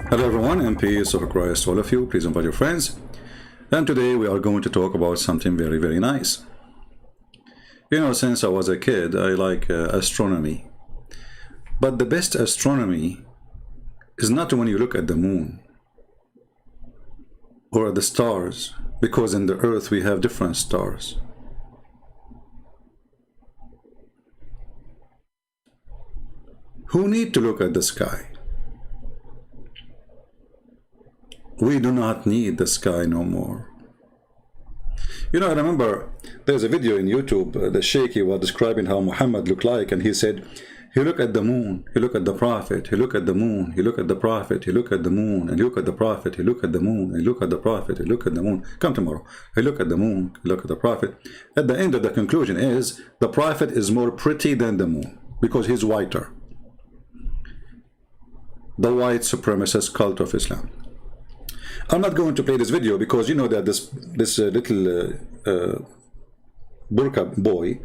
Hello everyone, and peace of Christ to all of you. Please invite your friends. And today we are going to talk about something very, very nice. You know, since I was a kid, I like astronomy. But the best astronomy is not when you look at the moon or at the stars, because in the earth we have different stars. Who need to look at the sky? We do not need the sky no more. You know, I remember there's a video in YouTube, the Sheikh, he was describing how Muhammad looked like, and he said, he looked at the moon, he looked at the Prophet, he looked at the moon, he looked at the Prophet, he looked at the moon, and he looked at the Prophet, he looked at the moon, he looked at the Prophet, he looked at the moon. Come tomorrow. He looked at the moon, he looked at the Prophet. At the end of the conclusion is, the Prophet is more pretty than the moon, because he's whiter. The white supremacist cult of Islam. I'm not going to play this video because you know that this little burqa boy,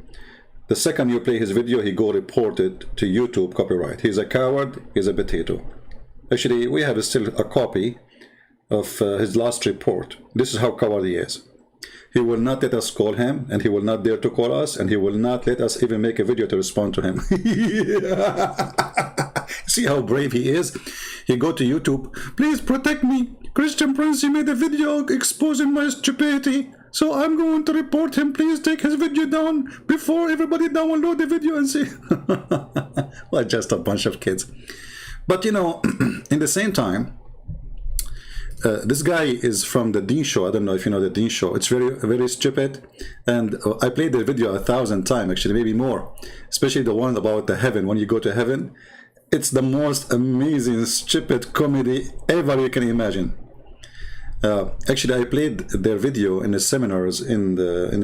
the second you play his video, he go reported to YouTube copyright. He's a coward, he's a potato. Actually, we have still a copy of his last report. This is how coward he is. He will not let us call him, and he will not dare to call us, and he will not let us even make a video to respond to him. See how brave he is? He go to YouTube, please protect me. Christian Prince, he made a video exposing my stupidity, so I'm going to report him. Please take his video down before everybody download the video and see. Well, just a bunch of kids. But you know, in the same time, this guy is from the Deen show. I don't know if you know the Deen show. It's very, very stupid. And I played the video 1,000 times, actually, maybe more. Especially the one about the heaven. When you go to heaven, it's the most amazing, stupid comedy ever you can imagine. Actually, I played their video in the seminars in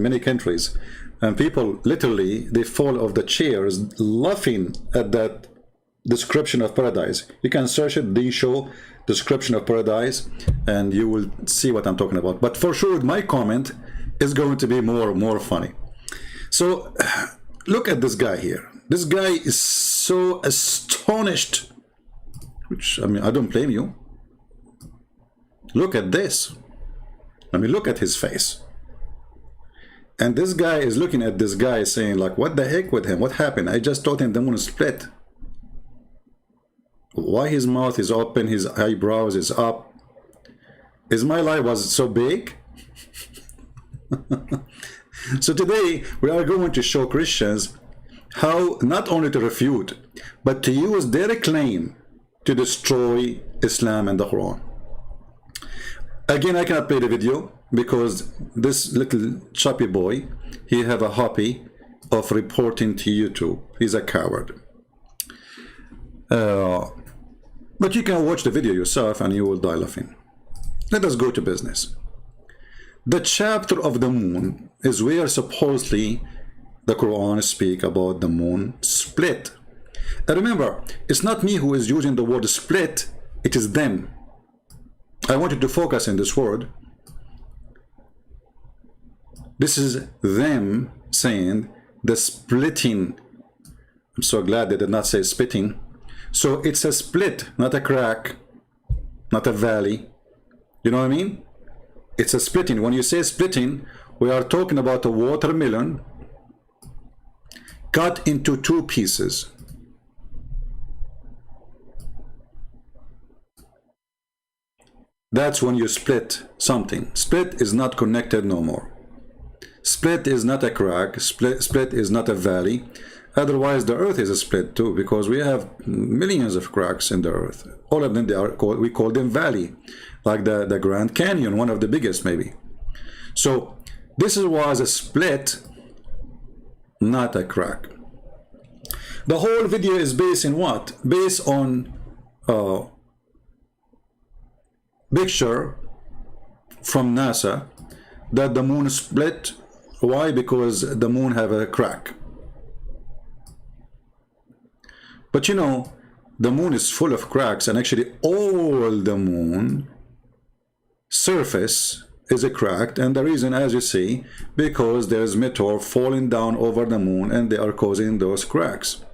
many countries. And people, literally, they fall off the chairs laughing at that description of paradise. You can search it, Deen show, description of paradise, and you will see what I'm talking about. But for sure, my comment is going to be more funny. So look at this guy here. This guy is so astonished, which, I mean, I don't blame you. Look at this. I mean, look at his face. And this guy is looking at this guy saying like, what the heck with him? What happened? I just told him the moon split. Why his mouth is open, his eyebrows is up? Is my life was so big? So today we are going to show Christians how not only to refute, but to use their claim to destroy Islam and the Quran. Again, I cannot play the video because this little choppy boy, he have a hobby of reporting to YouTube. He's a coward. But you can watch the video yourself and you will die laughing. Let us go to business. The chapter of the moon is where supposedly the Quran speak about the moon split. And remember, it's not me who is using the word split, it is them. I want you to focus in this word. This is them saying the splitting. I'm so glad they did not say spitting. So it's a split, not a crack, not a valley. You know what I mean? It's a splitting. When you say splitting, we are talking about a watermelon cut into two pieces. That's when you split something. Split is not connected no more. Split is not a crack. Split is not a valley. Otherwise, the earth is a split too, because we have millions of cracks in the earth. All of them, they are called, we call them valley, like the Grand Canyon, one of the biggest maybe. So this was a split, not a crack. The whole video is based in what? Based on picture from NASA that the moon split. Why? Because the moon have a crack. But you know, the moon is full of cracks, and actually all the moon surface is a cracked, and the reason, as you see, because there's meteor falling down over the moon and they are causing those cracks.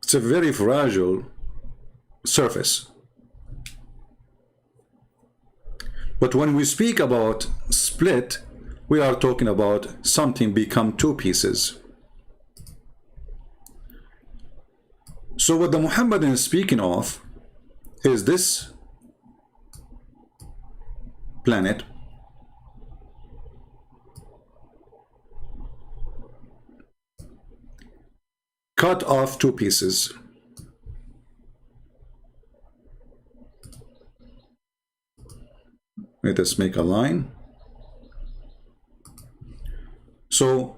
It's a very fragile surface. But when we speak about split, we are talking about something become two pieces. So what the Muhammadan is speaking of is this planet cut off two pieces. Let us make a line. So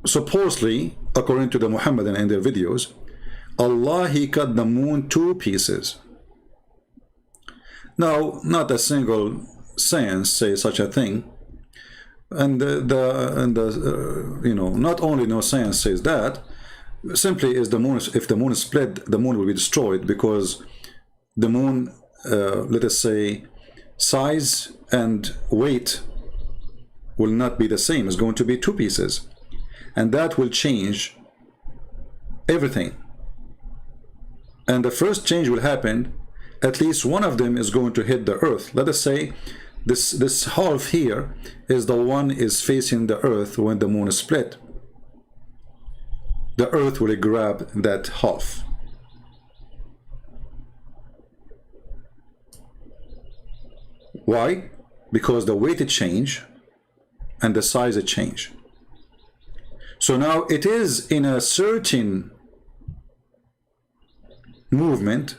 supposedly, according to the Muhammadan and their videos, Allah, he cut the moon two pieces. Now, not a single science says such a thing, and you know, not only no science says that, simply is the moon. If the moon is split, the moon will be destroyed, because the moon, let us say, size and weight will not be the same. It's going to be two pieces, and that will change everything. And the first change will happen, at least one of them is going to hit the earth. Let us say this half here is the one is facing the earth. When the moon is split, the earth will grab that half. Why? Because the weight change and the size change. So now it is in a certain movement,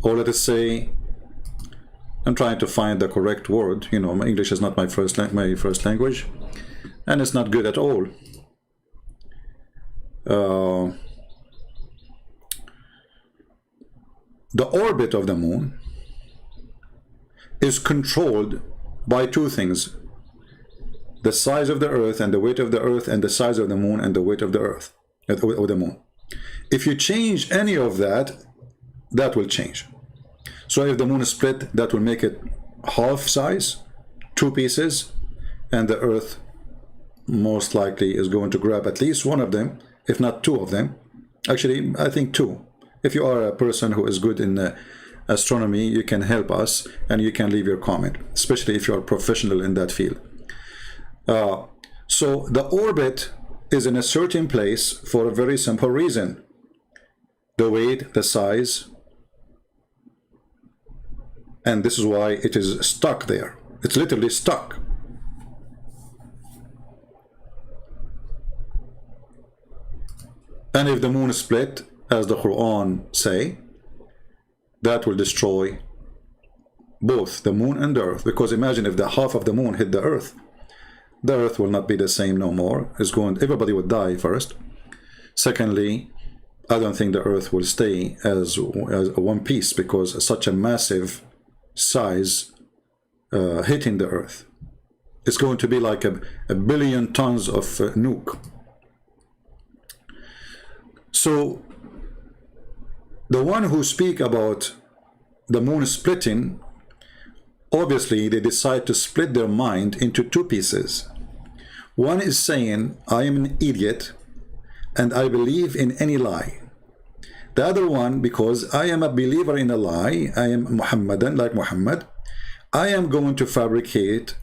or let us say, I'm trying to find the correct word. You know, my English is not my first language, and it's not good at all. The orbit of the moon is controlled by two things: the size of the earth and the weight of the earth, and the size of the moon and the weight of the earth, or the moon. If you change any of that, that will change. So if the moon is split, that will make it half size, two pieces, and the earth most likely is going to grab at least one of them, if not two of them. Actually, I think two. If you are a person who is good in astronomy, you can help us and you can leave your comment, especially if you are professional in that field. So the orbit is in a certain place for a very simple reason: the weight, the size, and this is why it is stuck there. It's literally stuck. And if the moon is split, as the Quran say, that will destroy both the moon and the earth. Because imagine if the half of the moon hit the earth will not be the same no more. Everybody would die first. Secondly, I don't think the earth will stay as one piece, because such a massive size hitting the earth, it's going to be like a billion tons of nuke. So the one who speak about the moon splitting, obviously they decide to split their mind into two pieces. One is saying, I am an idiot and I believe in any lie. The other one, because I am a believer in a lie, I am Muhammadan, like Muhammad, I am going to fabricate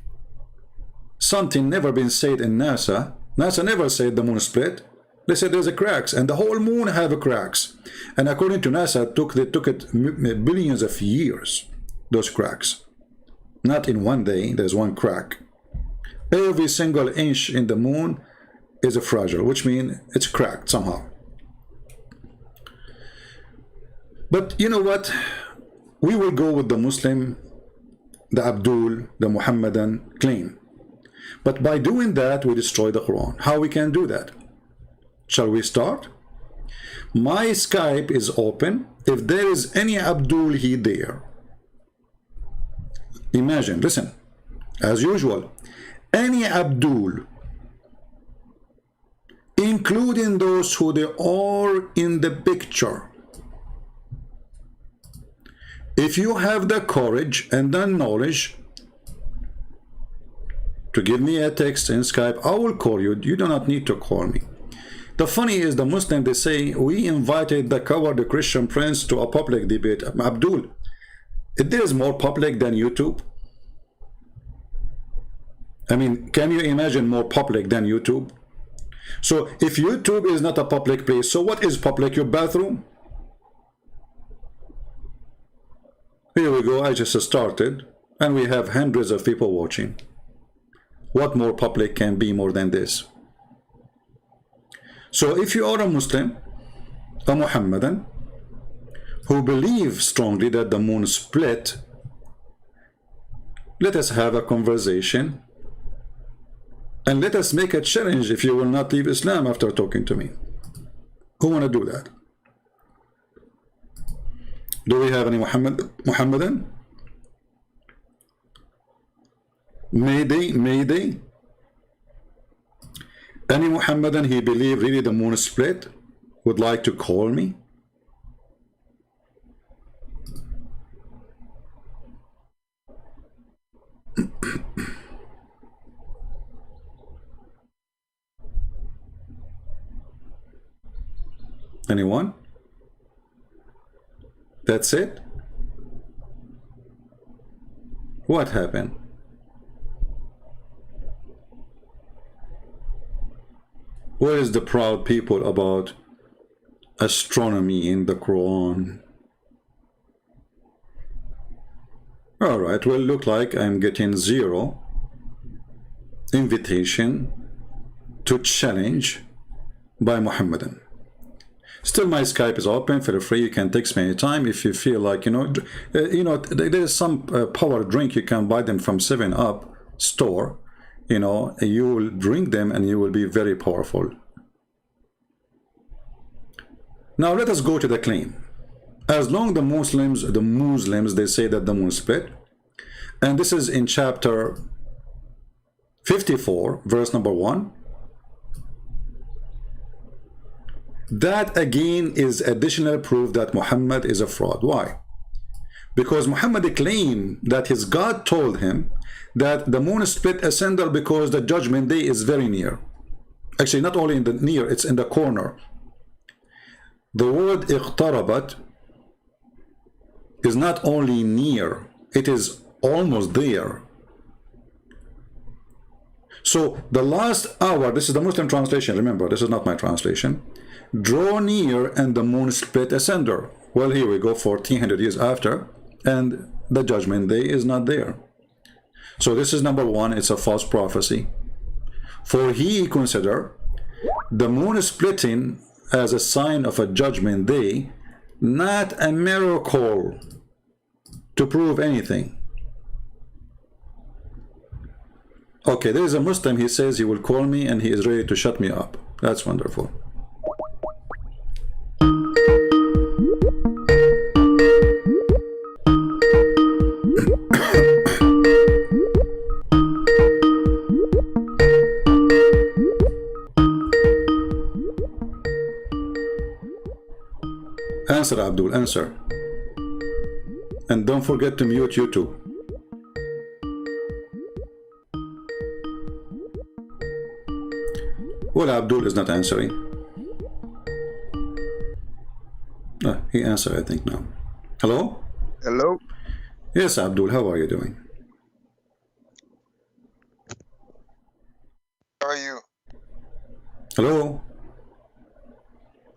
something never been said in NASA. NASA never said the moon split. They said there's a cracks, and the whole moon have a cracks. And according to NASA, they took it billions of years, those cracks. Not in one day, there's one crack. Every single inch in the moon is a fragile, which means it's cracked somehow. But you know what? We will go with the Muslim, the Abdul, the Muhammadan claim. But by doing that, we destroy the Quran. How we can do that? Shall we start? My Skype is open. If there is any Abdul here there, imagine, listen, as usual, any Abdul, including those who they are in the picture, if you have the courage and the knowledge to give me a text in Skype, I will call you. You do not need to call me. The funny is the Muslim, they say, we invited the coward Christian prince to a public debate. Abdul, there is more public than YouTube. I mean, can you imagine more public than YouTube? So if YouTube is not a public place, so what is public? Your bathroom? Here we go, I just started, and we have hundreds of people watching. What more public can be more than this? So if you are a Muslim, a Muhammadan, who believes strongly that the moon split, let us have a conversation, and let us make a challenge if you will not leave Islam after talking to me. Who want to do that? Do we have any Muhammadan? Mayday? Any Muhammadan he believe really the moon split would like to call me? Anyone? That's it? What happened? Where is the proud people about astronomy in the Quran? Alright, well, look like I'm getting 0 invitation to challenge by Muhammadan. Still, my Skype is open. Feel free. You can text me anytime if you feel like, there is some power drink you can buy them from 7-Up store. You will drink them and you will be very powerful. Now let us go to the claim. As long the Muslims, they say that the moon split, and this is in chapter 54, verse number 1. That again is additional proof that Muhammad is a fraud. Why? Because Muhammad claimed that his God told him that the moon split asunder because the judgment day is very near. Actually, not only in the near, it's in the corner. The word iqtarabat is not only near, it is almost there. So the last hour, this is the Muslim translation, remember, this is not my translation. Draw near and the moon split asunder. Well, here we go, 1400 years after, and the judgment day is not there. So this is number 1, it's a false prophecy. For he consider the moon splitting as a sign of a judgment day, not a miracle to prove anything. Okay, there is a Muslim, he says he will call me and he is ready to shut me up. That's wonderful. Answer, Abdul, answer. And don't forget to mute YouTube. Well, Abdul is not answering. He answered, I think, now. Hello? Hello? Yes, Abdul, how are you doing? How are you? Hello?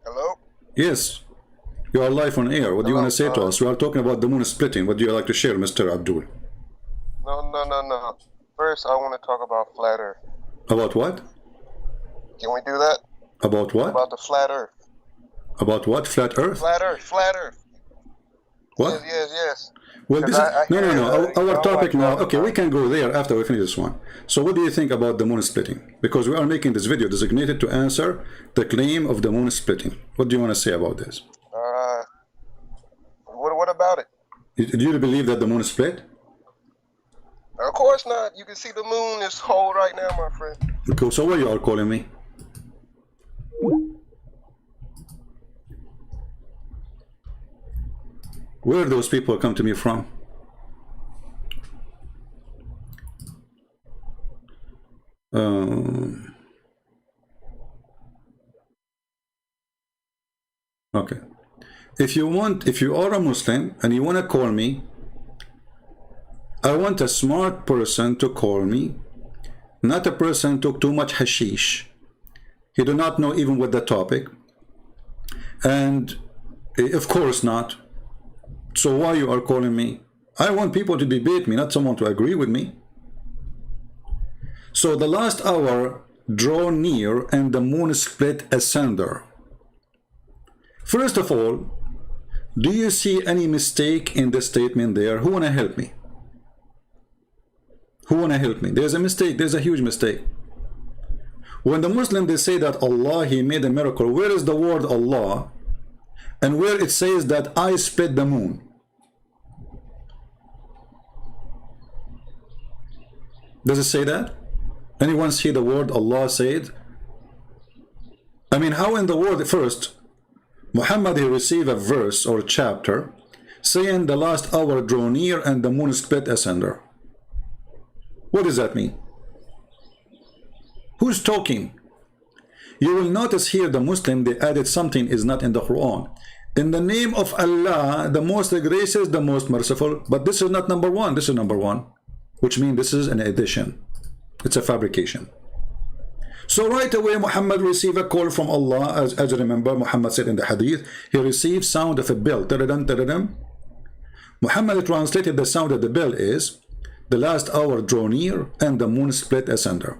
Hello? Yes. You are live on air. What do you want to say to us? We are talking about the moon splitting. What do you like to share, Mr. Abdul? No. First, I want to talk about flat earth. About what? Can we do that? About what? About the flat earth. About what? Flat earth? Flat earth. What? Yes. Well, this is... No. Our topic now... Okay, we can go there after we finish this one. So what do you think about the moon splitting? Because we are making this video designated to answer the claim of the moon splitting. What do you want to say about this? What about it? Do you believe that the moon split? Of course not. You can see the moon is whole right now, my friend. Okay, so why you are calling me? Where those people come to me from? Okay. If you are a Muslim and you want to call me, I want a smart person to call me, not a person who took too much hashish. He do not know even what the topic. And of course not. So why you are calling me? I want people to debate me, not someone to agree with me. So the last hour draw near and the moon split asunder. First of all, do you see any mistake in the statement there? Who wanna help me? Who wanna help me? There's a mistake, there's a huge mistake. When the Muslim they say that Allah, he made a miracle, where is the word Allah? And where it says that I split the moon? Does it say that? Anyone see the word Allah said? I mean, how in the world? First, Muhammad, he received a verse or chapter saying the last hour draw near and the moon split asunder. What does that mean? Who's talking? You will notice here the Muslim, they added something is not in the Quran. In the name of Allah, the most gracious, the most merciful, but this is not number one, this is number one, which means this is an addition. It's a fabrication. So right away Muhammad received a call from Allah, as you remember, Muhammad said in the hadith, he received sound of a bell. Muhammad translated the sound of the bell is, the last hour draw near and the moon split asunder.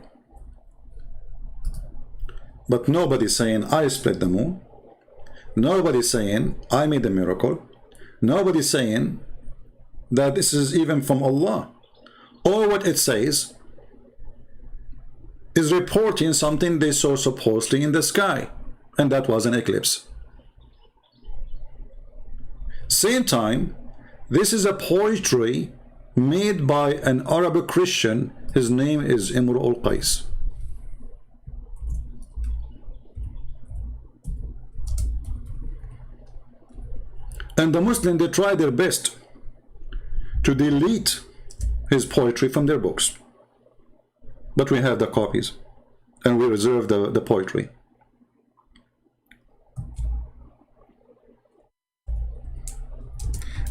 But nobody's saying I split the moon. Nobody's saying I made a miracle. Nobody's saying that this is even from Allah. All what it says is reporting something they saw supposedly in the sky, and that was an eclipse. Same time, this is a poetry made by an Arabic Christian. His name is Imru al-Qais. And the Muslims, they try their best to delete his poetry from their books. But we have the copies, and we reserve the poetry.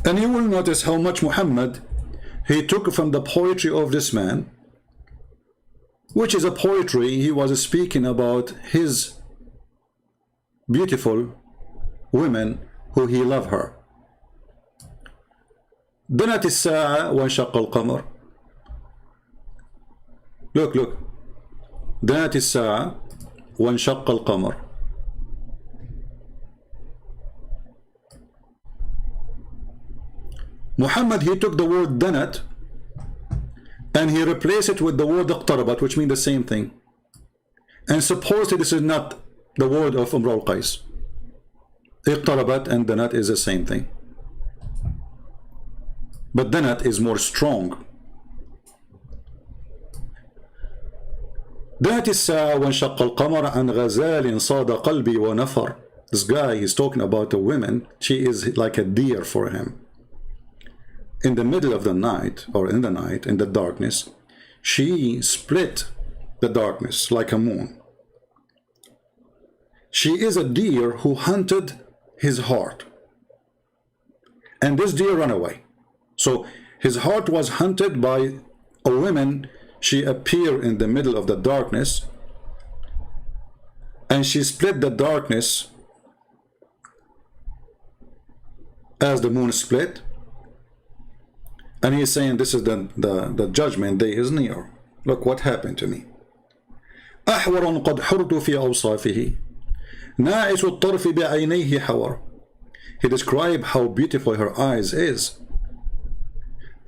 And you will notice how much Muhammad, he took from the poetry of this man, which is a poetry, he was speaking about his beautiful women who he loved her. دنت الساعة وانشق القمر. Look. دنت الساعة وانشق القمر. Muhammad, he took the word danat and he replaced it with the word اقتربت, which means the same thing. And supposedly this is not the word of Imru al-Qais. اقتربت and danat is the same thing. But danat is more strong. دنت الساعة وانشق القمر عن غزال صاد قلبي ونفر. This guy is talking about a woman. She is like a deer for him. In the middle of the night, or in the night, in the darkness, she split the darkness like a moon. She is a deer who hunted his heart. And this deer ran away. So his heart was hunted by a woman. She appeared in the middle of the darkness and she split the darkness as the moon split. And he's saying this is the judgment day is near. Look what happened to me. أحور قد حرت في أوصافه ناعس الطرف بعينيه حور. He described how beautiful her eyes is.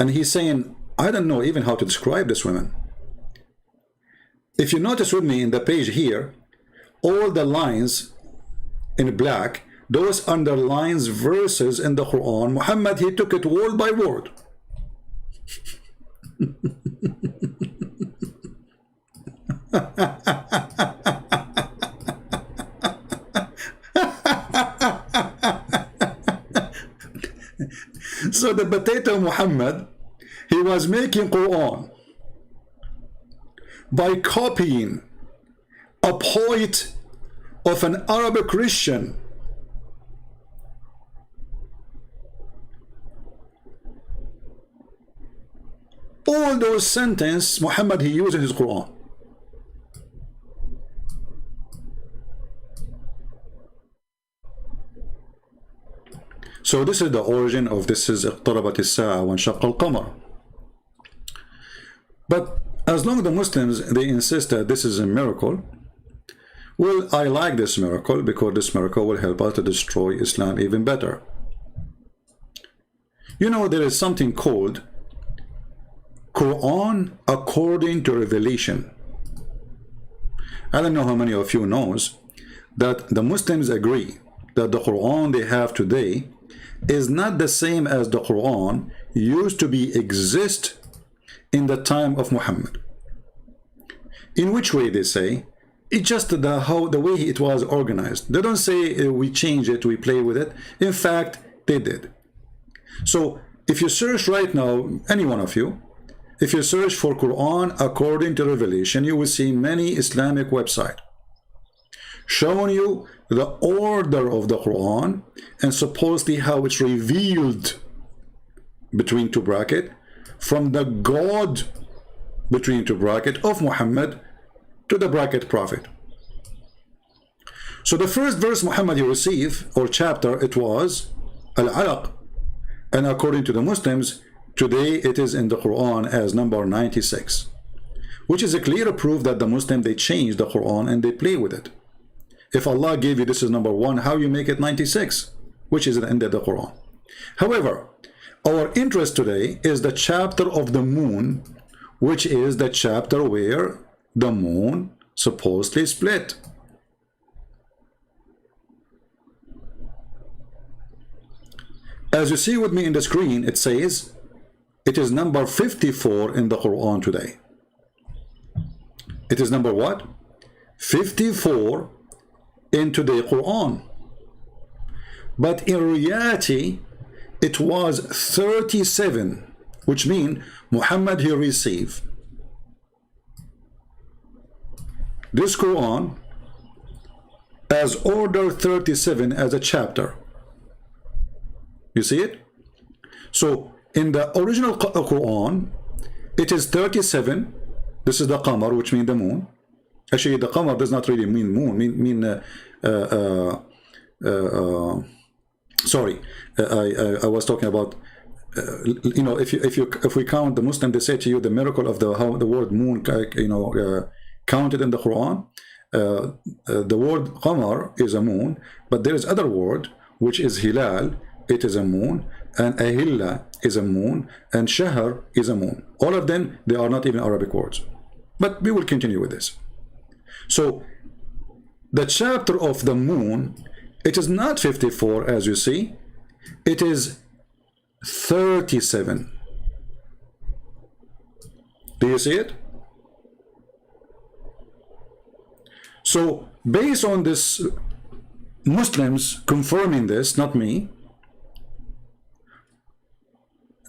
And he's saying, I don't know even how to describe this woman. If you notice with me in the page here, all the lines in black, those underlines verses in the Quran. Muhammad, he took it word by word. So the potato Muhammad, he was making Quran by copying a poet of an Arabic Christian all those sentences Muhammad he used in his Quran. So this is the origin of this is اقتربت الساعة وانشق القمر. But as long as the Muslims they insist that this is a miracle, well, I like this miracle because this miracle will help us to destroy Islam even better. You know, there is something called Quran according to revelation. I don't know how many of you knows that the Muslims agree that the Quran they have today is not the same as the Quran used to be exist in the time of Muhammad. In which way they say? It's just the way it was organized. They don't say we change it, we play with it. In fact, they did. So if you search right now, any one of you, if you search for Quran according to revelation, you will see many Islamic websites showing you the order of the Quran and supposedly how it's revealed between two brackets from the God between two brackets of Muhammad to the bracket prophet. So the first verse Muhammad he received or chapter it was Al-Alaq, and according to the Muslims today it is in the Quran as number 96, which is a clear proof that the Muslim they change the Quran and they play with it. If Allah gave you this is number 1, how you make it 96, which is the end of the Quran. However, our interest today is the chapter of the moon, which is the chapter where the moon supposedly split. As you see with me in the screen, it says it is number 54 in the Quran today. It is number what? 54 in the Quran. But in reality, it was 37, which means Muhammad he received this Quran as order 37 as a chapter. You see it? So in the original Quran, it is 37. This is the Qamar, which means the moon. Actually, the Qamar does not really mean moon. Sorry, I was talking about. You know, if we count the Muslim, they say to you the miracle of how the word moon, counted in the Quran. The word Qamar is a moon, but there is other word which is Hilal. It is a moon, and Ahilla is a moon, and Shahr is a moon. All of them, they are not even Arabic words. But we will continue with this. So the chapter of the moon, it is not 54 as you see, it is 37. Do you see it? So based on this, Muslims confirming this, not me,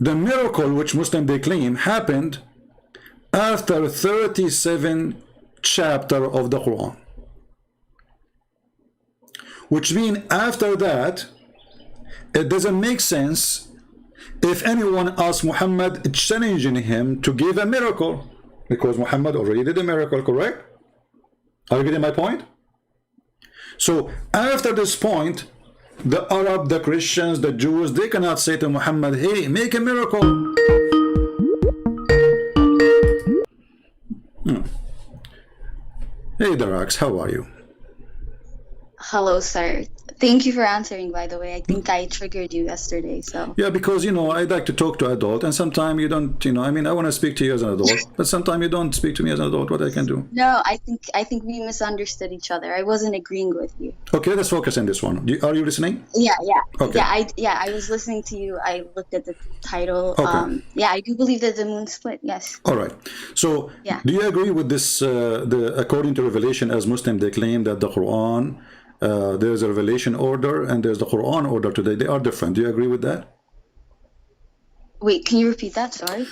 the miracle which Muslims they claim happened after 37 chapter of the Quran, which means after that it doesn't make sense if anyone asks Muhammad challenging him to give a miracle, because Muhammad already did a miracle, correct? Are you getting my point? So after this point, the Arab, the Christians, the Jews, they cannot say to Muhammad, hey, make a miracle. Hey Darax, how are you? Hello, sir. Thank you for answering, by the way. I think I triggered you yesterday, so. Yeah, because, I'd like to talk to adult, and sometimes you don't, I mean, I want to speak to you as an adult, but sometimes you don't speak to me as an adult. What I can do? No, I think we misunderstood each other. I wasn't agreeing with you. Okay, let's focus on this one. Are you listening? Yeah. Okay. I was listening to you. I looked at the title. Okay. I do believe that the moon split, yes. All right. So, yeah. Do you agree with this, according to Revelation, as Muslims, they claim that the Quran, there's a revelation order and there's the Quran order today. They are different. Do you agree with that? Wait, can you repeat that? Sorry.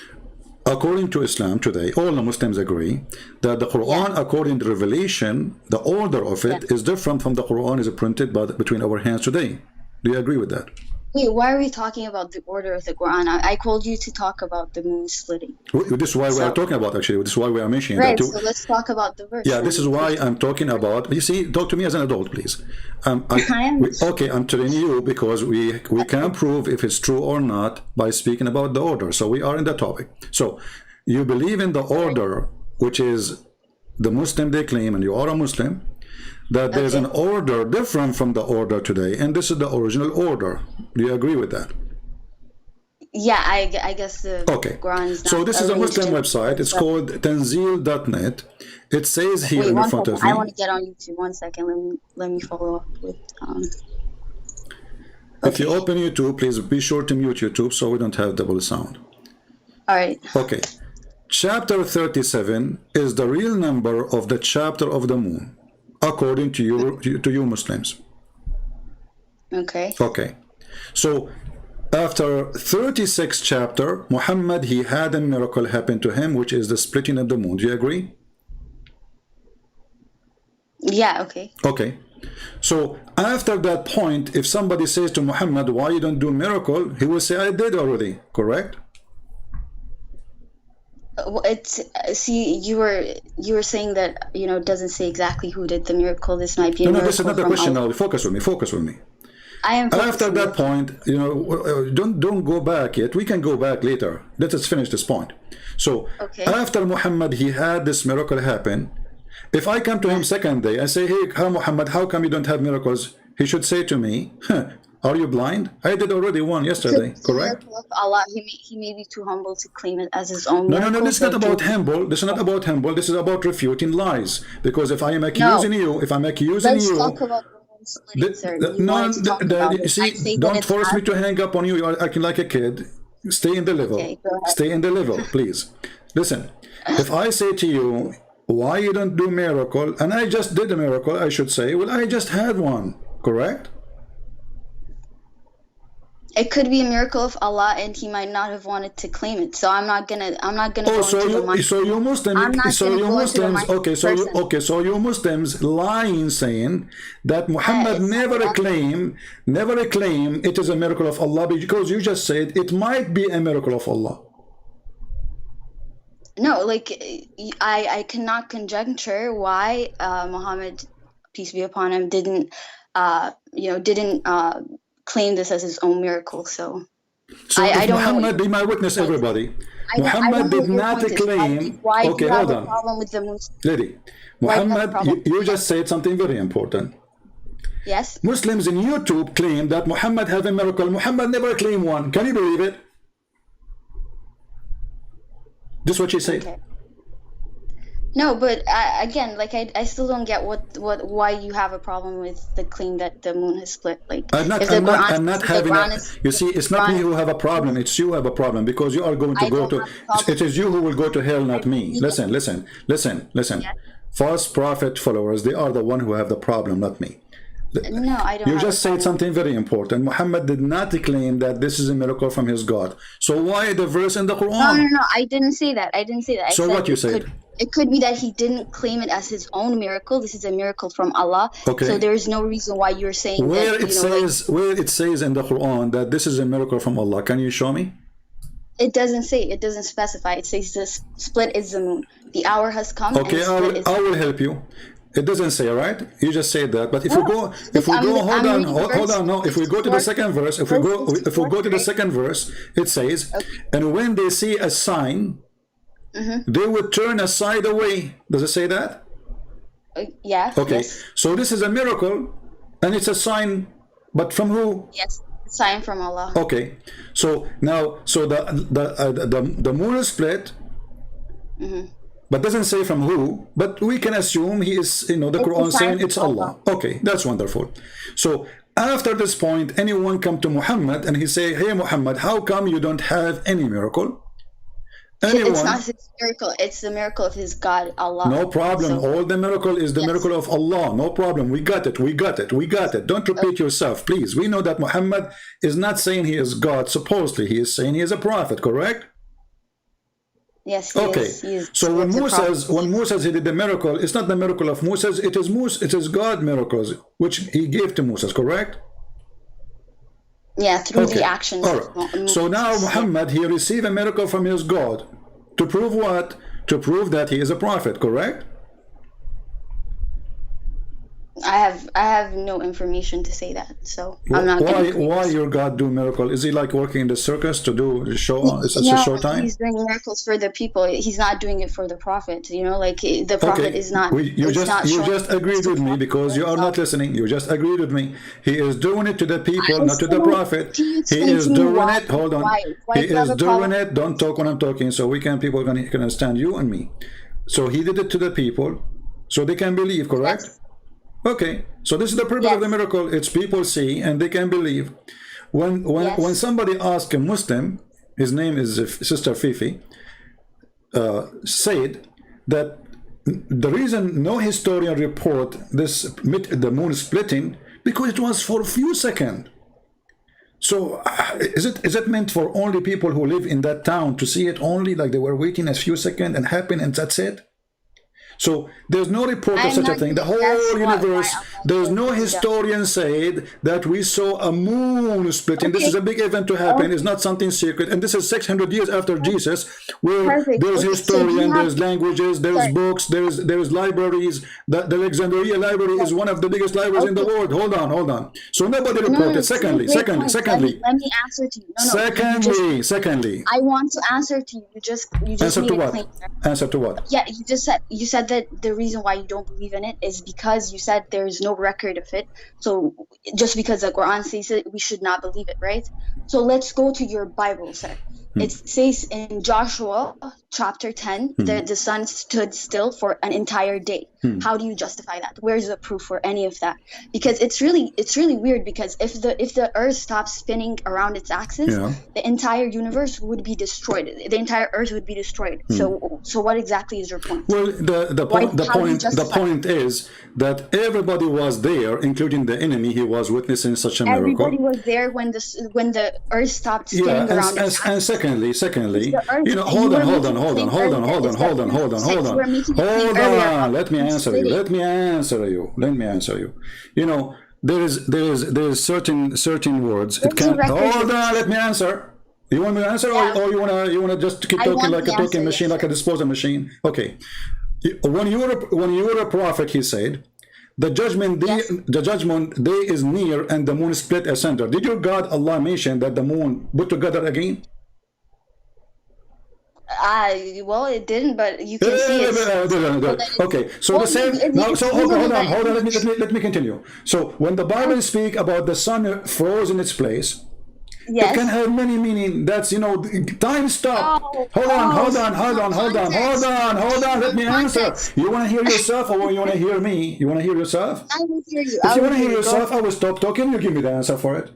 According to Islam today, all the Muslims agree that the Quran, according to revelation, the order of it is different from the Quran is printed between our hands today. Do you agree with that? Wait, why are we talking about the order of the Quran? I called you to talk about the moon splitting. This is why we are talking about, actually. This is why we are mentioning Right, that too. so let's talk about the verse. Yeah, this is why I'm talking about. You see, talk to me as an adult, please. Okay, I'm telling you because we can prove if it's true or not by speaking about the order. So we are in the topic. So you believe in the order, which is the Muslim they claim, and you are a Muslim, that there's an order different from the order today, and this is the original order. Do you agree with that? Yeah, I guess the Quran is not. So this is a Muslim website. It's called tanzil.net. It says here in front of me. I want to get on YouTube. 1 second. Let me follow up with. If you open YouTube, please be sure to mute YouTube so we don't have double sound. All right. Okay. Chapter 37 is the real number of the chapter of the moon, according to you Muslims. Okay. Okay. So after 36 chapter, Muhammad, he had a miracle happen to him, which is the splitting of the moon. Do you agree? Yeah, okay. Okay. So after that point, if somebody says to Muhammad, why you don't do miracle? He will say, I did already, correct? It's see, you were saying that it doesn't say exactly who did the miracle. This might be a miracle. This is not the question now. Focus with me. I am after that point, don't go back yet. We can go back later. Let us finish this point. So after Muhammad, he had this miracle happen. If I come to him second day and say, hey, Muhammad, how come you don't have miracles? He should say to me, are you blind? I did already one yesterday, correct? Allah, he may be too humble to claim it as his own miracle. No, this is not about humble. This is not about humble. This is about refuting lies. Because if I am accusing you, let's talk about splitting, sir. You see, don't force me to hang up on you. You are acting like a kid. Stay in the level. Stay in the level, please. Listen, if I say to you, why you don't do miracle, and I just did a miracle, I should say, well, I just had one, correct? It could be a miracle of Allah, and he might not have wanted to claim it. So I'm not gonna go into the mind. So you Muslims lying, saying that Muhammad never claim it is a miracle of Allah, because you just said it might be a miracle of Allah. No, like I cannot conjecture why Muhammad, peace be upon him, didn't claim this as his own miracle. So I don't Muhammad, be my witness, everybody. Muhammad did not claim. Okay, hold on. Lady, Muhammad, you just said something very important. Yes. Muslims in YouTube claim that Muhammad had a miracle. Muhammad never claimed one. Can you believe it? This is what she said. Okay. No, but again, like I still don't get why you have a problem with the claim that the moon has split. Like I'm not having you see, it's not me who have a problem, it's you who have a problem, because you are going to go to it is you who will go to hell, not me. Listen. Yeah. False prophet followers, they are the one who have the problem, not me. No, I don't. You just said something very important. Muhammad did not claim that this is a miracle from his God. So why the verse in the Quran? No, I didn't say that. So what you said? It could be that he didn't claim it as his own miracle. This is a miracle from Allah. Okay. So there is no reason why you're saying where it says in the Quran that this is a miracle from Allah. Can you show me? It doesn't say. It doesn't specify. It says the split is the moon. The hour has come. Okay, I will help you. It doesn't say, right? You just said that. But if we go, hold on. No, if we go to the second verse, if we go to the second verse, it says, and when they see a sign, they would turn aside away. Does it say that? Yeah. Okay. Yes. So this is a miracle, and it's a sign, but from who? Yes, sign from Allah. Okay. So now, the moon is split. But doesn't say from who, but we can assume he is, the Quran saying it's Allah. Okay, that's wonderful. So after this point, anyone come to Muhammad and he say, hey Muhammad, how come you don't have any miracle? It's not his miracle, it's the miracle of his God, Allah. No problem. All the miracle is the miracle of Allah. No problem. We got it. Don't repeat yourself, please. We know that Muhammad is not saying he is God, supposedly. He is saying he is a prophet, correct? Yes, he is. So when Moses he did the miracle, it's not the miracle of Moses, it is God miracles which he gave to Moses, correct? Yeah, through the actions. All right. So now Muhammad, he received a miracle from his God to prove what? To prove that he is a prophet, correct? I have no information to say that, so I'm not. Why your God do miracle? Is he like working in the circus to do show? It's a show time. He's doing miracles for the people. He's not doing it for the prophet. You know, like the prophet is not. You just agreed with me because you are not listening. You just agreed with me. He is doing it to the people, not to the prophet. He is doing it. Hold on. He is doing it. Don't talk when I'm talking, so people can understand you and me. So he did it to the people, so they can believe. Correct? Yes. Okay, so this is the purpose of the miracle. It's people see and they can believe. When somebody asks a Muslim, his name is Sister Fifi, said that the reason no historian report the moon splitting because it was for a few seconds. So is it meant for only people who live in that town to see it only, like they were waiting a few seconds and happen and that's it? So there's no report of such a thing. The whole universe, there's no historian said that we saw a moon splitting. This is a big event to happen. It's not something secret. And this is 600 years after Jesus, where there's historian, there's languages, there's books, there's libraries. The Alexandria Library is one of the biggest libraries in the world.Hold on. So nobody reported. Secondly. Let me answer to you. Secondly. I want to answer to you. You just answer made to a what? claim. Answer to what? Yeah, you said that the reason why you don't believe in it is because you said there's no record of it. So just because the Quran says it, we should not believe it, right? So let's go to your Bible, sir. It says in Joshua chapter 10 that the sun stood still for an entire day. How do you justify that? Where's the proof for any of that? Because it's really weird, because if the earth stops spinning around its axis, the entire universe would be destroyed. The entire earth would be destroyed. So what exactly is your point? Well, the point is that everybody was there, including the enemy. He was witnessing such a miracle. Everybody was there when the earth stopped spinning around its axis. And secondly, you know, hold on. Let me answer you. You know, there is certain words. It can't. Hold on. Let me answer. You want me to answer, or you wanna just keep talking like a talking machine, like a disposal machine? Okay. When you were a prophet, he said, the judgment day is near, and the moon split asunder. Did your God Allah mention that the moon put together again? Well, it didn't, but you can see it. Okay, so the same. Now, so hold on. Let me continue. So when the Bible speak about the sun froze in its place, it can have many meaning. That's, you know, time stop. Hold on. Let me answer. You want to hear yourself, or you want to hear me? You want to hear yourself? I will hear you. If you want to hear yourself, I will stop talking. You give me the answer for it.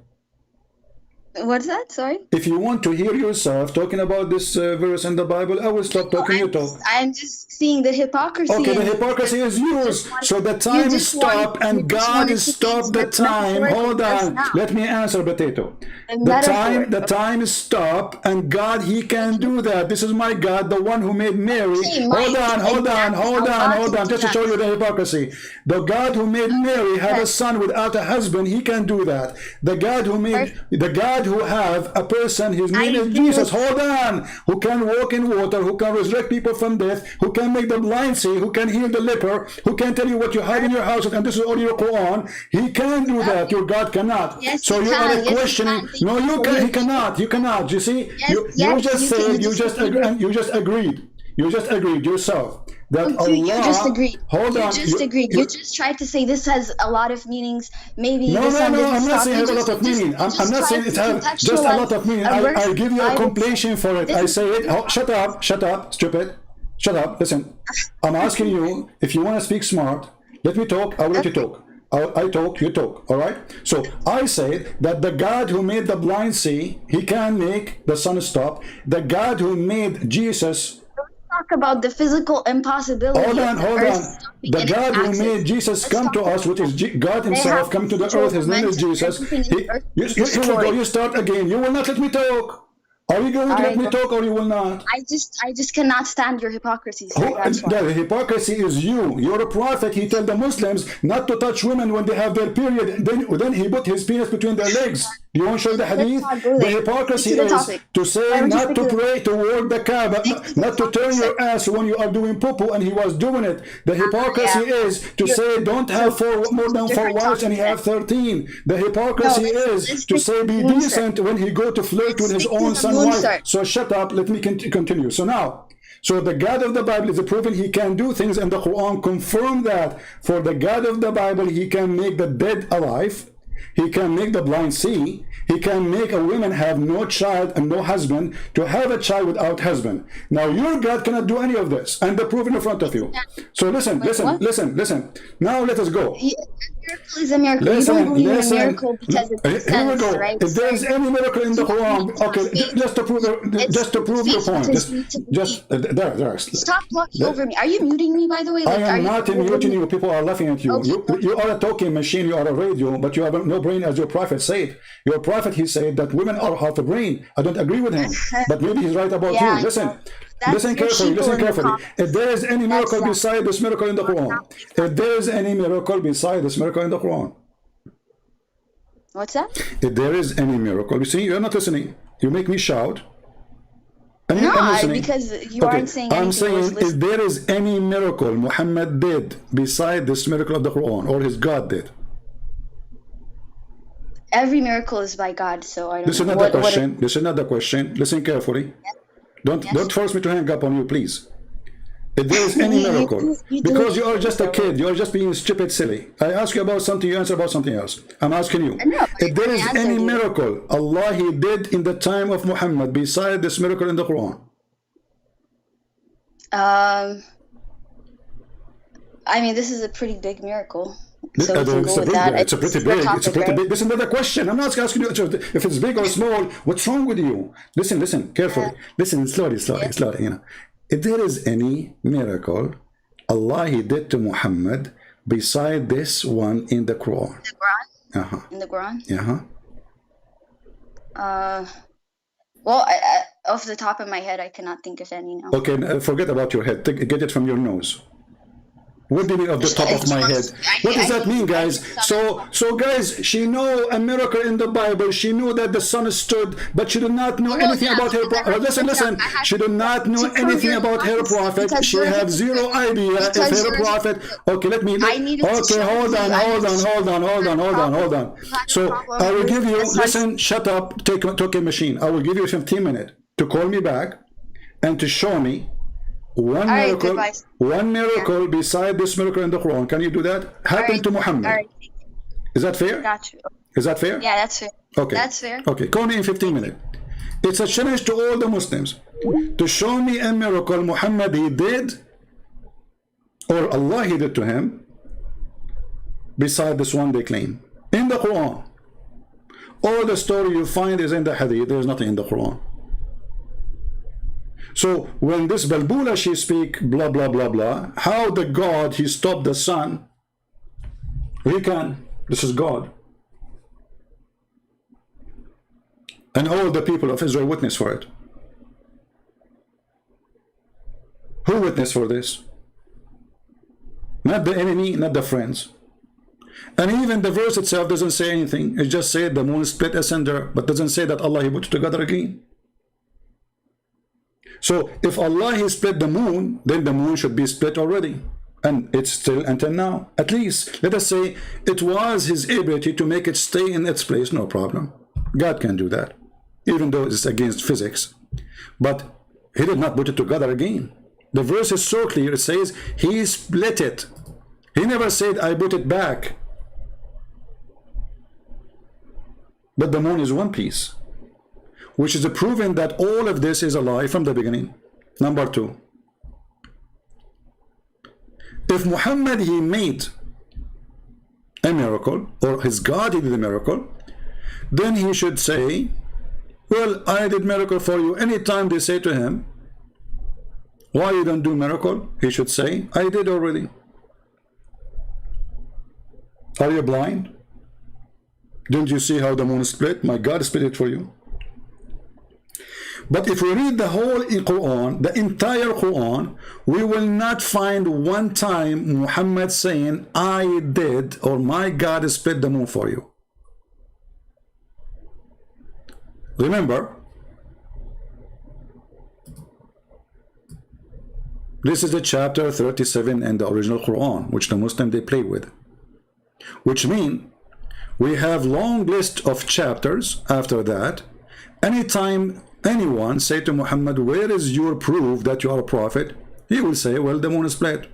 What's that? Sorry? If you want to hear yourself talking about this verse in the Bible, I will stop talking. You talk. I'm just seeing the hypocrisy. Okay, the hypocrisy is yours. So the time is stopped, and God is stopped the time. Hold on. Let me answer, Potato. The time is stopped, and God, He can do that. This is my God, the one who made Mary. Hold on. Just to show you the hypocrisy. The God who made Mary have a son without a husband, He can do that. The God who have a person, his name is Jesus, hold on, who can walk in water, who can resurrect people from death, who can make the blind see, who can heal the leper, who can tell you what you have in your house, and this is all your Quran. He can do that. Your God cannot. Yes, so you are questioning. No, you can. He cannot. You cannot. You see, you just agreed yourself. You just agreed. Hold on. You just tried to say this has a lot of meanings. Maybe No, I'm not saying it has a lot of meaning. I'm not saying it has just a lot of meaning. I'll give you a completion for it. I say it. Oh, shut up, stupid. Shut up. Listen, I'm asking you, if you want to speak smart, let me talk. I will let you talk. I talk, you talk. All right? So I say that the God who made the blind see, He can make the sun stop. The God who made Jesus... Talk about the physical impossibility. Hold on. The God who made Jesus come to us, which is God Himself, come to the earth. His name is Jesus. You start again. You will not let me talk. Are you going to let me talk, or you will not? I just cannot stand your hypocrisy. The hypocrisy is you. You're a prophet. He told the Muslims not to touch women when they have their period. Then He put His penis between their legs. Do you want to show the hadith? not go The there. hypocrisy Stick to the is topic. to say Why don't you not stick to to the- pray toward the Kaaba, not to turn your ass when you are doing poo-poo, and he was doing it. The hypocrisy is to say don't have more than 4 wives and he have 13. The hypocrisy is to say be decent when he go to flirt with his own son wife. So shut up, let me continue. So now, so the God of the Bible is proven he can do things, and the Quran confirmed that for the God of the Bible, he can make the dead alive, he can make the blind see, he can make a woman have no child and no husband to have a child without husband. Now your God cannot do any of this, and the proof in front of you. So listen. Now let us go. Miracle is a miracle. You don't believe in a miracle because it makes Here we sense, go. right? If there is any miracle in the Quran, okay, just to prove your point. There. Stop talking over me. Are you muting me, by the way? I Like, am not muting you. People are laughing at you. Okay. You are a talking machine. You are a radio, but you have no brain, as your prophet said. Your prophet, he said that women are half a brain. I don't agree with him, but maybe he's right about Yeah, you. Listen. That's Listen your carefully. sheeple Listen in the carefully. comments. If there is any miracle That's beside this miracle in the Quran, if there is any miracle beside this miracle in the Quran, What's that? if there is any miracle, you see, you're not listening. You make me shout. And No, I'm listening. because you aren't saying anything. I'm I was saying if listening. there is any miracle Muhammad did beside this miracle of the Quran, or his God did. Every miracle is by God, so I don't This is know. not the question. This is not the question. Listen carefully. Yes. Don't force me to hang up on you, please. If there is any miracle, because you are just a kid, you are just being stupid, silly. I ask you about something, you answer about something else. I'm asking you, if there is any miracle Allah he did in the time of Muhammad beside this miracle in the Quran. I mean, this is a pretty big miracle. So we can It's go a with that. it's a pretty big. It's a pretty right? big. This is another question. I'm not asking you if it's big or small. What's wrong with you? Listen carefully. Listen slowly. You know, if there is any miracle Allah he did to Muhammad beside this one in the Quran. The Quran? In the Quran? Well, off the top of my head, I cannot think of any now. Okay, forget about your head. Get it from your nose. What do you mean of the top of my head? What does that mean, guys? So guys, she know a miracle in the Bible. She knew that the sun stood, but she did not know anything about her prophet. Listen. She did not know anything about her prophet. She have zero idea if her prophet. Okay, let me. Okay, hold on. So I will give you. Listen, shut up. Take a machine. I will give you 15 minutes to call me back and to show me one miracle beside this miracle in the Quran. Can you do that? Happened to Muhammad. Is that fair? Got you. Is that fair? Yeah, that's fair. Okay. That's fair. Okay, call me in 15 minutes. It's a challenge to all the Muslims to show me a miracle Muhammad he did, or Allah he did to him, beside this one they claim. In the Quran. All the story you find is in the Hadith. There is nothing in the Quran. So when this Balbula she speak blah blah blah blah, how the God he stopped the sun, he can. This is God, and all the people of Israel witness for it. Who witnessed for this? Not the enemy, not the friends. And even the verse itself doesn't say anything. It just said the moon split asunder, but doesn't say that Allah he put it together again. So if Allah he split the moon, then the moon should be split already, and it's still until now. At least let us say it was his ability to make it stay in its place. No problem. God can do that, even though it's against physics. But he did not put it together again. The verse is so clear. It says he split it. He never said I put it back. But the moon is one piece, which is a proven that all of this is a lie from the beginning. Number two, if Muhammad he made a miracle, or his God he did a miracle, then he should say, well, I did miracle for you. Anytime they say to him, why you don't do miracle, he should say, I did already. Are you blind? Didn't you see how the moon split? My God split it for you. But if we read the whole Quran, the entire Quran, we will not find one time Muhammad saying, I did, or my God split the moon for you. Remember, this is the chapter 37 in the original Quran, which the Muslim they play with. Which means we have long list of chapters after that. Anytime anyone say to Muhammad, where is your proof that you are a prophet? He will say, well, the moon is split.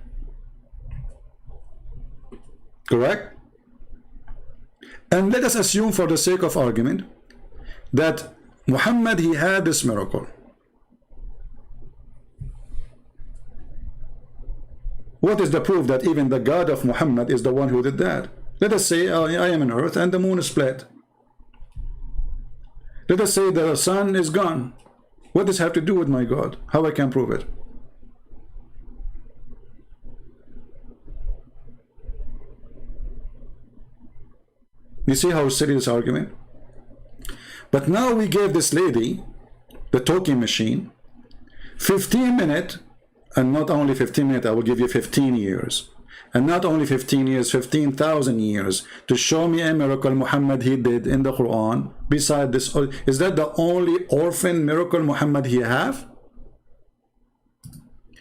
Correct? And let us assume for the sake of argument that Muhammad, he had this miracle. What is the proof that even the God of Muhammad is the one who did that? Let us say I am on earth and the moon is split. Let us say the sun is gone. What does it have to do with my God? How I can prove it? You see how silly this argument? But now we gave this lady, the talking machine, 15 minutes, and not only 15 minutes, I will give you 15 years. And not only 15 years, 15,000 years to show me a miracle Muhammad he did in the Quran. Beside this, is that the only orphan miracle Muhammad he have?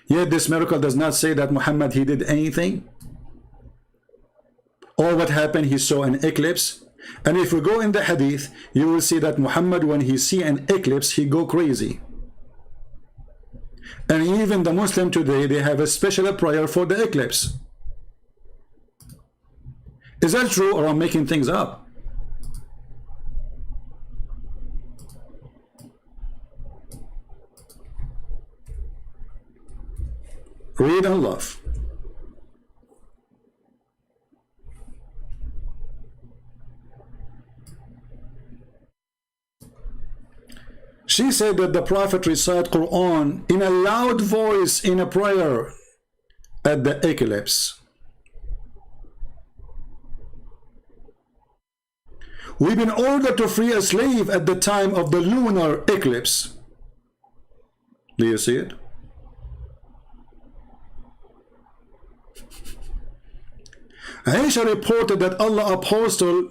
Yet this miracle does not say that Muhammad he did anything. Or what happened, he saw an eclipse. And if we go in the hadith, you will see that Muhammad, when he see an eclipse, he go crazy. And even the Muslim today, they have a special prayer for the eclipse. Is that true, or I'm making things up? Read and love. She said that the Prophet recited Quran in a loud voice in a prayer at the eclipse. We've been ordered to free a slave at the time of the lunar eclipse. Do you see it? Aisha reported that Allah Apostle,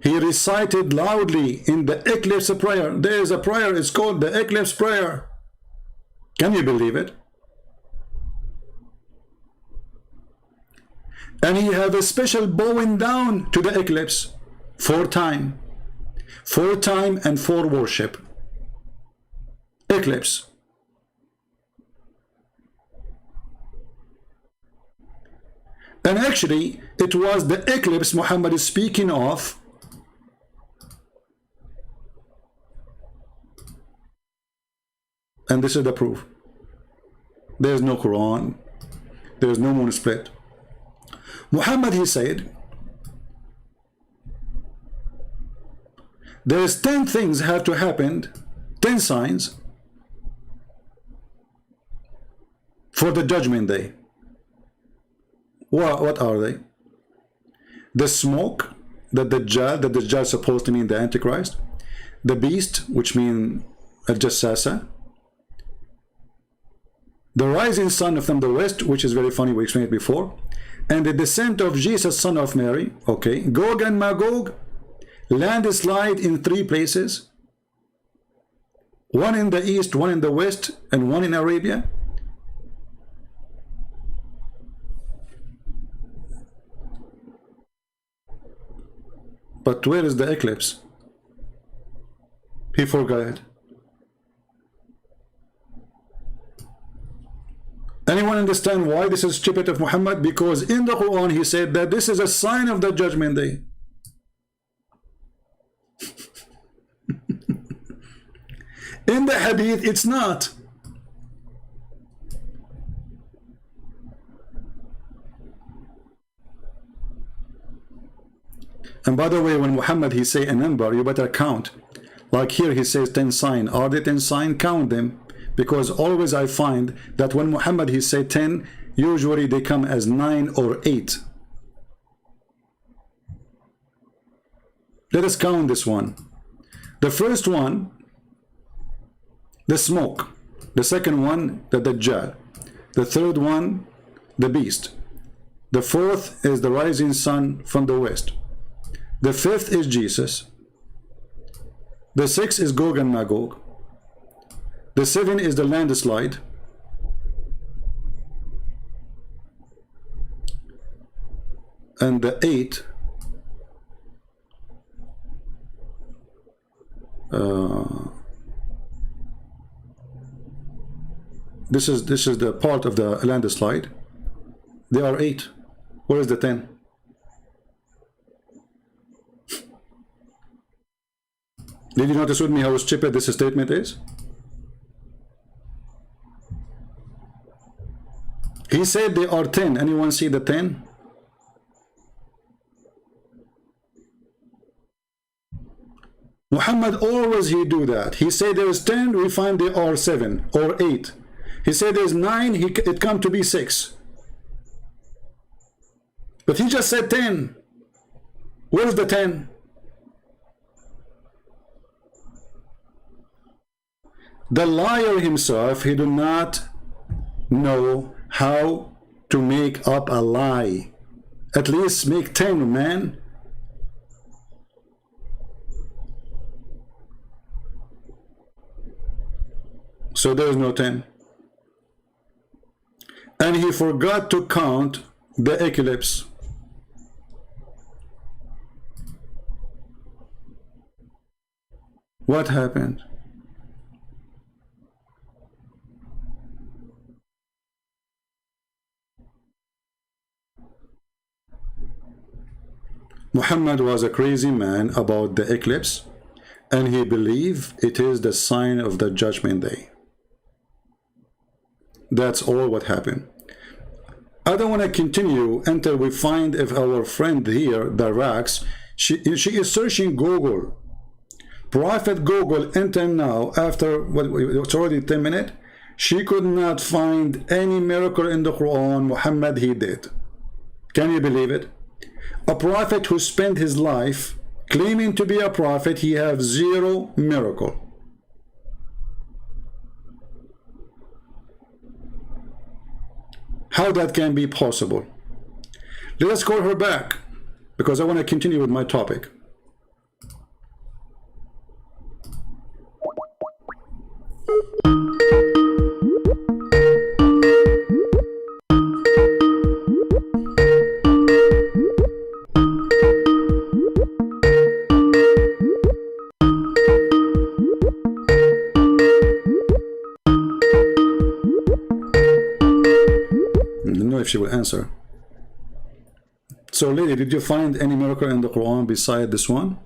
he recited loudly in the eclipse prayer. There is a prayer, it's called the eclipse prayer. Can you believe it? And he have a special bowing down to the eclipse 4 times. 4 times and 4 worship. Eclipse. And actually, it was the eclipse Muhammad is speaking of. And this is the proof. There is no Quran. There is no moon split. Muhammad, he said, there is 10 things have to happen, 10 signs for the judgment day. What are they? The smoke, the Dajjal is supposed to mean the Antichrist. The beast, which means Al-Jassasa. The rising sun from the west, which is very funny, we explained it before. And the descent of Jesus, son of Mary. Okay. Gog and Magog. Landslide in 3 places. 1 in the east, 1 in the west, and 1 in Arabia. But where is the eclipse? He forgot. Anyone understand why this is stupid of Muhammad? Because in the Quran he said that this is a sign of the judgment day. In the hadith it's not. And by the way, when Muhammad he say a number, you better count. Like here he says 10 sign. Are they 10 sign? Count them. Because always I find that when Muhammad he say 10, usually they come as 9 or 8. Let us count this one. The first one, the smoke. The second one, the Dajjal. The third one, the beast. The fourth is the rising sun from the west. The fifth is Jesus. The 6 is Gog and Magog. The 7 is the landslide. And the 8 this is the part of the landslide. There are 8. Where is the 10? Did you notice with me how stupid this statement is? He said there are 10. Anyone see the 10? Muhammad always he do that. He said there is 10, we find there are 7 or 8. He said there's 9, it come to be 6. But he just said 10. Where's the 10? The liar himself, he do not know how to make up a lie. At least make 10, man. So there is no 10. And he forgot to count the eclipse. What happened? Muhammad was a crazy man about the eclipse, and he believed it is the sign of the judgment day. That's all what happened. I don't want to continue until we find if our friend here, the Rax, she is searching Google. Prophet Google until now, after it's already 10 minutes, she could not find any miracle in the Quran. Muhammad, he did. Can you believe it? A prophet who spent his life claiming to be a prophet, he have 0 miracle. How that can be possible? Let us call her back, because I want to continue with my topic. If she will answer. So lady, did you find any miracle in the Quran beside this one?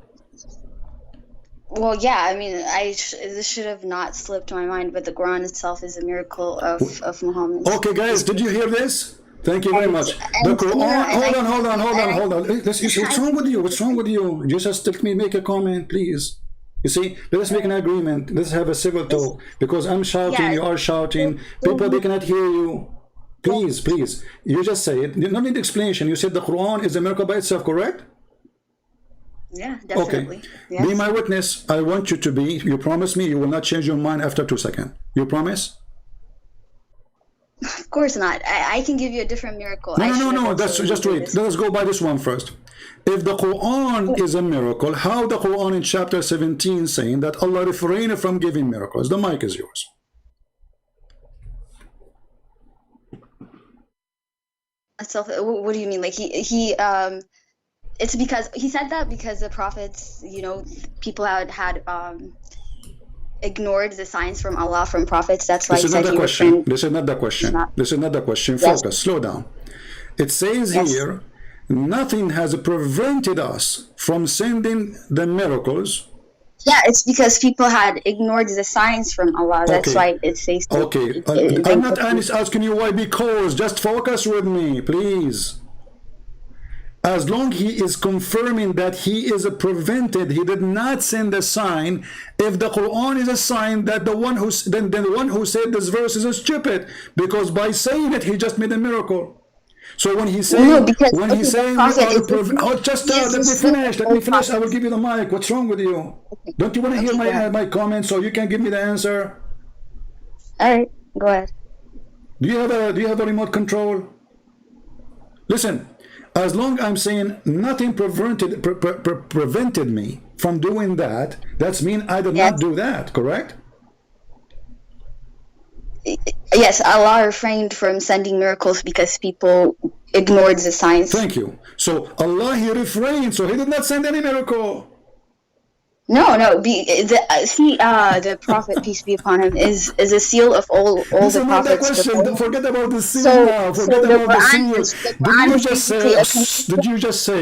Well, yeah, I mean, this should have not slipped my mind, but the Quran itself is a miracle of Muhammad. Okay, guys, did you hear this? Thank you very much. The Quran, hold on. What's wrong with you? What's wrong with you? Just let me make a comment, please. You see, let us make an agreement. Let's have a civil talk, because I'm shouting, you are shouting. People, they cannot hear you. Please, please. You just say it. You don't need explanation. You said the Quran is a miracle by itself, correct? Yeah, definitely. Okay. Yes. Be my witness. I want you to be. You promise me you will not change your mind after 2 seconds. You promise? Of course not. I can give you a different miracle. No. That's just wait. Let us go by this one first. If the Quran is a miracle, how the Quran in chapter 17 saying that Allah refrained from giving miracles? The mic is yours. What do you mean? Like it's because he said that because the prophets, people had ignored the signs from Allah from prophets. That's why this is not the question. This is not the question. This is not the question. Focus. Yes. Slow down. It says here, nothing has prevented us from sending the miracles. Yeah, it's because people had ignored the signs from Allah. That's why it says. Okay, I'm not asking you why, because just focus with me, please. As long he is confirming that he is prevented, he did not send a sign. If the Quran is a sign, that the one who said this verse is stupid, because by saying it he just made a miracle. So when he's saying, let me finish. I will give you the mic. What's wrong with you? Okay. Don't you want to hear my comments so you can give me the answer? All right, go ahead. Do you have a remote control? Listen, as long as I'm saying nothing prevented me from doing that, that's mean I did not do that, correct? Yes, Allah refrained from sending miracles because people ignored the signs. Thank you. So Allah, he refrained, so he did not send any miracle. No, the Prophet, peace be upon him, is a seal of all the prophets. Another question. Don't forget about the seal now. Forget about the seal. Did you just say? Did you just say?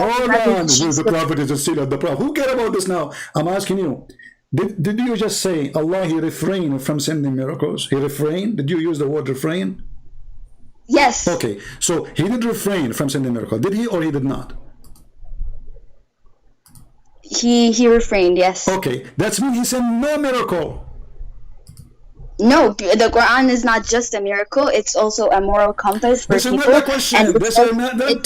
Hold on. The Prophet is a seal of the Prophet. Who cares about this now? I'm asking you. Did you just say Allah, he refrained from sending miracles? He refrained? Did you use the word refrain? Yes. Okay. So he did refrain from sending miracles. Did he or he did not? He refrained, yes. Okay, that's mean he sent no miracle. No, the Quran is not just a miracle, it's also a moral compass for people. This is not the question.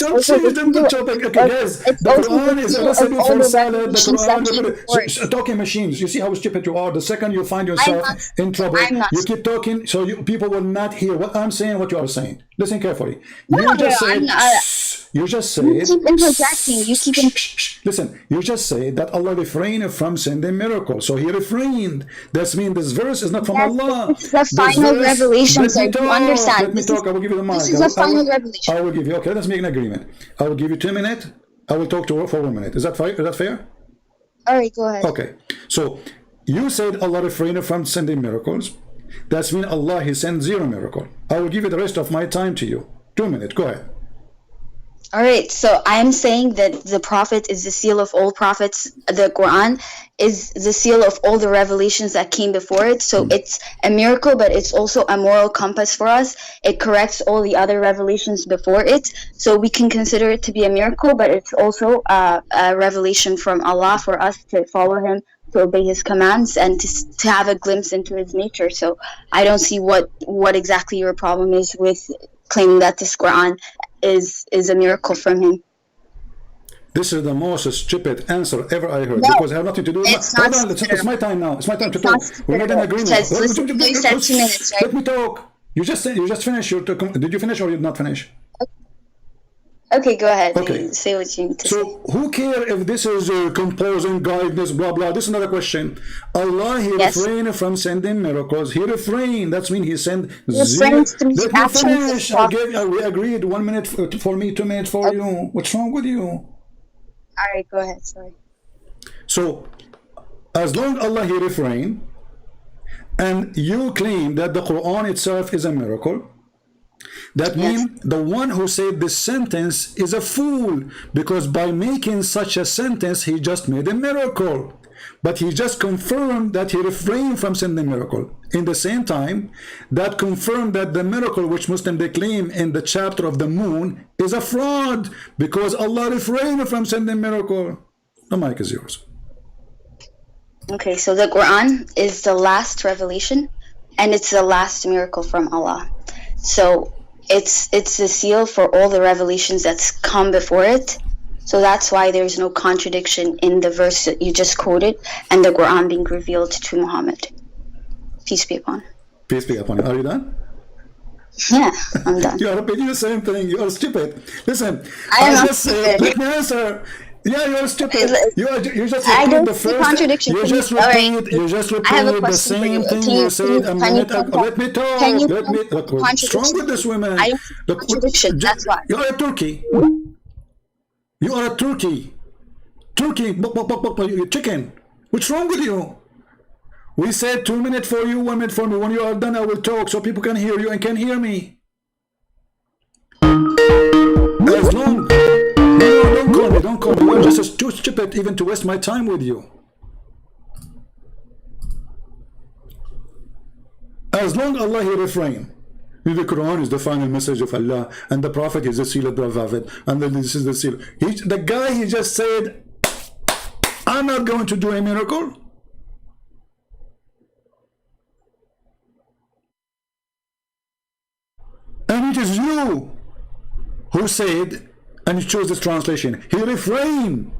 Don't change the topic. Okay, guys, the Quran is a recipe for salad. The Quran, talking machines. You see how stupid you are. The second you find yourself in trouble, you keep talking, so people will not hear what I'm saying, what you are saying. Listen carefully. You just said. You keep interjecting. Listen, you just say that Allah refrained from sending miracles. So he refrained. That means this verse is not from Allah. This is the final revelation, sir. You understand? Let me talk. I will give you the mic. This is the final revelation. I will give you. Okay, let's make an agreement. I will give you 2 minutes. I will talk to her for 1 minute. Is that fair? Is that fair? All right, go ahead. Okay. So you said Allah refrained from sending miracles. That's mean Allah, he sent 0 miracle. I will give you the rest of my time to you. 2 minutes. Go ahead. All right, so I'm saying that the Prophet is the seal of all prophets. The Quran is the seal of all the revelations that came before it. So it's a miracle, but it's also a moral compass for us. It corrects all the other revelations before it. So we can consider it to be a miracle, but it's also a revelation from Allah for us to follow him, to obey his commands, and to have a glimpse into his nature. So I don't see what exactly your problem is with claiming that this Quran is a miracle from him. This is the most stupid answer ever I heard, because I have nothing to do with Hold on, it's my time now. It's my time to talk. We made an agreement. You said 2 minutes, right? Let me talk. You just finished your did you finish or you did not finish? Okay, go ahead. Okay. Say what you need to say. So who care if this is composing guidance, blah blah. This is another question. Allah, he refrained from sending miracles. He refrained. That's mean he sent 0. Let me finish. We agreed. 1 minute for me, 2 minutes for you. What's wrong with you? All right, go ahead. Sorry. So as long Allah, he refrained, and you claim that the Quran itself is a miracle, that means the one who said this sentence is a fool, because by making such a sentence he just made a miracle, but he just confirmed that he refrained from sending miracle. In the same time, that confirmed that the miracle which Muslims they claim in the chapter of the moon is a fraud, because Allah refrained from sending miracle. The mic is yours. Okay, so the Quran is the last revelation, and it's the last miracle from Allah. So it's the seal for all the revelations that's come before it. So that's why there's no contradiction in the verse that you just quoted and the Quran being revealed to Muhammad. Peace be upon him. Peace be upon him. Are you done? Yeah, I'm done. You are repeating the same thing. You are stupid. Listen, I am just let me answer. Yeah, you're stupid. You just I repeat don't the see first. contradiction. You just repeat the same thing you said a minute ago. Let me talk. Look, what's wrong with this woman? I don't see contradiction. That's why. You are a turkey. You are a turkey. Turkey, you chicken. What's wrong with you? We said 2 minutes for you, 1 minute for me. When you are done, I will talk so people can hear you and can hear me. As long. No, don't call me. You're just too stupid even to waste my time with you. As long as Allah, he refrain. The Quran is the final message of Allah, and the Prophet is the seal of the Prophet, and this is the seal. The guy, he just said, I'm not going to do a miracle. And it is you who said, and you chose this translation, he refrained.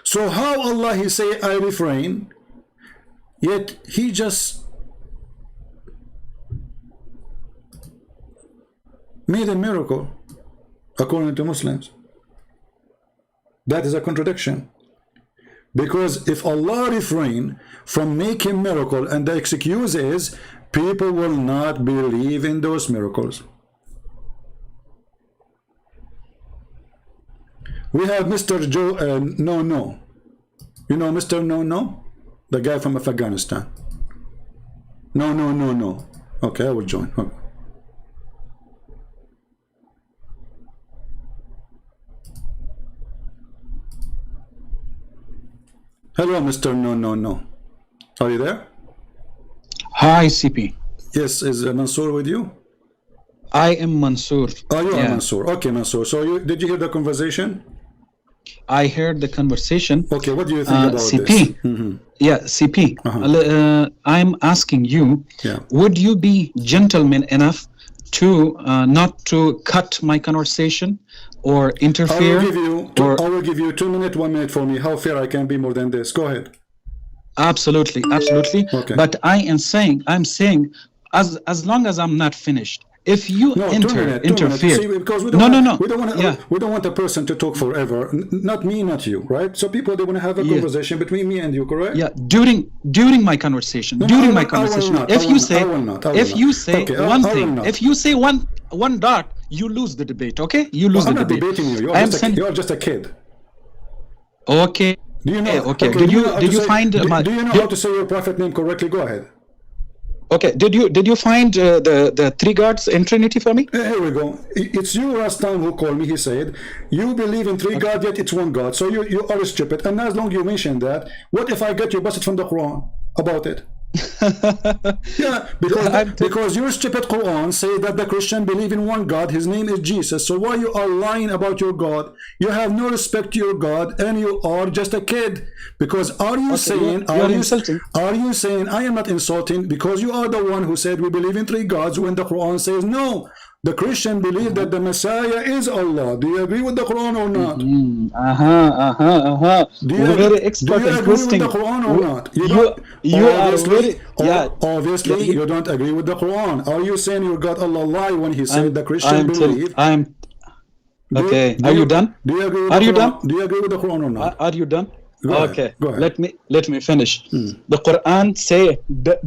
So how Allah, he say, I refrain, yet he just made a miracle, according to Muslims. That is a contradiction. Because if Allah refrain from making miracle, and the excuse is people will not believe in those miracles. We have Mr. Joe No. You know Mr. No? The guy from Afghanistan. No. Okay, I will join. Okay. Hello, Mr. No. Are you there? Hi, CP. Yes, is Mansoor with you? I am Mansoor. Oh, you are Mansoor. Okay, Mansoor. So did you hear the conversation? I heard the conversation. Okay, what do you think about CP. this? Yeah, CP. I'm asking you, would you be gentleman enough to not to cut my conversation or interfere? I will give you 2 minutes, 1 minute for me. How fair I can be more than this? Go ahead. Absolutely. Okay. But I'm saying, as long as I'm not finished, if you interfere. See, because we don't want a person to talk forever. Not me, not you, right? So people, they want to have a conversation between me and you, correct? Yeah, during my conversation. If you say one thing, if you say one dot, you lose the debate. Okay, you lose the debate. I'm not debating you. You're just a kid. Okay. Do you know? Okay. Did you find do you know how to say your prophet name correctly? Go ahead. Okay, did you find the 3 gods in Trinity for me? Here we go. It's you last time who called me. He said, you believe in 3 gods, yet it's 1 God. So you are stupid. And as long as you mention that, what if I get you busted from the Quran about it? Yeah, because your stupid Quran say that the Christian believe in 1 God, his name is Jesus. So why you are lying about your God? You have no respect to your God, and you are just a kid. Because are you saying I am not insulting, because you are the one who said we believe in 3 gods when the Quran says no. The Christian believe that the Messiah is Allah. Do you agree with the Quran or not? Do you agree with the Quran or not? Obviously, you don't agree with the Quran. Are you saying your God Allah lie when he said the Christian believe? Okay. Are you done? Do you agree with the Quran? Do you agree with the Quran or not? Are you done? Go ahead. Let me finish. The Quran say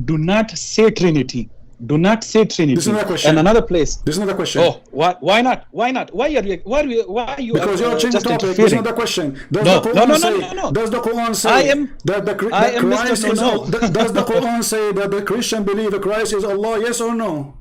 do not say Trinity. Do not say Trinity. This is not a question. And another place. This is not a question. Oh, why not? Why are you? Because you're changing the topic. This is not a question. Does the Quran say that the Christ is Allah? Does the Quran say that the Christian believe the Christ is Allah? Yes or no?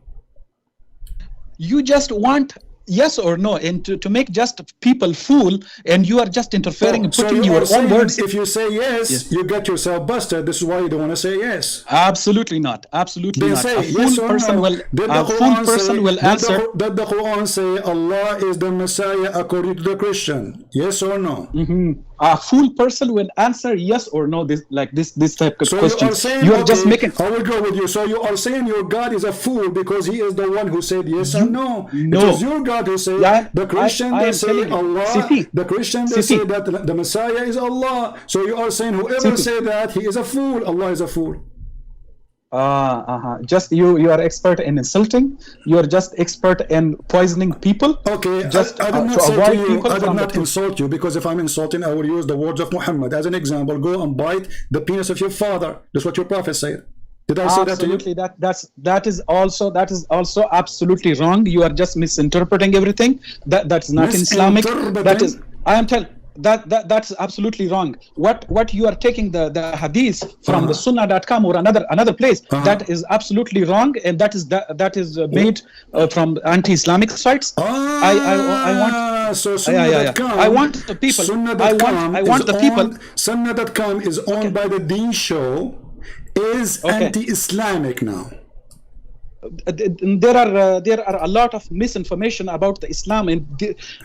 You just want yes or no, and to make just people fool, and you are just interfering and putting your own words. If you say yes, you get yourself busted. This is why you don't want to say yes. Absolutely not. Absolutely not. Say a fool person will answer. Did the Quran say Allah is the Messiah according to the Christian? Yes or no? A fool person will answer yes or no. This type of question. You are just making. I will go with you. So you are saying your God is a fool because he is the one who said yes and no. No. It is your God who say the Christian they say Allah. The Christian they say that the Messiah is Allah. So you are saying whoever say that he is a fool. Allah is a fool. Just you are expert in insulting. You are just expert in poisoning people. Okay, just I did not say to you, I did not insult you, because if I'm insulting, I will use the words of Muhammad as an example. Go and bite the penis of your father. That's what your prophet said. Did I say that to you? That is also absolutely wrong. You are just misinterpreting everything. That's not in Islamic. That is, I am telling. That's absolutely wrong. What you are taking the hadith from the Sunnah.com or another place, that is absolutely wrong, and that is made from anti-Islamic sites. I want Sunnah.com. I want the people. I want the people. Sunnah.com is owned by the Deen Show. Is anti-Islamic now. There are a lot of misinformation about the Islam, and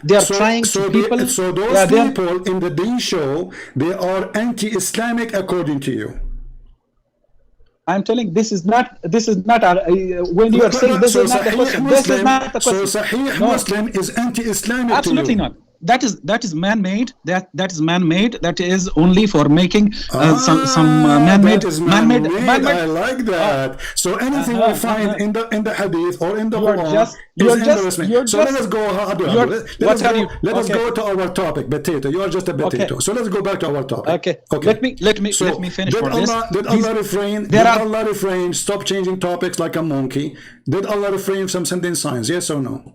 they are trying to people. So those people in the Deen Show, they are anti-Islamic according to you. I'm telling this is not when you are saying this is not the question. This is not the question. So Sahih Muslim is anti-Islamic. Absolutely to you. not. that is man-made. That is man-made. That is only for making some man-made. I like that. So anything we find in the hadith or in the Quran is embarrassment. So let us go. Let us go to our topic. Potato. You are just a potato. Okay. So let's go back to our topic. Okay. Let me finish. Did Allah refrain? Stop changing topics like a monkey. Did Allah refrain from sending signs? Yes or no?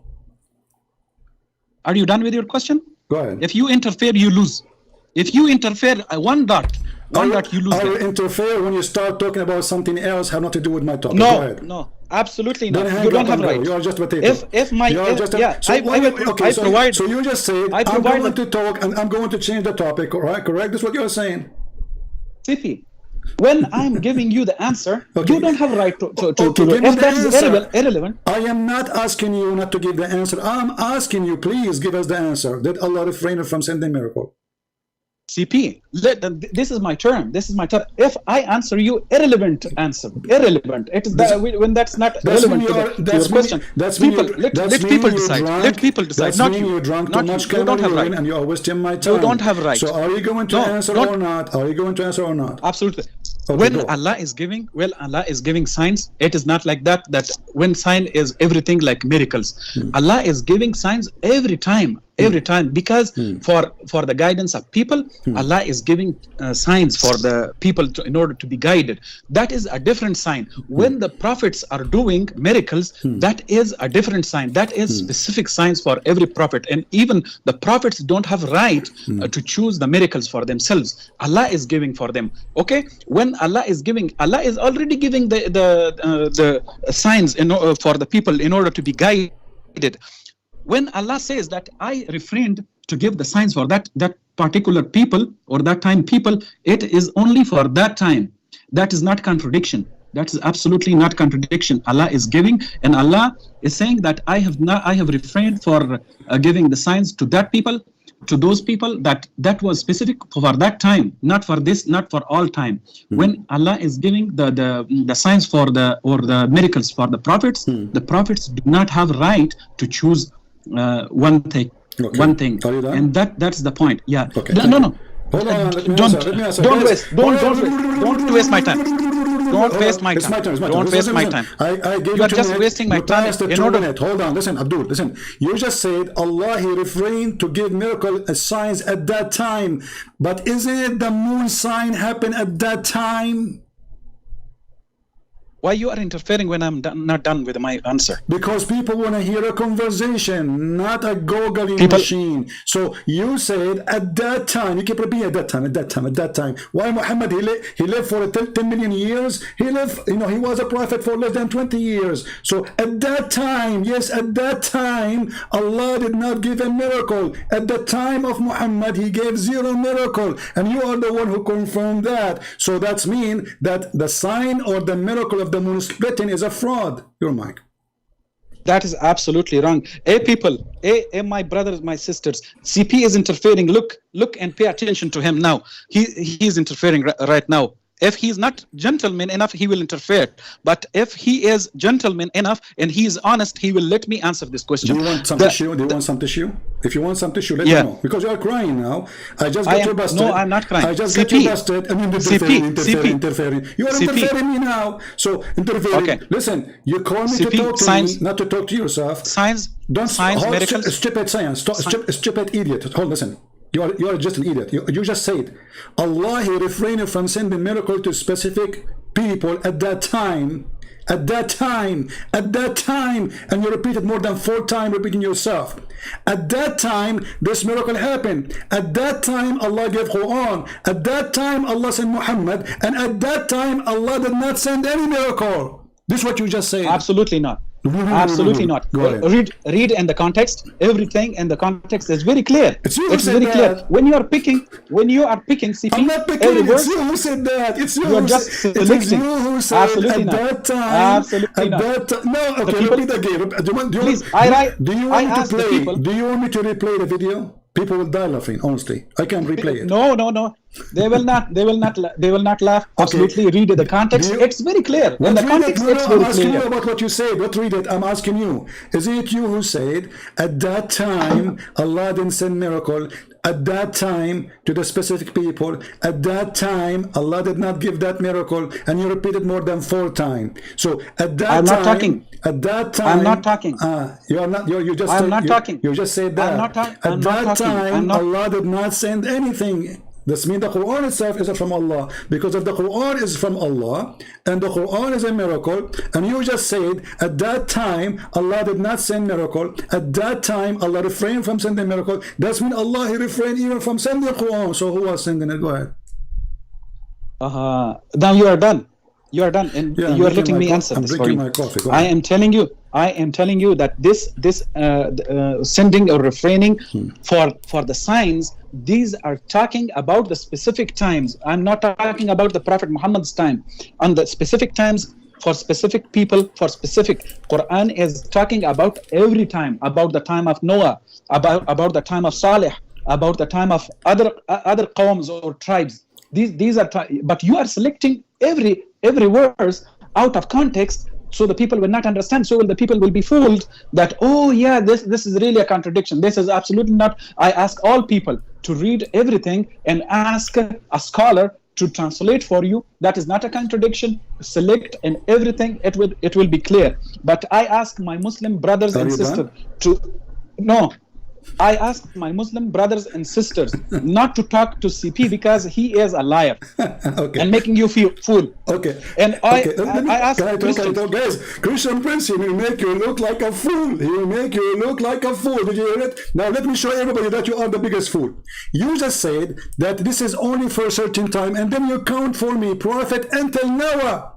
Are you done with your question? Go ahead. If you interfere, you lose. If you interfere, one dot, you lose. I will interfere when you start talking about something else, have nothing to do with my topic. No, absolutely not. You don't have right. You are just potato. So you just said I'm going to talk and I'm going to change the topic. Correct? That's what you're saying. CP, when I'm giving you the answer, you don't have right to if that's irrelevant. I am not asking you not to give the answer. I'm asking you, please give us the answer. Did Allah refrain from sending miracle? CP, this is my turn. If I answer you irrelevant answer, irrelevant. It is when that's not relevant to your question. Let people decide. Let people decide. Not you. You're drunk too much. You don't have right. And you are wasting my time. You don't have right. So are you going to answer or not? Are you going to answer or not? Absolutely. Okay, when Allah is giving signs, it is not like that when sign is everything like miracles. Allah is giving signs every time because for the guidance of people, Allah is giving signs for the people in order to be guided. That is a different sign. When the prophets are doing miracles, that is a different sign. That is specific signs for every prophet, and even the prophets don't have right to choose the miracles for themselves. Allah is giving for them. Okay, when Allah is already giving the signs for the people in order to be guided. When Allah says that I refrained to give the signs for that particular people or that time people, it is only for that time. That is not contradiction. That is absolutely not contradiction. Allah is giving, and Allah is saying that I have refrained for giving the signs to that people, to those people that was specific for that time, not for this, not for all time. When Allah is giving the signs for the miracles for the prophets do not have right to choose one thing. And that's the point. Yeah. Okay. No. Hold on, don't waste my time. Don't waste my time. Don't waste my time. You are just wasting my time. Hold on, listen, Abdul, listen. You just said Allah, He refrained to give miracle signs at that time. But isn't it the moon sign happened at that time? Why you are interfering when I'm not done with my answer? Because people want to hear a conversation, not a googling machine. So you said at that time, you keep repeating at that time. Why Muhammad, he lived for 10 million years? He lived, he was a prophet for less than 20 years. So at that time, yes, at that time, Allah did not give a miracle. At the time of Muhammad, He gave 0 miracle. And you are the one who confirmed that. So that's mean that the sign or the miracle of the moon splitting is a fraud. Your mic. That is absolutely wrong. People, my brothers, my sisters, CP is interfering. Look and pay attention to him now. He is interfering right now. If he is not gentleman enough, he will interfere. But if he is gentleman enough and he is honest, he will let me answer this question. Do you want some tissue? If you want some tissue, let me know. Because you are crying now. I just got you busted. No, I'm not crying. I just got you busted. I mean, interfering. You are interfering me now. So, interfering. Okay. Listen, you call me to talk to me, not to talk to yourself. Science, miracles. Stupid science. Stupid idiot. Hold, listen. You are just an idiot. You just said Allah, He refrained from sending miracle to specific people at that time, and you repeated more than 4 times, repeating yourself. At that time, this miracle happened. At that time, Allah gave Qur'an. At that time, Allah sent Muhammad, and at that time, Allah did not send any miracle. This is what you just said. Absolutely not. Absolutely not. Read in the context. Everything in the context is very clear. It's very clear. When you are picking CP, I'm not picking. It's you who said that. It's you. You are just selecting. It is you who said absolutely at not. that time. Absolutely not. No. Okay. Repeat again. Do you want me to replay the video? People will die laughing. Honestly, I can replay it. No. They will not. They will not. They will not laugh. Absolutely. Read the context. It's very clear. In the context, it's very I'm asking clear. you about what you said. What read it? I'm asking you. Is it you who said at that time Allah didn't send miracle? At that time to the specific people. At that time Allah did not give that miracle, and you repeated more than 4 times. So at that I'm time, not talking. At that time, I'm not talking. You are not. You just. I'm not talking. You just said that. I'm not At I'm that not talking. time, I'm not. Allah did not send anything. This means the Quran itself is from Allah, because if the Quran is from Allah and the Quran is a miracle, and you just said at that time Allah did not send miracle, at that time Allah refrained from sending miracle, that's mean Allah he refrained even from sending the Quran. So who was sending it? Go ahead. Now you are done. You are done, and Yeah, you are letting me answer I'm this for drinking you. my coffee. Go I ahead. am telling you that this sending or refraining for the signs, these are talking about the specific times. I'm not talking about the Prophet Muhammad's time. On the specific times for specific people, for specific, Quran is talking about every time, about the time of Noah, about the time of Salih, about the time of other qawms or tribes. These are, but you are selecting every verse out of context, so the people will not understand. So the people will be fooled that, oh yeah, this is really a contradiction. This is absolutely not. I ask all people to read everything and ask a scholar to translate for you. That is not a contradiction. Select and everything, it will be clear. But I ask my Muslim brothers and sisters to I ask my Muslim brothers and sisters not to talk to CP because he is a liar and making you feel fool. Okay. And I ask Christians. Guys, Christian Prince, he will make you look like a fool. He will make you look like a fool. Did you hear it? Now let me show everybody that you are the biggest fool. You just said that this is only for a certain time, and then you count for me prophet until Noah.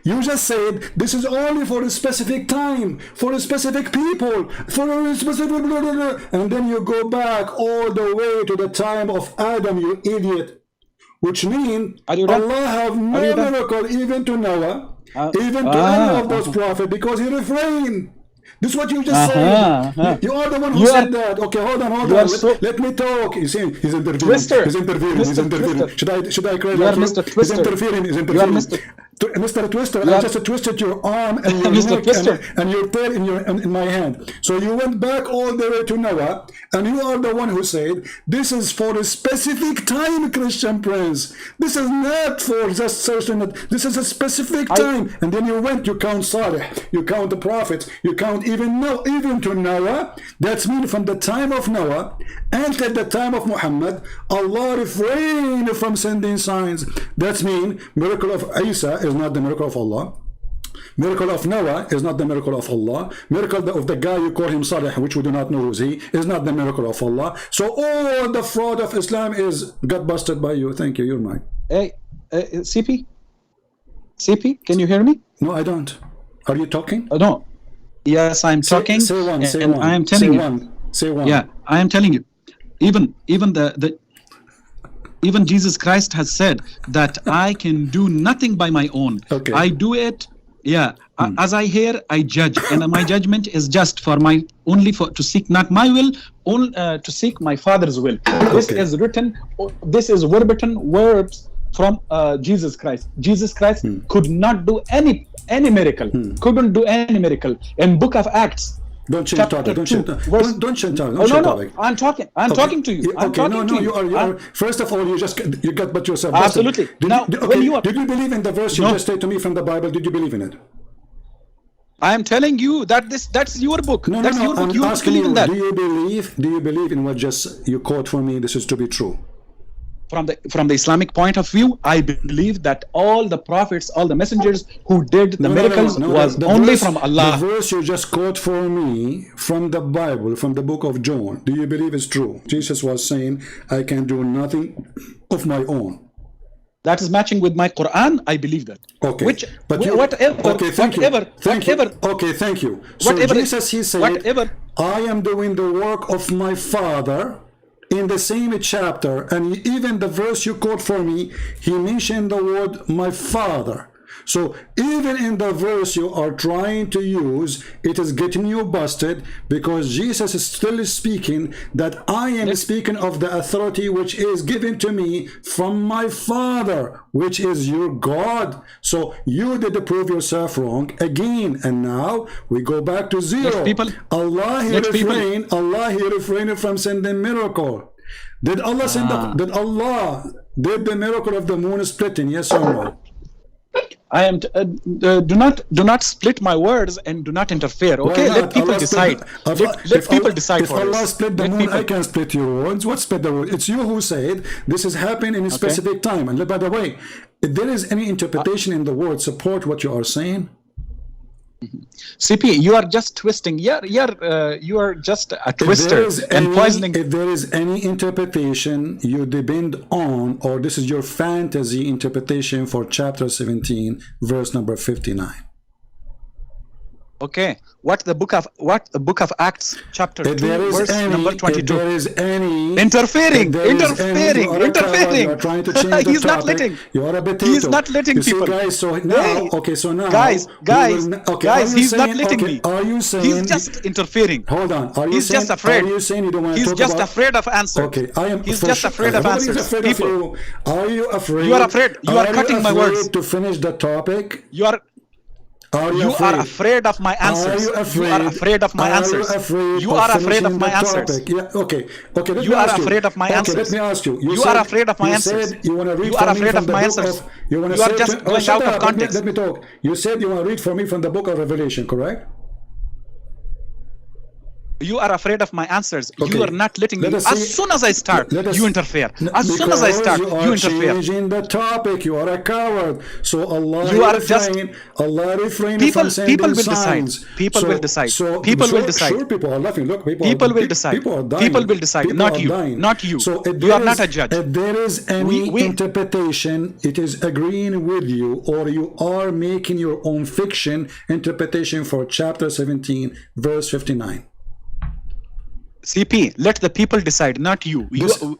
You just said this is only for a specific time, for a specific people, for a specific blah, blah, blah. And then you go back all the way to the time of Adam, you idiot. Which means Allah have no miracle even to Noah, even to any of those prophets, because he refrained. This is what you just said. You are the one who said that. Okay, hold on. Let me talk. You see, he's interfering. Twister. He's interfering. Should I credit you? Are you? Mr. Twister. He's interfering. You are Mr. Twister, I just twisted your arm and your neck and your tail in my hand. So you went back all the way to Noah, and you are the one who said, this is for a specific time, Christian Prince. This is not for just certain, this is a specific time. And then you went, you count Salih, you count the prophets, you count even to Noah. That's mean from the time of Noah until the time of Muhammad, Allah refrained from sending signs. That's mean miracle of Isa is not the miracle of Allah. Miracle of Noah is not the miracle of Allah. Miracle of the guy you call him Salih, which we do not know who's he, is not the miracle of Allah. So all the fraud of Islam got busted by you. Thank you. You're mine. Hey, CP, can you hear me? No, I don't. Are you talking? No. Yes, I'm talking. Say one. I am telling you. Say one. Yeah, I am telling you. Even Jesus Christ has said that I can do nothing by my own. Okay. I do it. Yeah. As I hear, I judge, and my judgment is just for to seek not my will, only to seek my Father's will. This is written. This is verbatim words from Jesus Christ. Jesus Christ could not do any miracle. Couldn't do any miracle. In Book of Acts. Don't change topic. Don't change topic. No. I'm talking. I'm talking to you. I'm talking to you. You are. First of all, you got but yourself. Absolutely. Did you believe in the verse you just said to me from the Bible? Did you believe in it? I am telling you that that's your book. No. Your book. I'm You asking believe you. in that. Do you believe in what just you quote for me? This is to be true. From the Islamic point of view, I believe that all the prophets, all the messengers who did the miracles was only from Allah. The verse you just quote for me from the Bible, from the book of John, do you believe it's true? Jesus was saying, I can do nothing of my own. That is matching with my Quran. I believe that. Okay. Okay, thank you. Okay, thank you. So Jesus, he said, I am doing the work of my Father. In the same chapter, and even the verse you quote for me, he mentioned the word my Father. So even in the verse you are trying to use, it is getting you busted, because Jesus is still speaking that I am speaking of the authority which is given to me from my Father, which is your God. So you did prove yourself wrong again, and now we go back to zero. Allah he refrained from sending miracle. Did Allah send did the miracle of the moon splitting? Yes or no? I am do not split my words and do not interfere. Okay, let people decide. Let people decide for us. If Allah split the moon, I can split your words. What split the words? It's you who said this is happening in a specific time. And by the way, if there is any interpretation in the word support what you are saying, CP, you are just twisting. You are just a twister and poisoning. If there is any interpretation you depend on, or this is your fantasy interpretation for chapter 17, verse number 59. Okay, what the book of Acts chapter 2 verse number 22. If there is any interfering. You are trying to change the He's not letting. You are a potato. He's not letting you people. See, guys, so now, guys, he's not letting me. Are you saying he's just interfering? Hold on. Are you he's saying, just afraid. Are you saying you don't want to he's talk just about, afraid of answers. Okay, I am. He's just afraid of answers. Afraid people, of you. Are you afraid? You are afraid. You are cutting my words. To finish the topic. You are afraid of my answers. You are afraid of my answers. You are afraid of my answers. Yeah, okay. You are afraid of my answers. Let me ask you. You are afraid of my answers. You want to read you are afraid of my answers. You are just going out of context. Let me talk. You said you want to read for me from the book of Revelation, correct? You are afraid of my answers. Okay. You are not letting me. As soon as I start, you interfere. As soon as I start, you interfere. Changing the topic. You are a coward. So Allah refrain people, from sending people will signs. Decide. People will decide. People will decide. Sure, people are laughing. Look, people will decide. People are dying. People will decide. People not you. Dying. Not you. So you are not a judge. If there is any interpretation, it is agreeing with you, or you are making your own fiction interpretation for chapter 17, verse 59. CP, let the people decide, not you.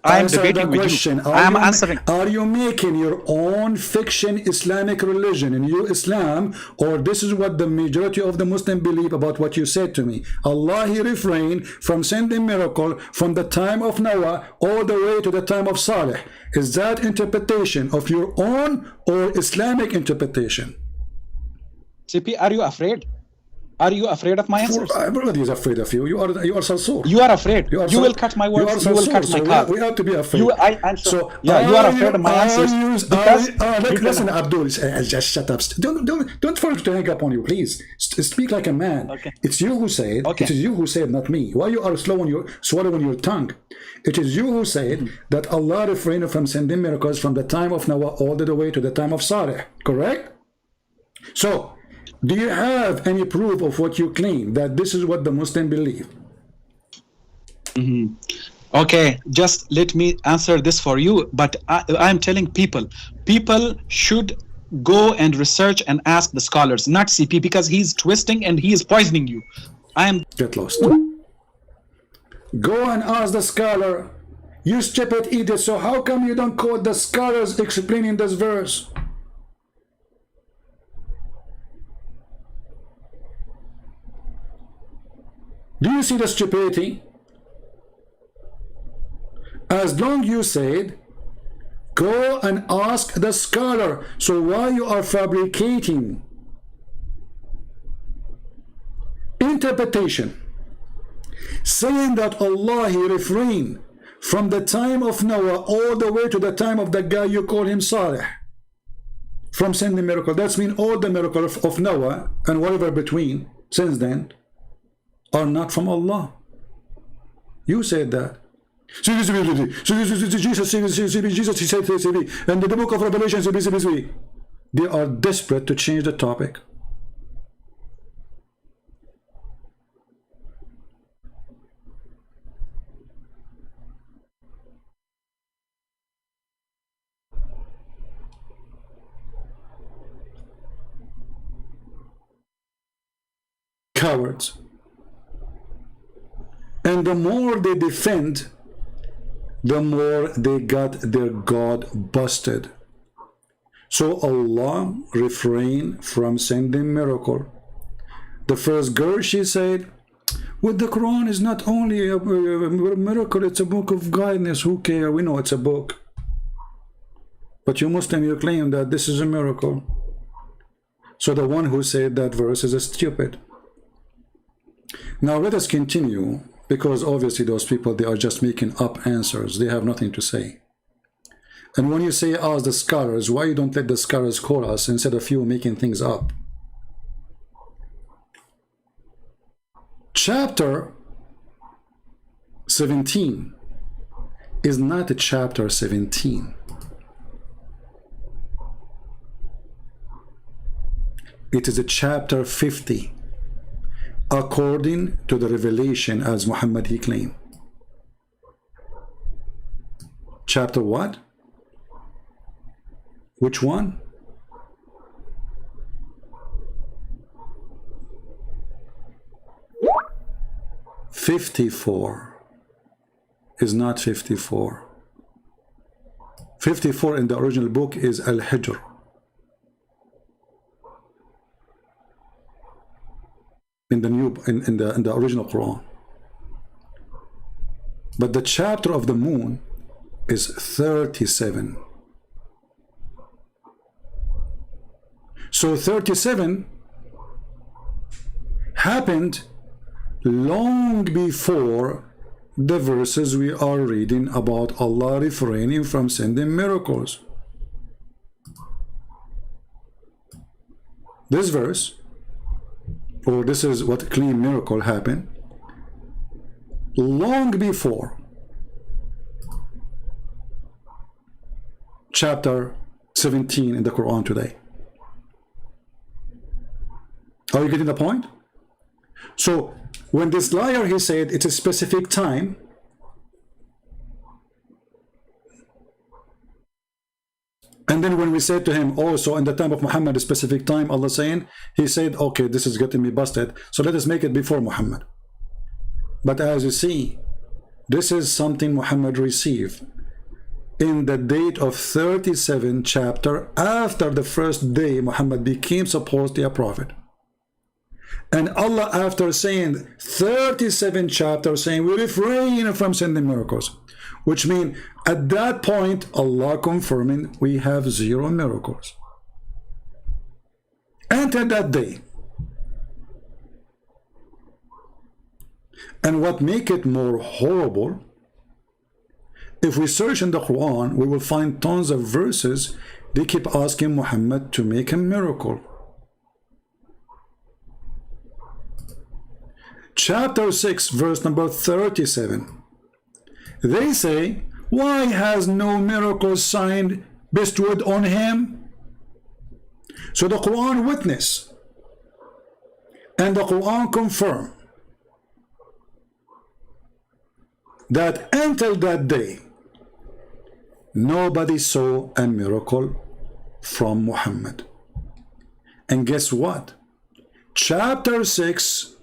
I am debating with you. I am answering. Are you making your own fiction Islamic religion in you Islam, or this is what the majority of the Muslims believe about what you said to me? Allah he refrained from sending miracle from the time of Noah all the way to the time of Saleh. Is that interpretation of your own or Islamic interpretation? CP, are you afraid? Are you afraid of my answers? Everybody is afraid of you. You are so. You are afraid. You will cut my words. You will cut my card. We have to be afraid. I'm sure. So you are afraid of my answers. Listen, Abdul, just shut up. Don't force to hang up on you, please. Speak like a man. Okay. It's you who said. Okay. It is you who said, not me. Why you are swallowing your tongue? It is you who said that Allah refrained from sending miracles from the time of Noah all the way to the time of Saleh. Correct? So, do you have any proof of what you claim, that this is what the Muslim believe? Okay, just let me answer this for you. But I'm telling people should go and research and ask the scholars, not CP, because he's twisting and he is poisoning you. Get lost. Go and ask the scholar. You stupid idiot. So how come you don't quote the scholars explaining this verse? Do you see the stupidity? As long you said, go and ask the scholar. So why you are fabricating interpretation, saying that Allah he refrained from the time of Noah all the way to the time of the guy you call him Saleh from sending miracle? That's mean all the miracle of Noah and whatever between since then are not from Allah. You said that. Jesus, he said, and the book of Revelation, they are desperate to change the topic. Cowards. And the more they defend, the more they got their God busted. So Allah refrained from sending miracle. The first girl, she said, well, the Quran is not only a miracle, it's a book of guidance. Who cares? We know it's a book. But you Muslim, you claim that this is a miracle. So the one who said that verse is a stupid. Now let us continue, because obviously those people, they are just making up answers. They have nothing to say. And when you say ask the scholars, why you don't let the scholars call us instead of you making things up? Chapter 17 is not a chapter 17. It is a chapter 50, according to the revelation as Muhammad he claimed. Chapter what? Which one? "54" is not 54. 54 in the original book is Al-Hijr. In the original Quran. But the chapter of the moon is 37. So 37 happened long before the verses we are reading about Allah refraining from sending miracles. This verse, or this is what claim miracle happened, long before chapter 17 in the Quran today. Are you getting the point? So when this liar, he said it's a specific time, and then when we said to him also in the time of Muhammad, a specific time, Allah saying, he said, okay, this is getting me busted, so let us make it before Muhammad. But as you see, this is something Muhammad received in the date of 37 chapter after the first day Muhammad became supposedly a prophet. And Allah, after saying 37 chapters, saying we refrain from sending miracles, which means at that point Allah confirming we have 0 miracles until that day. And what make it more horrible, if we search in the Quran, we will find tons of verses they keep asking Muhammad to make a miracle. Chapter 6, verse number 37. They say, why has no miracle sign bestowed on him? So the Quran witness and the Quran confirm that until that day, nobody saw a miracle from Muhammad. And guess what? Chapter 6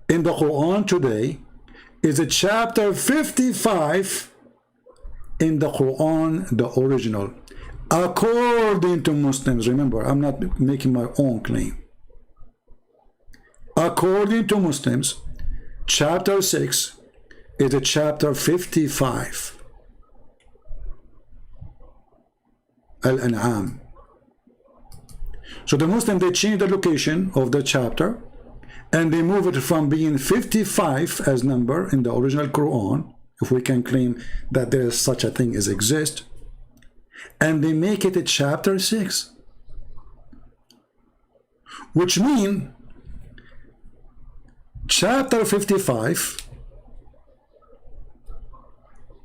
in the Quran today is a chapter 55 in the Quran, the original, according to Muslims. Remember, I'm not making my own claim. According to Muslims, chapter 6 is a chapter 55. Al-An'am. So the Muslim, they change the location of the chapter and they move it from being 55 as number in the original Quran, if we can claim that there is such a thing as exist, and they make it a chapter 6, which means chapter 55,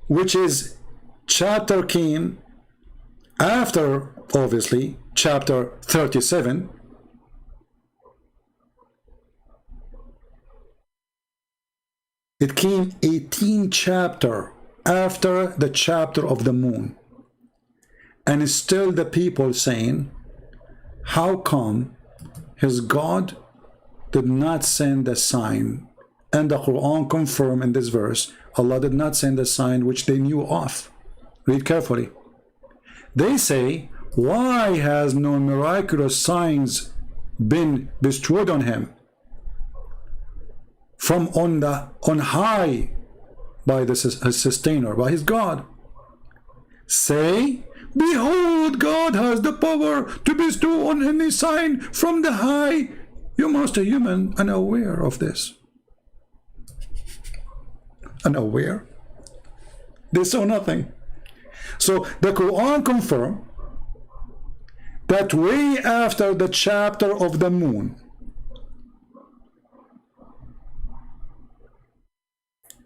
which is chapter came after obviously chapter 37, it came 18 chapter after the chapter of the moon. And still the people saying, how come his God did not send a sign? And the Quran confirmed in this verse, Allah did not send a sign which they knew of. Read carefully. They say, why has no miraculous signs been bestowed on him from on high by his sustainer, by his God? Say, behold, God has the power to bestow on any sign from the high. You must be human, unaware of this. Unaware. They saw nothing. So the Quran confirms that way after the chapter of the moon,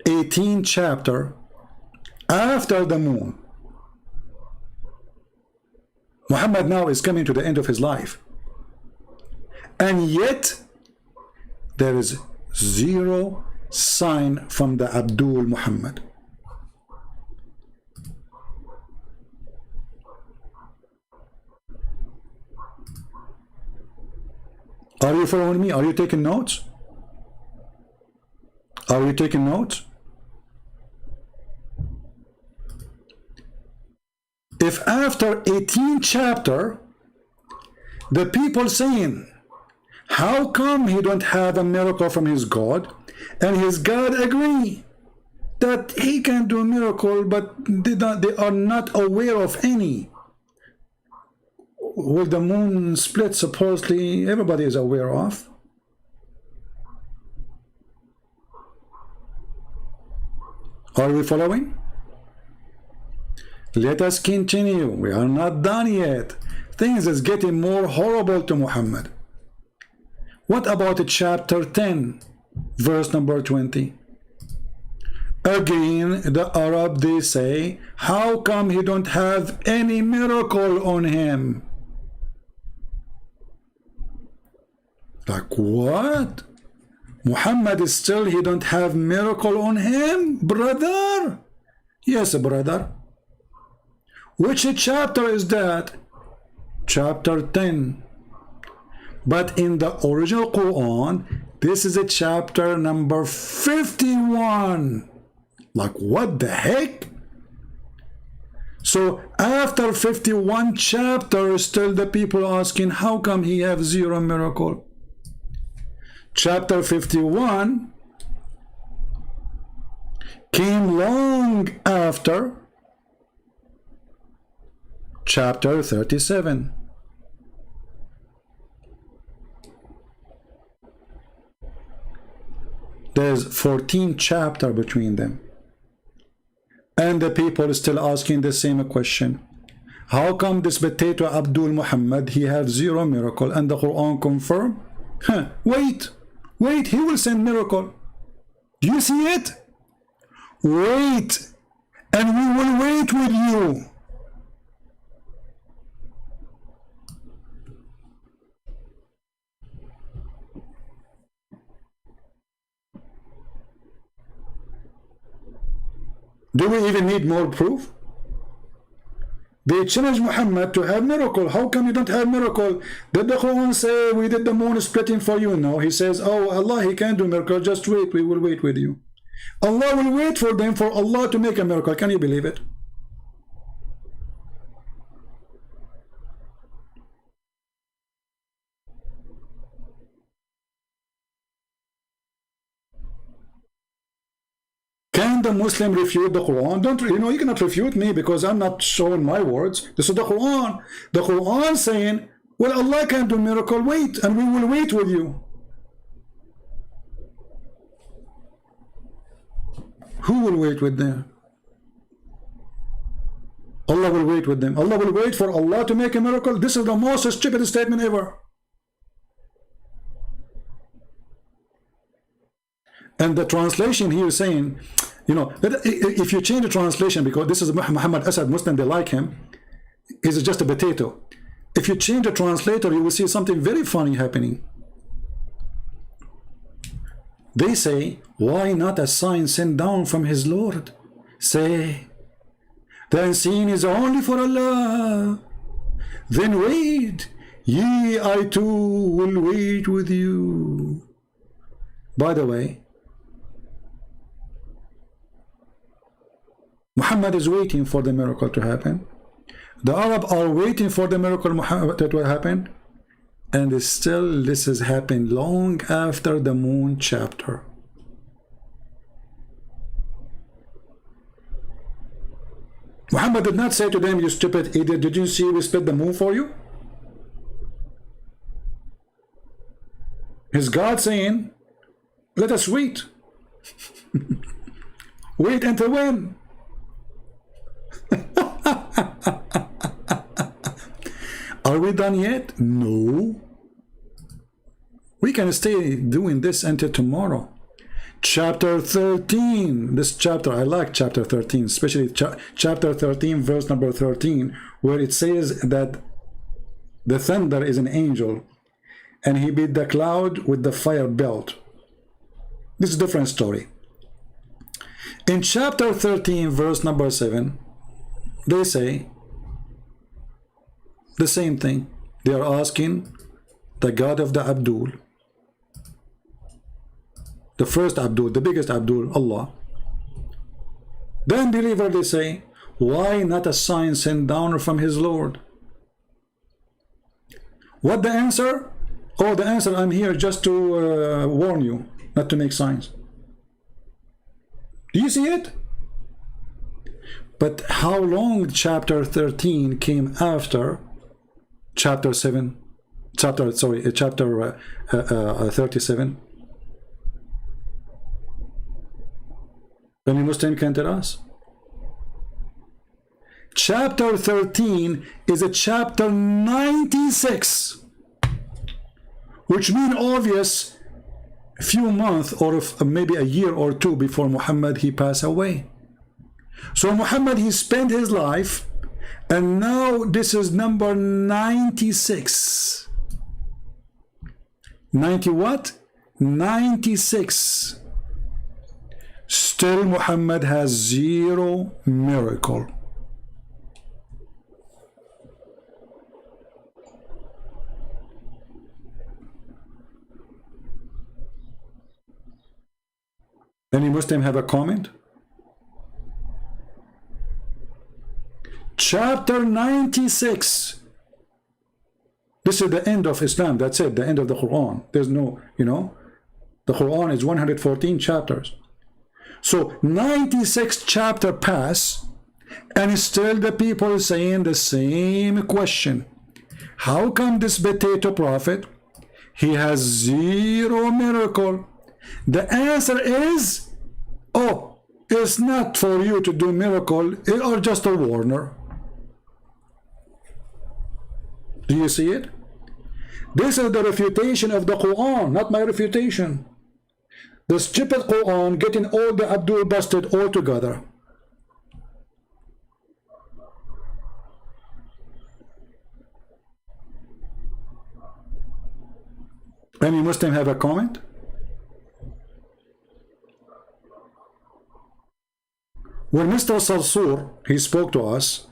18th chapter after the moon, Muhammad now is coming to the end of his life, and yet there is zero sign from the Abdul Muhammad. Are you following me? Are you taking notes? Are you taking notes? If after 18th chapter the people saying, how come he don't have a miracle from his God, and his God agree that he can do a miracle, but they are not aware of any. Will the moon split? Supposedly everybody is aware of. Are we following? Let us continue. We are not done yet. Things is getting more horrible to Muhammad. What about chapter 10, verse number 20? Again, the Arab, they say, how come he don't have any miracle on him? Like what? Muhammad is still, he don't have miracle on him, brother? Yes, brother. Which chapter is that? Chapter 10. But in the original Quran, this is a chapter number 51. Like what the heck? So after 51 chapters, still the people asking, how come he have zero miracle? Chapter 51 came long after chapter 37. There's 14 chapters between them. And the people are still asking the same question. How come this potato Abdul Muhammad, he have zero miracle, and the Quran confirm? Wait, he will send miracle. Do you see it? Wait, and we will wait with you. Do we even need more proof? They challenge Muhammad to have miracle. How come you don't have miracle? Did the Quran say we did the moon splitting for you? No, he says, oh Allah, he can do miracle. Just wait, we will wait with you. Allah will wait for them for Allah to make a miracle. Can you believe it? Can the Muslim refute the Quran? Don't, you cannot refute me because I'm not showing my words. This is the Quran. The Quran saying, well, Allah can do miracle. Wait, and we will wait with you. Who will wait with them? Allah will wait with them. Allah will wait for Allah to make a miracle. This is the most stupid statement ever. And the translation here is saying, if you change the translation, because this is Muhammad Asad Muslim, they like him, he's just a potato. If you change the translator, you will see something very funny happening. They say, why not a sign sent down from his Lord? Say, the unseen is only for Allah. Then wait, ye, I too will wait with you. By the way, Muhammad is waiting for the miracle to happen. The Arab are waiting for the miracle Muhammad that will happen, and still this has happened long after the moon chapter. Muhammad did not say to them, you stupid idiot, did you see we split the moon for you? Is God saying, let us wait. Wait until when? Are we done yet? No. We can stay doing this until tomorrow. Chapter 13. This chapter, I like chapter 13, especially chapter 13, verse number 13, where it says that the thunder is an angel and he beat the cloud with the fire belt. This is a different story. In chapter 13, verse number 7, they say the same thing. They are asking the God of the Abdul, the first Abdul, the biggest Abdul, Allah. The unbeliever, they say, why not a sign sent down from his Lord? What the answer? Oh, the answer, I'm here just to warn you, not to make signs. Do you see it? But how long chapter 13 came after chapter 7? Chapter 37? Any Muslim can tell us? Chapter 13 is a chapter 96, which means obvious few months or maybe a year or two before Muhammad he passed away. So Muhammad he spent his life, and now this is number 96. 90 what? 96. Still Muhammad has zero miracle. Any Muslim have a comment? Chapter 96. This is the end of Islam. That's it, the end of the Quran. There's no, the Quran is 114 chapters. So 96 chapter pass, and still the people saying the same question. How come this potato prophet, he has zero miracle? The answer is, oh, it's not for you to do miracle, or just a warner. Do you see it? This is the refutation of the Quran, not my refutation. The stupid Quran getting all the Abdul busted all together. Any Muslim have a comment? When Mr. Sarsur, he spoke to us,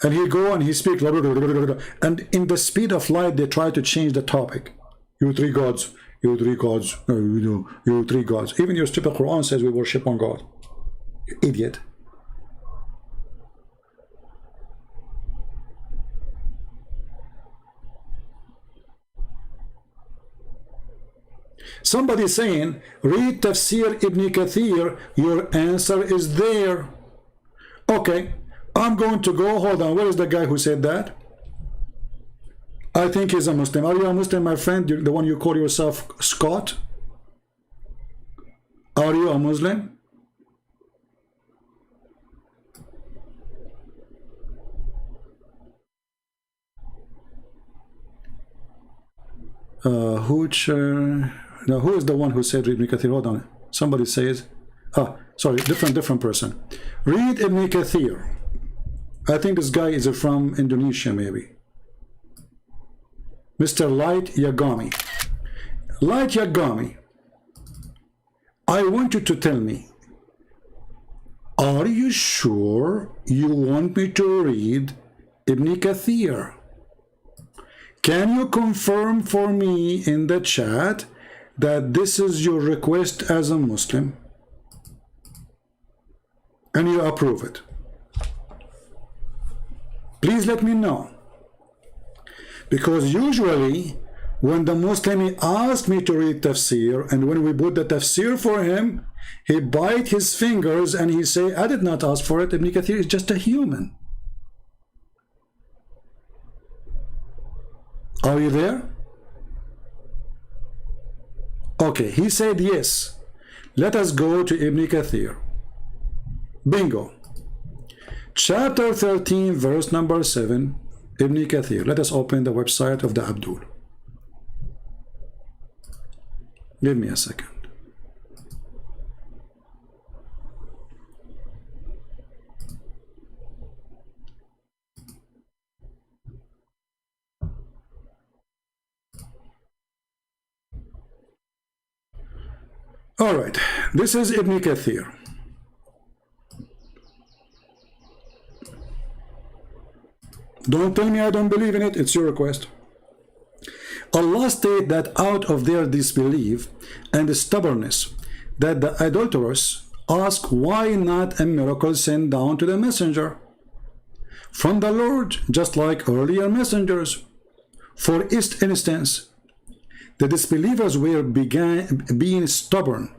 and he go and he speak, and in the speed of light they try to change the topic. You three gods, you three gods, no, you three gods. Even your stupid Quran says we worship one God. You idiot. Somebody saying, read Tafsir Ibn Kathir, your answer is there. Okay, I'm going to go, hold on, where is the guy who said that? I think he's a Muslim. Are you a Muslim, my friend? The one you call yourself Scott? Are you a Muslim? Who is the one who said read Ibn Kathir? Hold on. Somebody says, sorry, different person. Read Ibn Kathir. I think this guy is from Indonesia, maybe. Mr. Light Yagami. Light Yagami, I want you to tell me, are you sure you want me to read Ibn Kathir? Can you confirm for me in the chat that this is your request as a Muslim? And you approve it? Please let me know. Because usually when the Muslim asks me to read tafsir, and when we put the tafsir for him, he bites his fingers and he say, I did not ask for it. Ibn Kathir is just a human. Are you there? Okay, he said yes. Let us go to Ibn Kathir. Bingo. Chapter 13, verse number 7, Ibn Kathir. Let us open the website of the Abdul. Give me a second. All right, this is Ibn Kathir. Don't tell me I don't believe in it, it's your request. Allah stated that out of their disbelief and stubbornness, that the adulterers ask why not a miracle sent down to the messenger from the Lord, just like earlier messengers. For instance, the disbelievers were being stubborn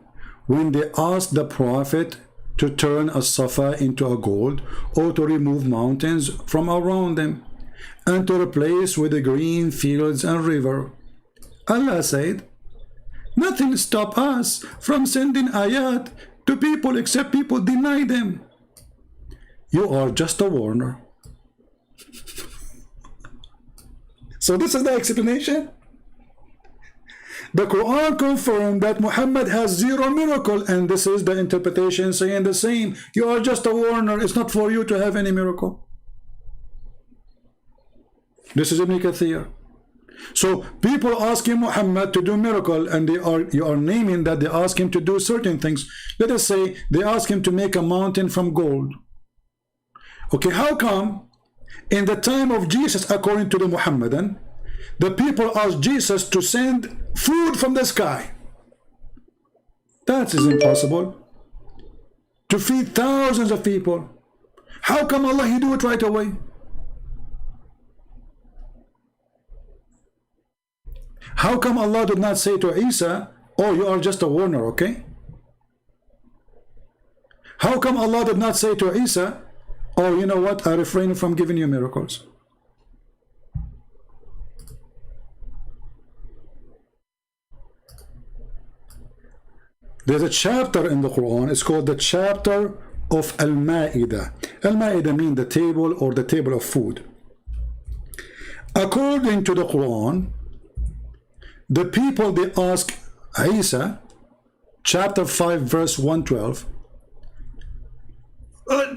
when they asked the Prophet to turn a Safa into a gold, or to remove mountains from around them, and to replace with the green fields and river. Allah said, nothing stops us from sending ayat to people except people deny them. You are just a warner. So this is the explanation. The Quran confirmed that Muhammad has zero miracle, and this is the interpretation saying the same. You are just a warner. It's not for you to have any miracle. This is Ibn Kathir. So people asking Muhammad to do miracle, and you are naming that they ask him to do certain things. Let us say they ask him to make a mountain from gold. Okay, how come in the time of Jesus, according to the Muhammadan, the people asked Jesus to send food from the sky? That is impossible. To feed thousands of people. How come Allah, He do it right away? How come Allah did not say to Isa, oh, you are just a warner, okay? How come Allah did not say to Isa, oh, you know what, I refrain from giving you miracles? There's a chapter in the Quran, it's called the chapter of Al-Ma'idah. Al-Ma'idah means the table or the table of food. According to the Quran, the people, they ask Isa, chapter 5, verse 112,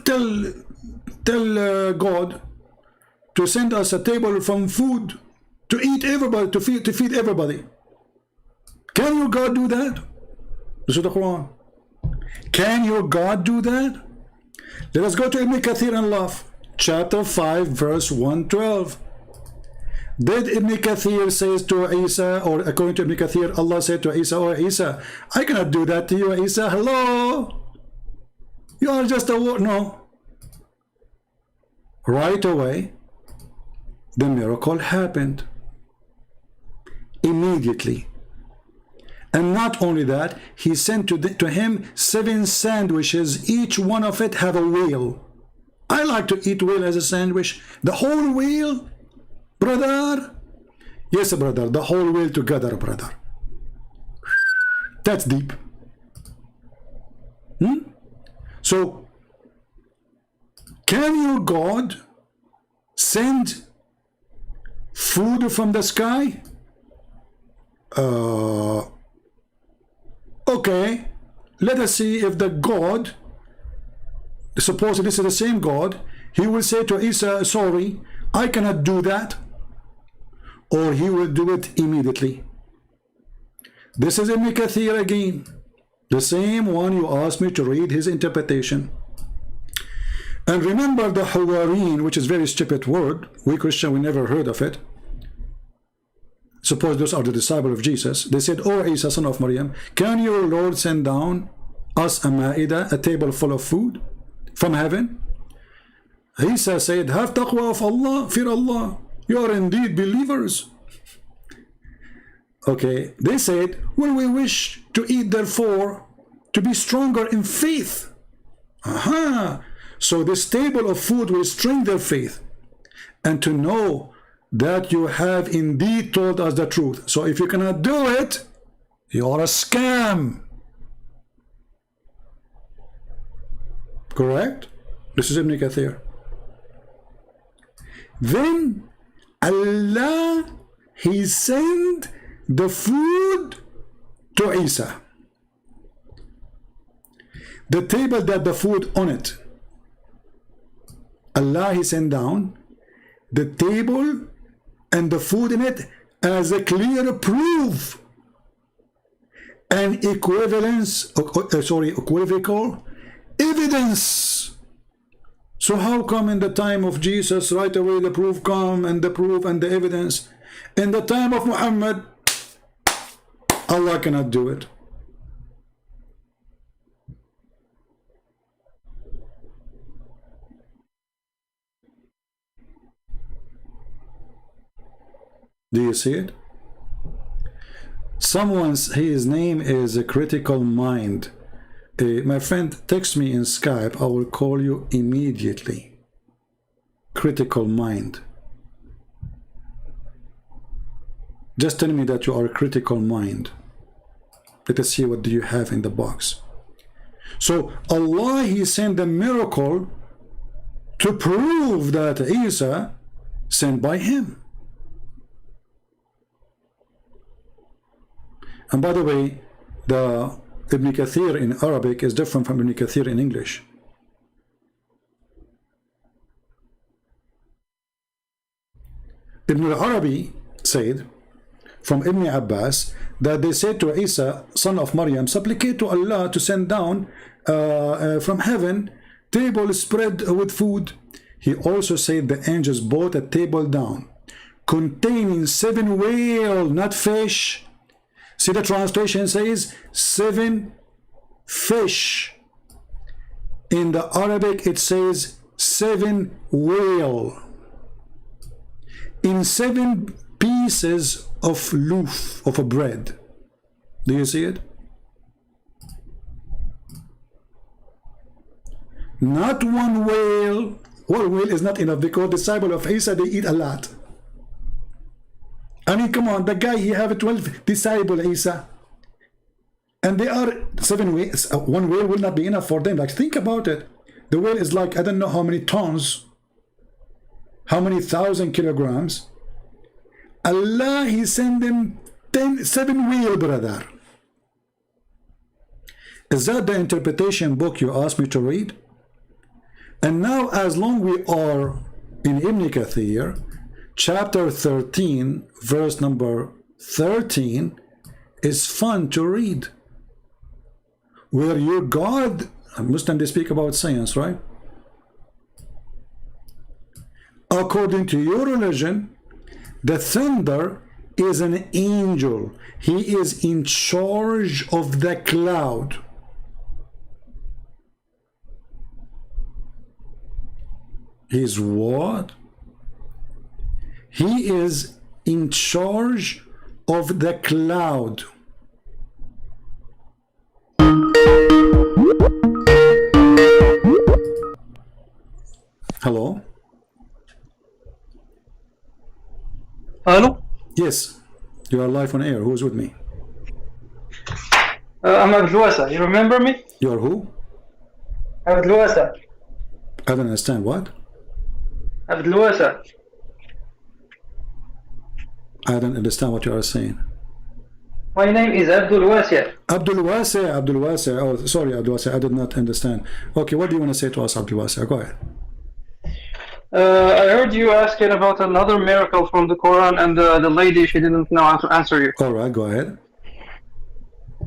tell God to send us a table from food to eat everybody, to feed everybody. Can your God do that? This is the Quran. Can your God do that? Let us go to Ibn Kathir and laugh. Chapter 5, verse 112. Did Ibn Kathir says to Isa, or according to Ibn Kathir, Allah said to Isa, oh Isa, I cannot do that to you, Isa. Hello? You are just a word. No. Right away, the miracle happened. Immediately. And not only that, he sent to him 7 sandwiches, each one of it have a whale. I like to eat whale as a sandwich. The whole whale, brother? Yes, brother, the whole whale together, brother. That's deep. So, can your God send food from the sky? Okay, let us see if the God, suppose this is the same God, he will say to Isa, sorry, I cannot do that, or he will do it immediately. This is Ibn Kathir again, the same one you asked me to read his interpretation. And remember the Hawarin, which is a very stupid word. We Christian, we never heard of it. Suppose those are the disciples of Jesus. They said, oh Isa, son of Maryam, can your Lord send down us a ma'idah, a table full of food from heaven? Isa said, have taqwa of Allah, fear Allah. You are indeed believers. Okay, they said, well, we wish to eat, therefore, to be stronger in faith. Aha! So this table of food will strengthen their faith, and to know that you have indeed told us the truth. So if you cannot do it, you are a scam. Correct? This is Ibn Kathir. Then Allah, He sent the food to Isa. The table that the food on it, Allah, He sent down the table and the food in it as a clear proof and equivocal evidence. So how come in the time of Jesus right away the proof come and the proof and the evidence? In the time of Muhammad, Allah cannot do it. Do you see it? His name is a critical mind. My friend, text me in Skype. I will call you immediately. Critical mind. Just tell me that you are a critical mind. Let us see what do you have in the box. So Allah, He sent a miracle to prove that Isa sent by Him. And by the way, the Ibn Kathir in Arabic is different from Ibn Kathir in English. Ibn al-Arabi said from Ibn Abbas that they said to Isa, son of Maryam, supplicate to Allah to send down from heaven table spread with food. He also said the angels brought a table down containing 7 whales, not fish. See, the translation says 7 fish. In the Arabic it says 7 whale in 7 pieces of loaf of a bread. Do you see it? Not 1 whale. 1 whale is not enough because the disciple of Isa, they eat a lot. I mean, come on, the guy, he have 12 disciples, Isa, and they are 7 whales. 1 whale will not be enough for them. Like, think about it. The whale is like, I don't know how many tons, how many 1,000 kilograms. Allah, He sent them 7 whale, brother. Is that the interpretation book you asked me to read? And now, as long we are in Ibn Kathir, chapter 13, verse number 13 is fun to read. Where your God, Muslim, they speak about science, right? According to your religion, the thunder is an angel. He is in charge of the cloud. He's what? He is in charge of the cloud. Hello? Hello? Yes, you are live on air. Who's with me? I'm Abdulwasa. You remember me? You are who? Abdulwasa. I don't understand. What? Abdulwasa. I don't understand what you are saying. My name is Abdulwasa. Abdulwasa. Oh, sorry, Abdulwasa. I did not understand. Okay, what do you want to say to us, Abdulwasa? Go ahead. I heard you asking about another miracle from the Quran, and the lady, she didn't know how to answer you. All right, go ahead.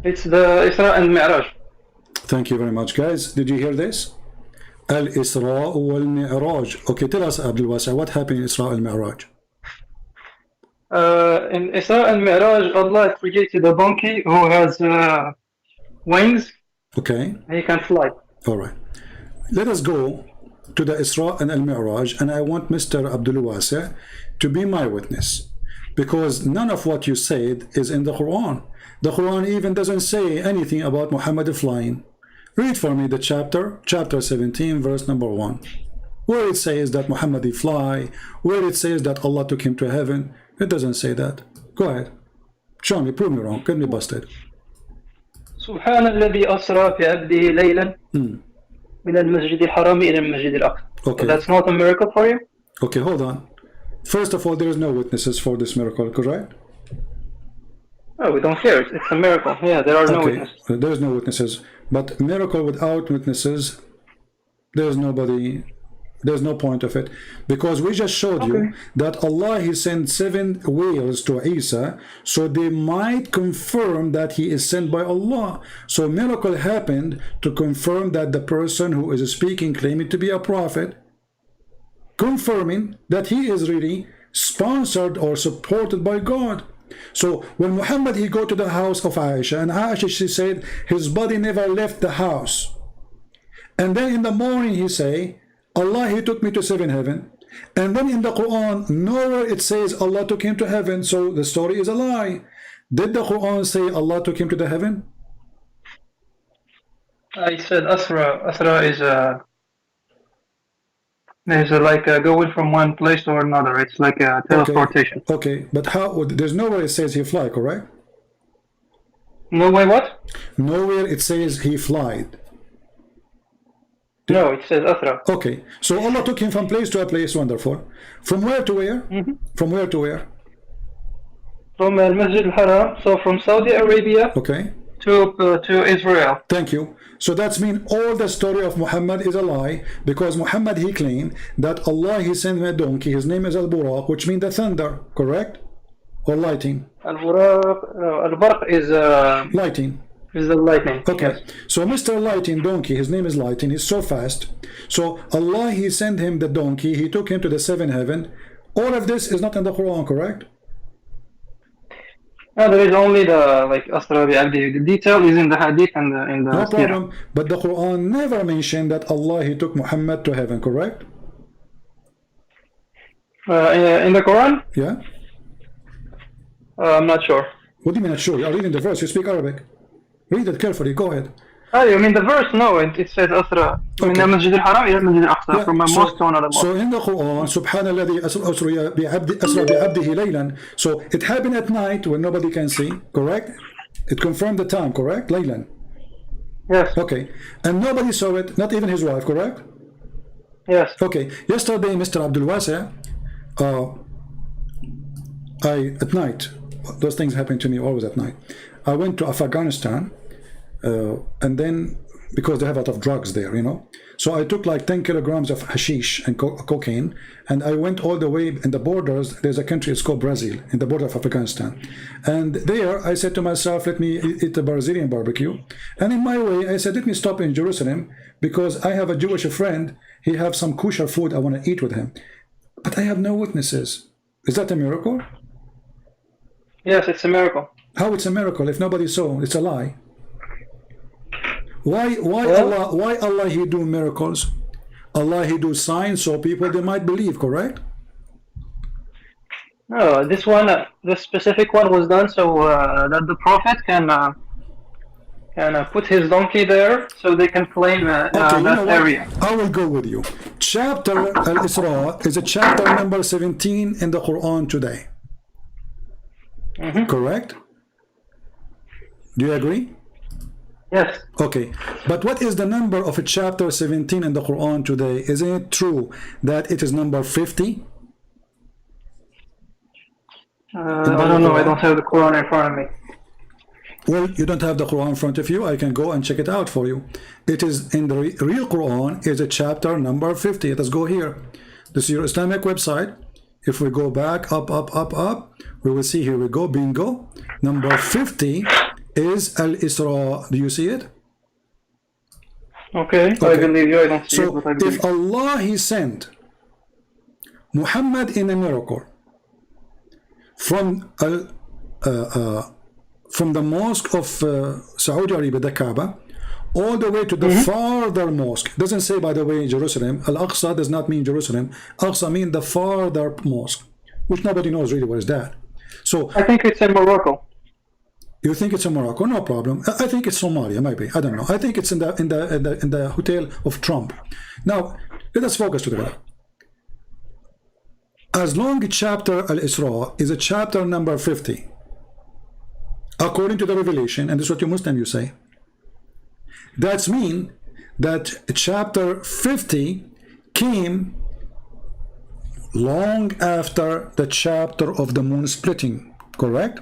It's the Isra and Mi'raj. Thank you very much, guys. Did you hear this? Al-Isra wal-Mi'raj. Okay, tell us, Abdulwasa, what happened in Isra al-Mi'raj? In Isra and Mi'raj, Allah created a donkey who has wings. Okay. And he can fly. All right. Let us go to the Isra and Al-Mi'raj, and I want Mr. Abdul Wasi to be my witness, because none of what you said is in the Quran. The Quran even doesn't say anything about Muhammad flying. Read for me the chapter 17, verse number 1, where it says that Muhammad fly, where it says that Allah took him to heaven. It doesn't say that. Go ahead. Show me, prove me wrong, get me busted. سبحان الذي أسرى بعبده ليلا من المسجد الحرام إلى المسجد الأقصى. Okay. So that's not a miracle for you? Okay, hold on. First of all, there is no witnesses for this miracle, correct? Oh, we don't care. It's a miracle. Yeah, there are no Okay, witnesses. there is no witnesses. But miracle without witnesses, there's nobody, there's no point of it. Because we just showed you that Allah, He sent 7 whales to Isa, so they might confirm that he is sent by Allah. So miracle happened to confirm that the person who is speaking, claiming to be a prophet, confirming that he is really sponsored or supported by God. So when Muhammad, he go to the house of Aisha, and Aisha, she said his body never left the house. And then in the morning he say, Allah, He took me to 7 heaven. And then in the Quran, nowhere it says Allah took him to heaven. So the story is a lie. Did the Quran say Allah took him to the heaven? I said Asra. Asra is like going from one place to another. It's like a teleportation. Okay, but how? There's nowhere it says he fly, correct? No way, what? Nowhere it says he flied. No, it says Asra. Okay, so Allah took him from place to a place. Wonderful. From where to where? From where to where? From Al-Masjid al-Haram, so from Saudi Arabia to Israel. Thank you. So that's mean all the story of Muhammad is a lie, because Muhammad, he claimed that Allah, He sent him a donkey. His name is Al-Buraq, which means the thunder, correct? Or lighting? Al-Barq is lighting. Is the lightning. Okay, yes. So Mr. Lighting donkey, his name is Lighting, he's so fast. So Allah, He sent him the donkey, He took him to the 7 heaven. All of this is not in the Quran, correct? No, there is only the Asra bi Abdi. The detail is in the Hadith and in the no problem. Sirah. But the Quran never mentioned that Allah, He took Muhammad to heaven, correct? In the Quran? Yeah. I'm not sure. What do you mean not sure? You are reading the verse. You speak Arabic. Read it carefully. Go ahead. Oh, you mean the verse? No, it says Asra. من المسجد الحرام إلى المسجد الأقصى, from a mosque to another mosque. So in the Quran, سبحان الذي أسرى بعبده ليلا. So it happened at night when nobody can see, correct? It confirmed the time, correct? Laylan. Yes. Okay. And nobody saw it, not even his wife, correct? Yes. Okay. Yesterday, Mr. Abdul Wasi, at night, those things happen to me always at night. I went to Afghanistan, and then because they have a lot of drugs there, you know, so I took like 10 kilograms of hashish and cocaine, and I went all the way in the borders. There's a country, it's called Brazil, in the border of Afghanistan, and there I said to myself, let me eat a Brazilian barbecue. And in my way I said, let me stop in Jerusalem, because I have a Jewish friend, he have some kosher food I want to eat with him, but I have no witnesses. Is that a miracle? Yes, it's a miracle. How it's a miracle if nobody saw? It's a lie. Why Allah He do miracles? Allah He do signs so people they might believe, correct? No, this one, this specific one was done so that the Prophet can put his donkey there, so they can claim that area. I will go with you. Chapter Al-Isra is a chapter number 17 in the Quran today. Correct? Do you agree? Yes. Okay, but what is the number of a chapter 17 in the Quran today? Isn't it true that it is number 50? I don't know, I don't have the Quran in front of me. Well, you don't have the Quran in front of you, I can go and check it out for you. It is in the real Quran, is a chapter number 50. Let's go here. This is your Islamic website. If we go back, up, we will see, here we go, bingo. Number 50 is Al-Isra. Do you see it? Okay. I believe you, I don't see it, but I believe. If Allah He sent Muhammad in a miracle from the mosque of Saudi Arabia, the Kaaba, all the way to the farther mosque. It doesn't say, by the way, Jerusalem. Al-Aqsa does not mean Jerusalem. Aqsa means the farther mosque, which nobody knows really what is that. So I think it's in Morocco. you think it's in Morocco? No problem. I think it's Somalia, maybe. I don't know. I think it's in the hotel of Trump. Now let us focus together. As long chapter Al-Isra is a chapter number 50, according to the revelation, and this is what you Muslim you say, that's mean that chapter 50 came long after the chapter of the moon splitting, correct?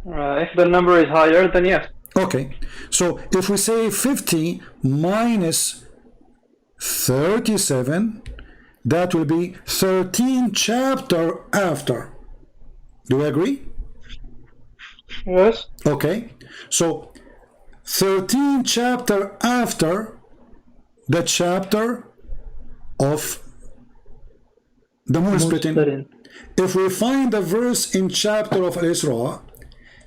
If the number is higher, then yes. Okay, so if we say 50 minus 37, that will be 13 chapter after. Do you agree? Yes. Okay, so 13 chapter after the chapter of the moon splitting. If we find a verse in chapter of Al-Isra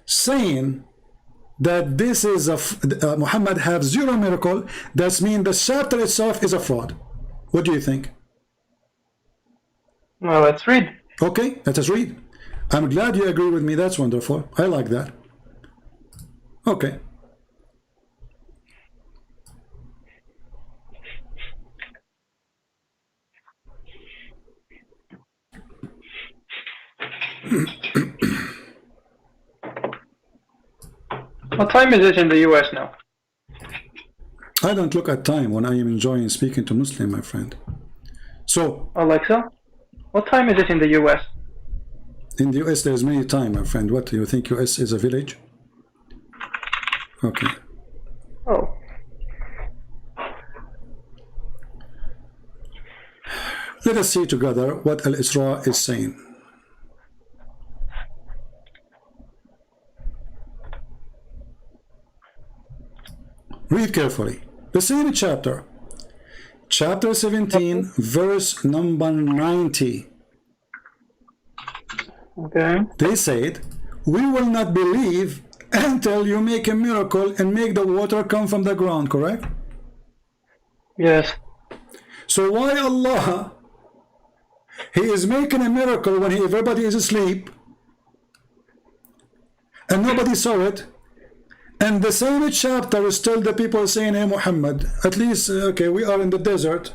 saying that this is Muhammad have zero miracle, that means the chapter itself is a fraud. What do you think? Well, let's read. Okay, let us read. I'm glad you agree with me. That's wonderful. I like that. Okay. What time is it in the US now? I don't look at time when I am enjoying speaking to Muslim, my friend. So, Alexa, what time is it in the US? in the US there's many time, my friend. What do you think US is a village? Okay. Oh. Let us see together what Al-Isra is saying. Read carefully. The same chapter. Chapter 17, verse number 90. Okay. They said, we will not believe until you make a miracle and make the water come from the ground, correct? Yes. So why Allah, He is making a miracle when everybody is asleep and nobody saw it, and the same chapter is still the people saying, hey Muhammad, at least, okay, we are in the desert,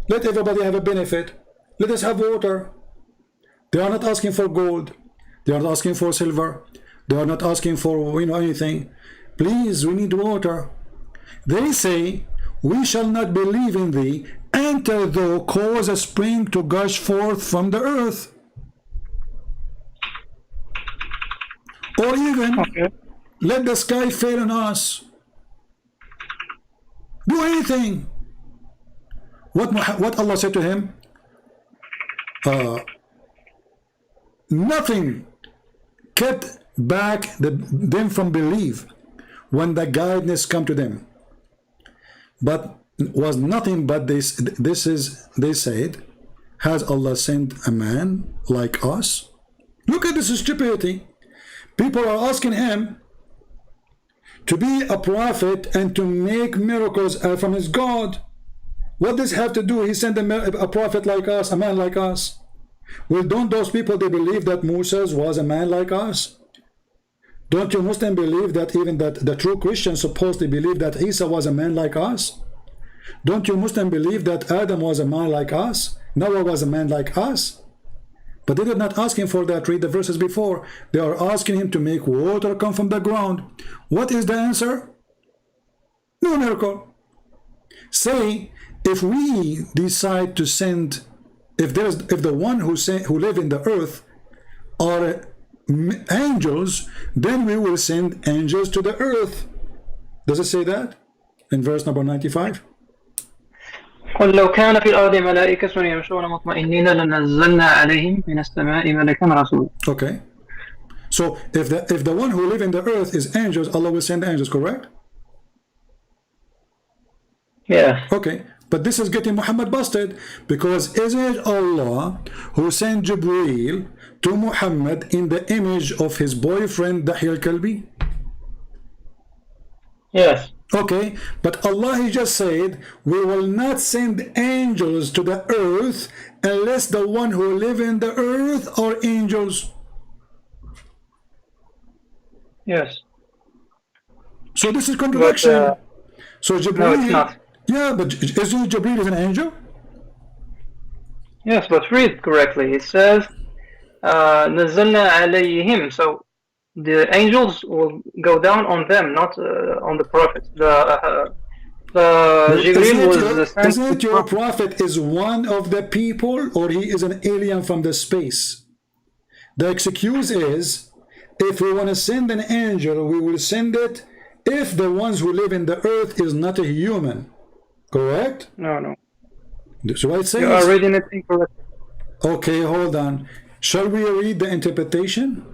let everybody have a benefit, let us have water. They are not asking for gold, they are not asking for silver, they are not asking for anything. Please, we need water. They say, we shall not believe in thee until thou cause a spring to gush forth from the earth, or even let the sky fail on us. Do anything. What Allah said to him? Nothing kept back them from belief when the guidance come to them, but was nothing but they said, has Allah sent a man like us? Look at this stupidity. People are asking him to be a prophet and to make miracles from his God. What does have to do? He sent a prophet like us, a man like us. Well, don't those people, they believe that Moses was a man like us? Don't you Muslims believe that even that the true Christians supposedly believe that Isa was a man like us? Don't you Muslims believe that Adam was a man like us? Noah was a man like us? But they did not ask him for that. Read the verses before. They are asking him to make water come from the ground. What is the answer? No miracle. Say, if we decide to send, if the one who live in the earth are angels, then we will send angels to the earth. Does it say that in verse number 95? قل لو كان في الأرض ملائكة يمشون مطمئنين لنزلنا عليهم من السماء ملكا رسولا. Okay. So if the one who live in the earth is angels, Allah will send angels, correct? Yeah. Okay. But this is getting Muhammad busted, because isn't it Allah who sent Jibreel to Muhammad in the image of his boyfriend Dahi al-Kalbi? Yes. Okay, but Allah he just said, we will not send angels to the earth unless the one who live in the earth are angels. Yes. So this is contradiction. But, so Jibreel, no, it's not. Yeah, but isn't Jibreel is an angel? Yes, but read correctly. It says, نزلنا عليهم. So the angels will go down on them, not on the prophet. The Jibreel was sent. Isn't your prophet is one of the people, or he is an alien from the space? The excuse is, if we want to send an angel, we will send it if the ones who live in the earth is not a human. Correct? No. So what it says? You are reading it incorrectly. Okay, hold on. Shall we read the interpretation?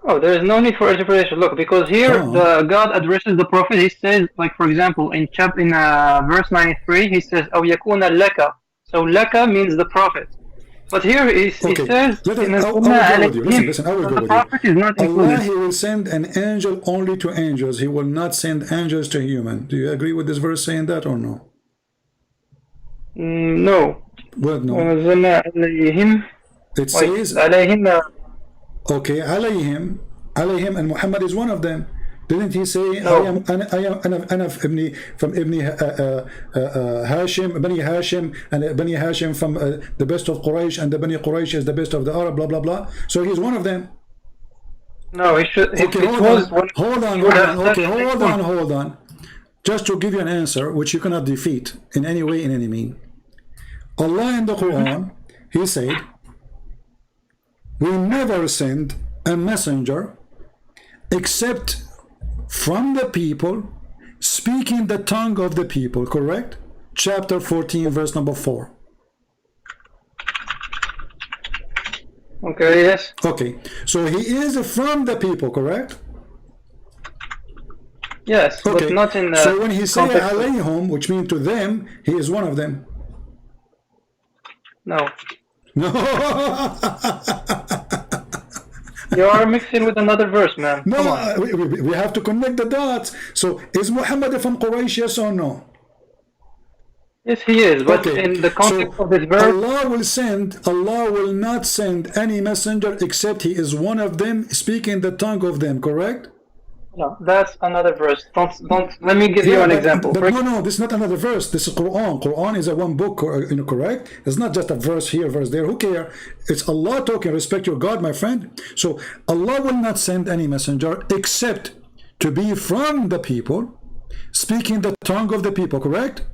Oh, there is no need for interpretation. Look, because here God addresses the prophet. He says, like for example, in verse 93, he says, "أو يكون لك." So laka means the prophet. But here he says, Listen, I will go with you. Listen, I will go with you. The prophet is not included. Allah, he will send an angel only to angels. He will not send angels to human. Do you agree with this verse saying that or no? No. What no? It says, okay, alayhim, and Muhammad is one of them. Didn't he say, no. I am from Ibn Hashim, Bani Hashim, and Bani Hashim from the best of Quraysh, and the Bani Quraysh is the best of the Arab, blah, blah, blah. So he's one of them. No, he should. Okay, hold on. Just to give you an answer, which you cannot defeat in any way, in any mean. Allah in the Quran, he said, we never send a messenger except from the people, speaking the tongue of the people, correct? Chapter 14, verse number 4. Okay, yes. Okay, so he is from the people, correct? Yes, okay. But not in so when he says alayhum, which means to them, he is one of them. No. No. You are mixing with another verse, man. No, we have to connect the dots. So is Muhammad from Quraysh, yes or no? Yes, he is, but in the context of this verse, Allah will not send any messenger except he is one of them, speaking the tongue of them, correct? No, that's another verse. Don't. Let me give you an example. But no, this is not another verse. This is Quran. Quran is a one book, correct? It's not just a verse here, verse there. Who cares? It's Allah talking. Respect your God, my friend. So Allah will not send any messenger except to be from the people, speaking the tongue of the people, correct?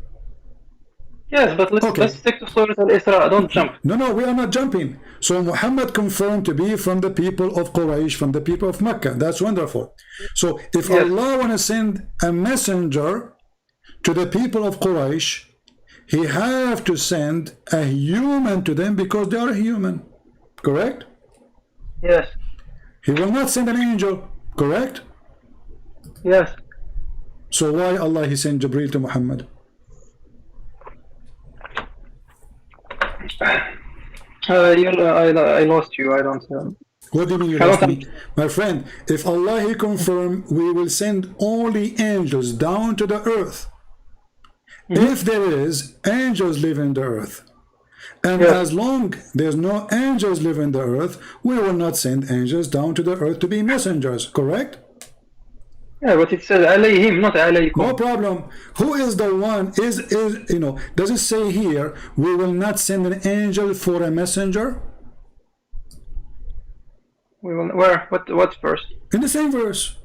Yes, but let's stick to Surah Al-Isra. Don't jump. No, we are not jumping. So Muhammad confirmed to be from the people of Quraysh, from the people of Mecca. That's wonderful. So if Allah want to send a messenger to the people of Quraysh, he have to send a human to them because they are human. Correct? Yes. He will not send an angel. Correct? Yes. So why Allah he sent Jibreel to Muhammad? I lost you. I don't. What do you mean you lost me? My friend, if Allah he confirm, we will send only angels down to the earth. If there is, angels live in the earth. And as long there's no angels live in the earth, we will not send angels down to the earth to be messengers, correct? Yeah, but it says alayhim, not alaykum. No problem. Who is the one? Does it say here, we will not send an angel for a messenger? We will, where? What verse? In the same verse.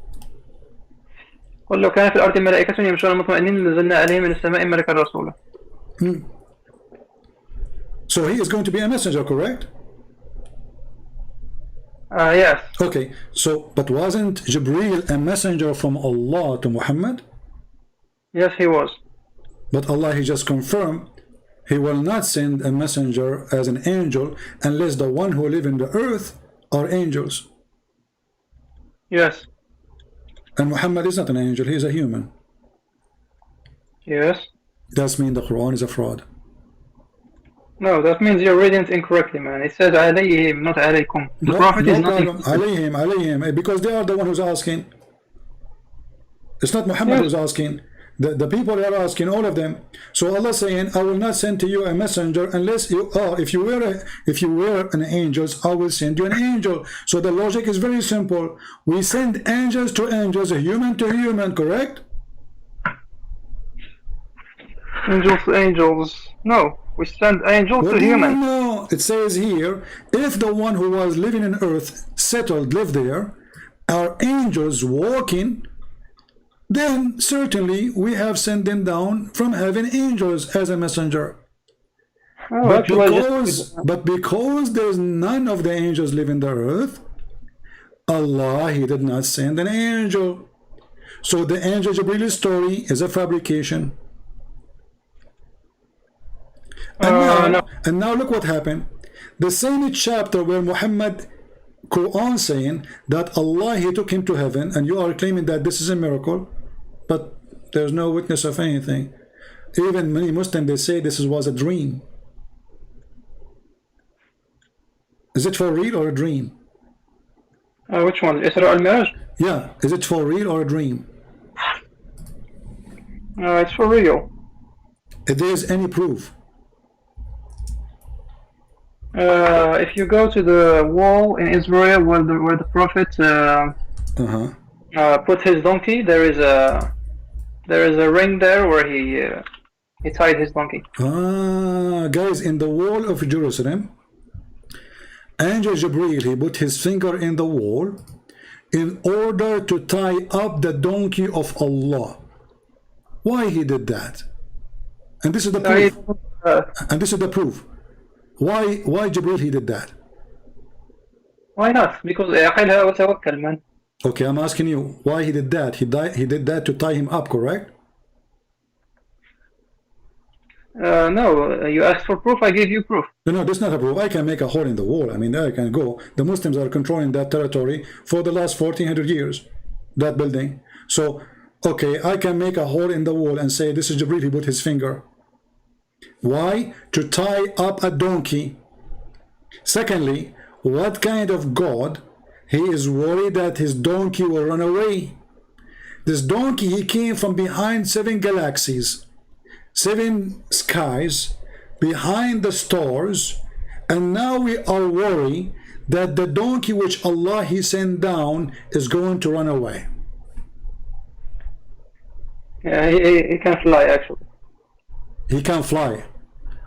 قل لو كان في الأرض ملائكة يمشون مطمئنين لنزلنا عليهم من السماء ملكا رسولا. So he is going to be a messenger, correct? Yes. Okay, so, but wasn't Jibreel a messenger from Allah to Muhammad? Yes, he was. But Allah, he just confirmed, he will not send a messenger as an angel unless the one who live in the earth are angels. Yes. And Muhammad is not an angel, he is a human. Yes. That means the Quran is a fraud. No, that means you're reading it incorrectly, man. It says alayhim, not alaykum. The Prophet is not alayhim, because they are the one who's asking. It's not Muhammad who's asking. The people are asking, all of them. So Allah saying, I will not send to you a messenger unless you are, if you were an angel, I will send you an angel. So the logic is very simple. We send angels to angels, a human to human, correct? Angels to angels. No, we send angels to humans. No, it says here, if the one who was living in earth lived there, are angels walking, then certainly we have sent them down from heaven angels as a messenger. Oh, but because there's none of the angels living the earth, Allah, He did not send an angel. So the angel Jibril's story is a fabrication. And now look what happened. The same chapter where Muhammad Qur'an saying that Allah, He took him to heaven, and you are claiming that this is a miracle, but there's no witness of anything. Even many Muslims, they say this was a dream. Is it for real or a dream? Which one? Isra al-Miraj? Yeah, is it for real or a dream? It's for real. If there is any proof. If you go to the wall in Israel where the Prophet put his donkey, there is a ring there where he tied his donkey. Guys, in the wall of Jerusalem, Angel Jibreel, he put his finger in the wall in order to tie up the donkey of Allah. Why he did that? And this is the proof. And this is the proof. Why Jibreel he did that? Why not? Because عقلها وتوكل, man. Okay, I'm asking you why he did that. He did that to tie him up, correct? No, you asked for proof, I gave you proof. No, that's not a proof. I can make a hole in the wall. I mean, there I can go. The Muslims are controlling that territory for the last 1400 years, that building. So, okay, I can make a hole in the wall and say this is Jibreel, he put his finger. Why? To tie up a donkey. Secondly, what kind of God? He is worried that his donkey will run away. This donkey, he came from behind 7 galaxies, 7 skies, behind the stars, and now we are worried that the donkey which Allah He sent down is going to run away. Yeah, he can fly actually. He can fly.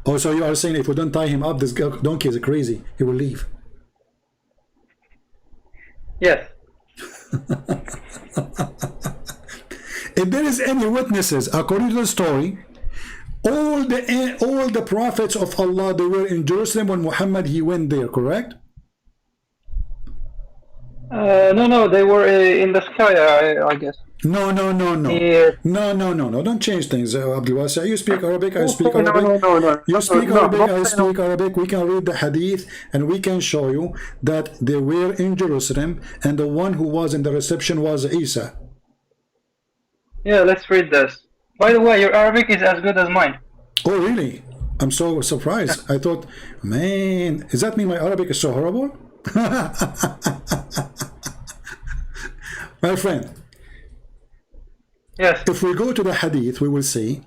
Oh, so you are saying if we don't tie him up, this donkey is crazy, he will leave. Yes. If there is any witnesses, according to the story, all the prophets of Allah, they were in Jerusalem when Muhammad he went there, correct? No, they were in the sky, I guess. No. Yeah. No. Don't change things, Abdul Wasi. You speak Arabic, I speak Arabic. No. You speak Arabic, I speak Arabic. We can read the hadith and we can show you that they were in Jerusalem and the one who was in the reception was Isa. Yeah, let's read this. By the way, your Arabic is as good as mine. Oh, really? I'm so surprised. I thought, man, does that mean my Arabic is so horrible? My friend, yes. If we go to the hadith, we will see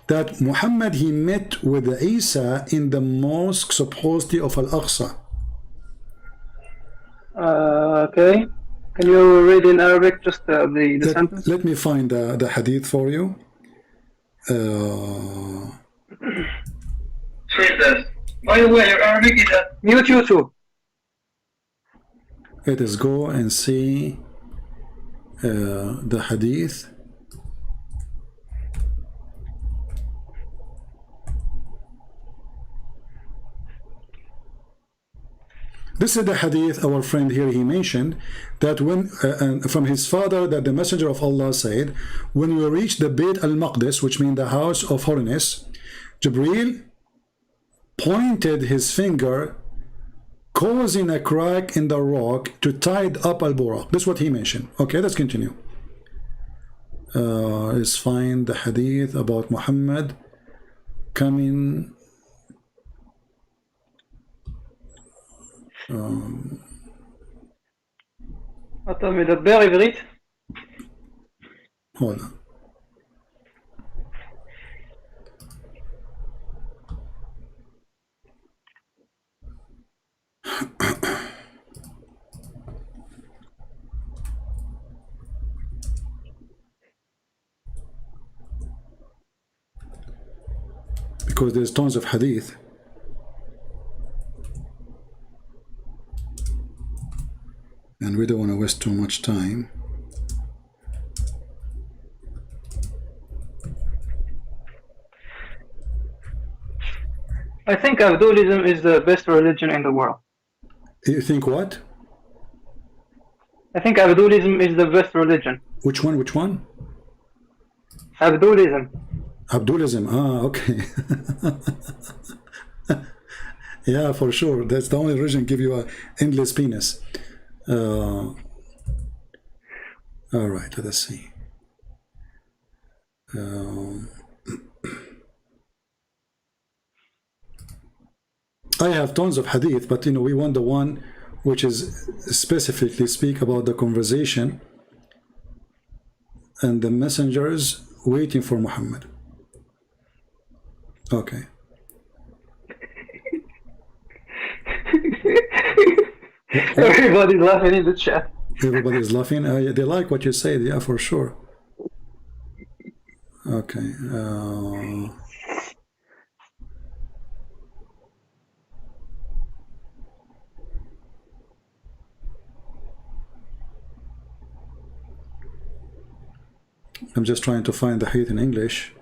that Muhammad he met with Isa in the mosque supposedly of Al-Aqsa. Okay. Can you read in Arabic just the sentence? Let me find the hadith for you. Read this. By the way, your Arabic is at mute YouTube. Let us go and see the hadith. This is the hadith our friend here he mentioned that when from his father that the messenger of Allah said, when we reach the Bayt al-Maqdis, which means the house of holiness, Jibreel pointed his finger causing a crack in the rock to tie up al-Buraq. This is what he mentioned. Okay, let's continue. Let's find the hadith about Muhammad coming. אתה מדבר עברית? Hold on. Because there's tons of hadith. And we don't want to waste too much time. I think Abdulism is the best religion in the world. You think what? I think Abdulism is the best religion. Which one? Which one? Abdulism. Abdulism. Ah, okay. Yeah, for sure. That's the only religion give you a endless penis. All right, let us see. I have tons of hadith, but we want the one which is specifically speak about the conversation and the messengers waiting for Muhammad. Okay. Everybody's laughing in the chat. Everybody's laughing. They like what you said, yeah, for sure. Okay. I'm just trying to find the hadith in English.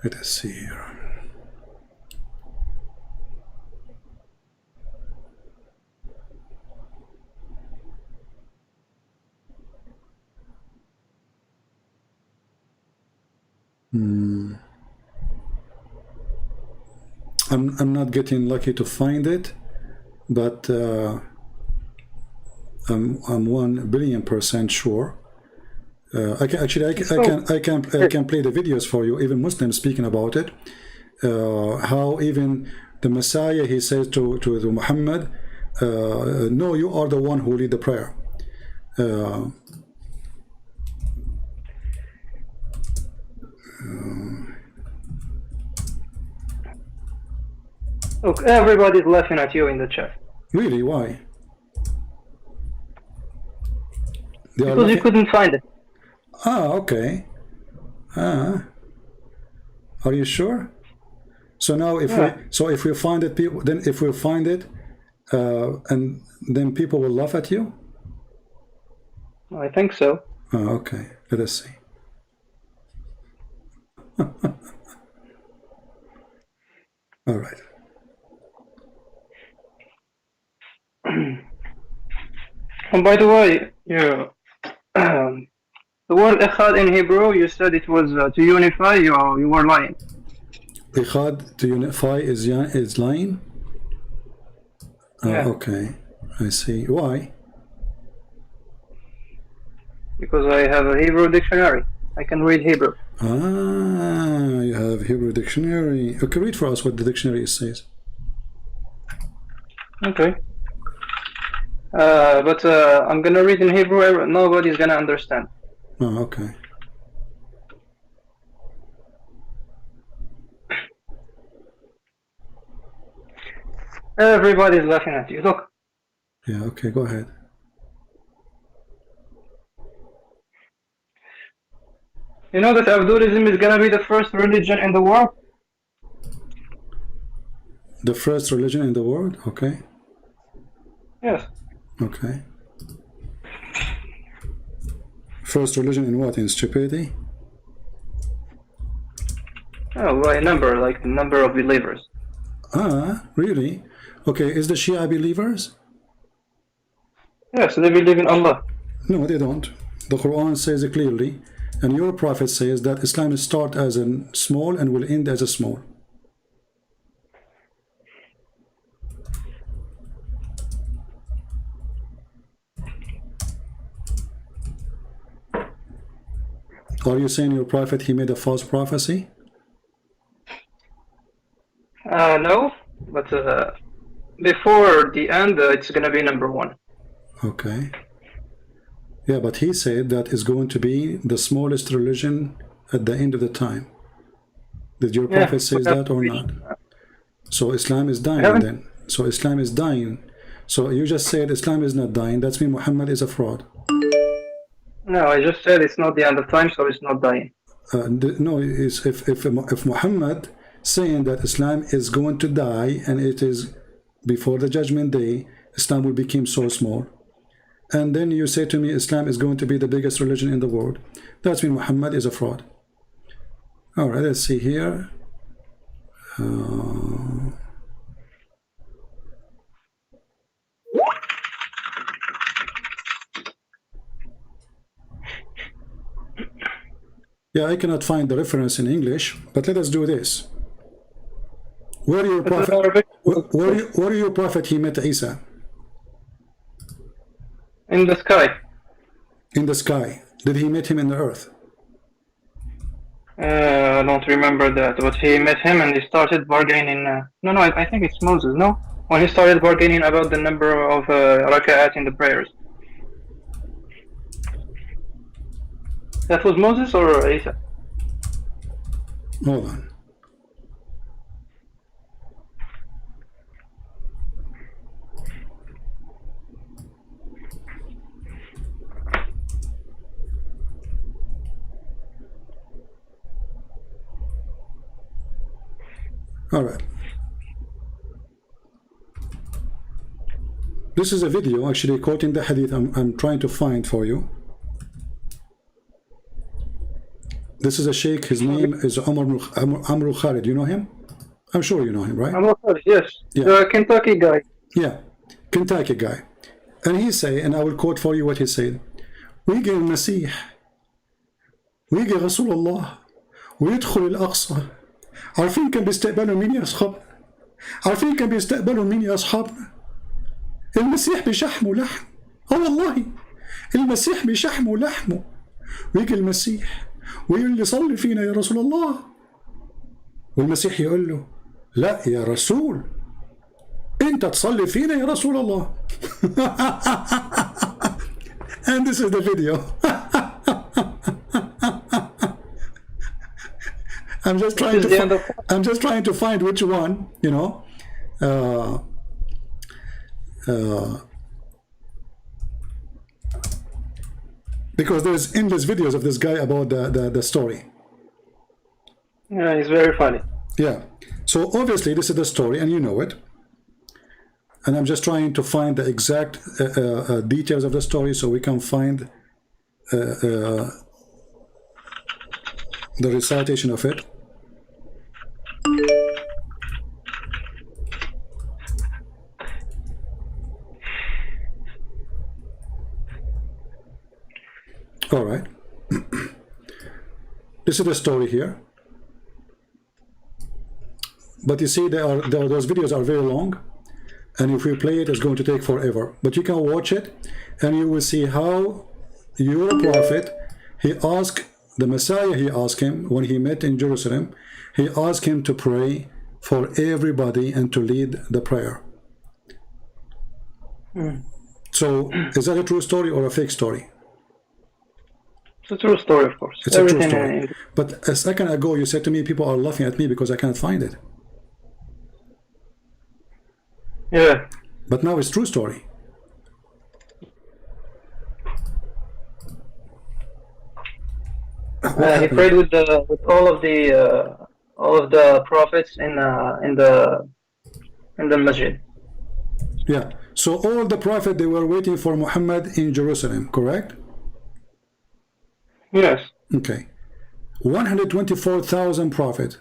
Let us see here. I'm not getting lucky to find it, but I'm 1,000,000,000% sure. I can play the videos for you, even Muslims speaking about it. How even the Messiah, he says to Muhammad, no, you are the one who lead the prayer. Look, everybody's laughing at you in the chat. Really? Why? Because you couldn't find it. Ah, okay. Are you sure? So now, if we find it, people, then if we find it, and then people will laugh at you. I think so. Oh, okay. Let us see. All right. And by the way, the word echad in Hebrew, you said it was to unify. You were lying. Echad, to unify, is lying? Yeah. Okay, I see. Why? Because I have a Hebrew dictionary. I can read Hebrew. Ah, you have Hebrew dictionary. Okay, read for us what the dictionary says. Okay. But I'm gonna read in Hebrew. Nobody's gonna understand. Oh, okay. Everybody's laughing at you. Look. Yeah, okay, go ahead. You know that Abdulism is gonna be the first religion in the world? The first religion in the world? Okay. Yes. Okay. First religion in what? In stupidity? Oh, by number, like the number of believers. Ah, really? Okay, is the Shia believers? Yes, they believe in Allah. No, they don't. The Quran says it clearly, and your prophet says that Islam starts as a small and will end as a small. Are you saying your prophet, he made a false prophecy? No, but before the end, it's going to be number 1. Okay. Yeah, but he said that is going to be the smallest religion at the end of the time. Did your prophet say that or not? So Islam is dying then. So Islam is dying. So you just said Islam is not dying. That's mean Muhammad is a fraud. No, I just said it's not the end of time, so it's not dying. No, it's if Muhammad saying that Islam is going to die and it is before the judgment day, Islam will become so small. And then you say to me Islam is going to be the biggest religion in the world. That's mean Muhammad is a fraud. All right, let's see here. Yeah, I cannot find the reference in English, but let us do this. Where your prophet? Where your prophet he met Isa? In the sky. In the sky. Did he meet him in the earth? I don't remember that, but he met him and he started bargaining. No, I think it's Moses. No, when he started bargaining about the number of raka'at in the prayers. That was Moses or Isa? Hold on. All right. This is a video actually quoting the hadith I'm trying to find for you. This is a sheikh, his name is Amr Khalid. You know him? I'm sure you know him, right? Amr Khalid, yes. Yeah. The Kentucky guy. Yeah, Kentucky guy. And he say, and I will quote for you what he said. ويجي المسيح ويجي رسول الله ويدخل الأقصى. عارفين كان بيستقبلوا مين يا أصحاب؟ عارفين كان بيستقبلوا مين يا أصحابنا؟ المسيح بشحمه ولحم. والله المسيح بشحمه ولحمه. ويجي المسيح ويقول لي صلي فينا يا رسول الله. والمسيح يقول له لا يا رسول انت تصلي فينا يا رسول الله. And this is the video. I'm just trying to find which one, you know. Because there's endless videos of this guy about the story. Yeah, he's very funny. Yeah. So obviously this is the story and you know it. And I'm just trying to find the exact details of the story so we can find the recitation of it. All right. This is the story here. But you see, those videos are very long. And if we play it, it's going to take forever. But you can watch it, and you will see how your prophet, he asked, the Messiah, he asked him, when he met in Jerusalem, he asked him to pray for everybody and to lead the prayer. So, is that a true story or a fake story? It's a true story, of course. It's a true story. But a second ago, you said to me, people are laughing at me because I can't find it. Yeah. But now it's true story. He prayed with all of the prophets in the masjid. Yeah. So all the prophets, they were waiting for Muhammad in Jerusalem, correct? Yes. Okay. 124,000 prophets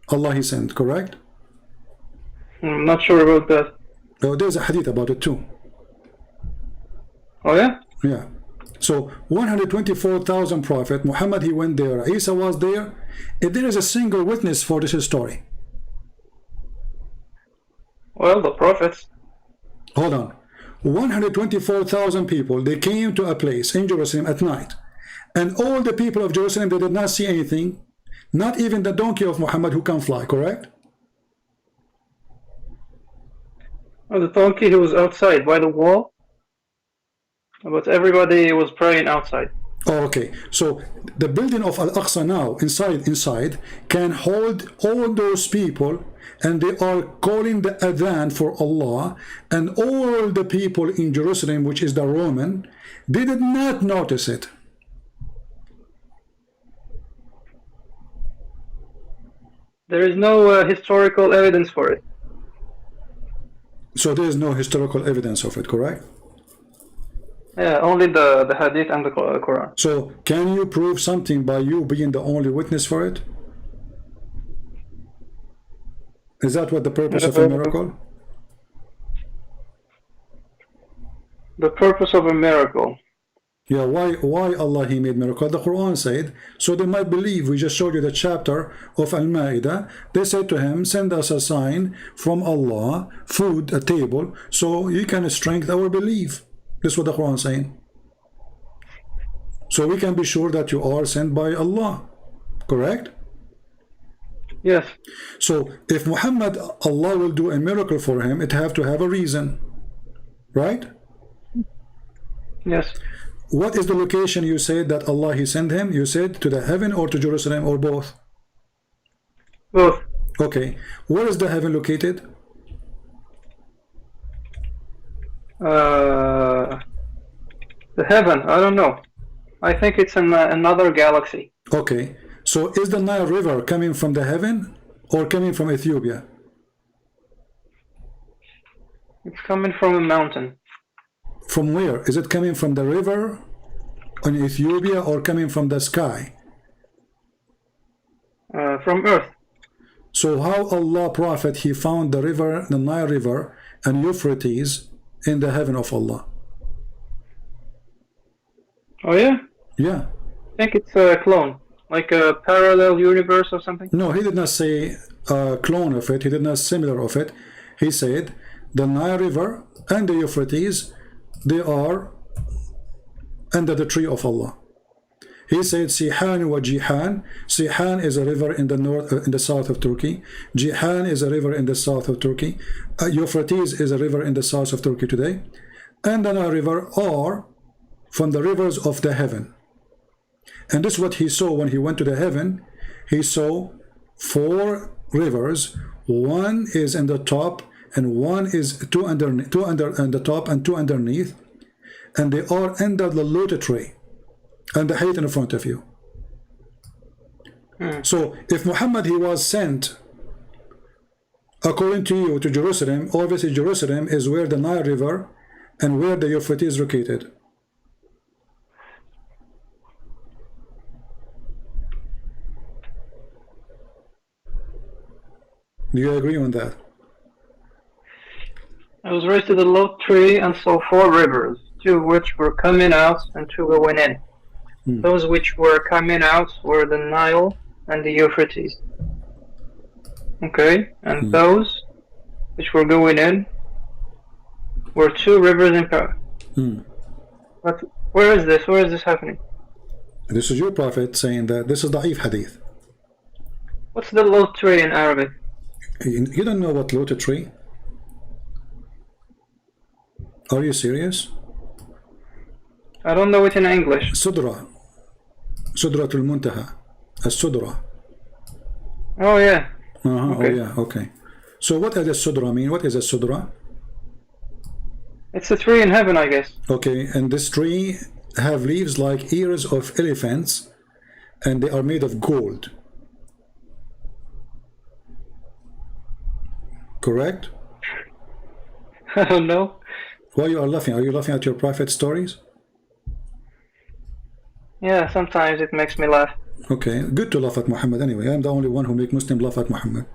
Allah he sent, correct? I'm not sure about that. Oh, there's a hadith about it too. Oh yeah? Yeah. So 124,000 prophets, Muhammad he went there, Isa was there. If there is a single witness for this story. Well, the prophets. Hold on. 124,000 people, they came to a place in Jerusalem at night. And all the people of Jerusalem, they did not see anything, not even the donkey of Muhammad who can fly, correct? Oh, the donkey, he was outside by the wall, but everybody was praying outside. Oh, okay. So the building of Al-Aqsa now, inside, can hold all those people, and they are calling the adhan for Allah, and all the people in Jerusalem, which is the Roman, they did not notice it. There is no historical evidence for it. So there is no historical evidence of it, correct? Yeah, only the hadith and the Quran. So can you prove something by you being the only witness for it? Is that what the purpose of a miracle? The purpose of a miracle. Yeah, why Allah He made miracle? The Quran said, so they might believe. We just showed you the chapter of Al-Ma'idah. They said to him, send us a sign from Allah, food, a table, so you can strengthen our belief. This is what the Quran is saying. So we can be sure that you are sent by Allah. Correct? Yes. So if Muhammad, Allah will do a miracle for him, it have to have a reason. Right? Yes. What is the location you said that Allah He sent him? You said to the heaven or to Jerusalem or both? Both. Okay. Where is the heaven located? The heaven, I don't know. I think it's in another galaxy. Okay. So is the Nile River coming from the heaven or coming from Ethiopia? It's coming from a mountain. From where? Is it coming from the river in Ethiopia or coming from the sky? From earth. So how Allah Prophet, he found the river, the Nile River and Euphrates in the heaven of Allah? Oh yeah? Yeah. I think it's a clone. Like a parallel universe or something? No, he did not say a clone of it. He did not similar of it. He said the Nile River and the Euphrates, they are under the tree of Allah. He said Sihan wa Jihan. Sihan is a river in the north, in the south of Turkey. Jihan is a river in the south of Turkey. Euphrates is a river in the south of Turkey today. And the Nile River are from the rivers of the heaven. And this is what he saw when he went to the heaven. He saw 4 rivers. One is in the top, and one is two under the top and 2 underneath, and they are under the lotus tree and the height in front of you. So if Muhammad, he was sent according to you to Jerusalem, obviously Jerusalem is where the Nile River and where the Euphrates is located. Do you agree on that? I was raised to the low tree and saw 4 rivers, 2 which were coming out and 2 going in. Those which were coming out were the Nile and the Euphrates. Okay, and those which were going in were 2 rivers in power. But where is this? Where is this happening? This is your prophet saying that. This is Da'if Hadith. What's the low tree in Arabic? You don't know what lotus tree? Are you serious? I don't know it in English. Sudra. Sudratul Muntaha. As-Sudra. Oh yeah. Okay. Oh yeah, okay. So what does Sudra mean? What is a Sudra? It's a tree in heaven, I guess. Okay, and this tree have leaves like ears of elephants, and they are made of gold. Correct? I don't know. Why you are laughing? Are you laughing at your prophet stories? Yeah, sometimes it makes me laugh. Okay, good to laugh at Muhammad anyway. I'm the only one who make Muslim laugh at Muhammad.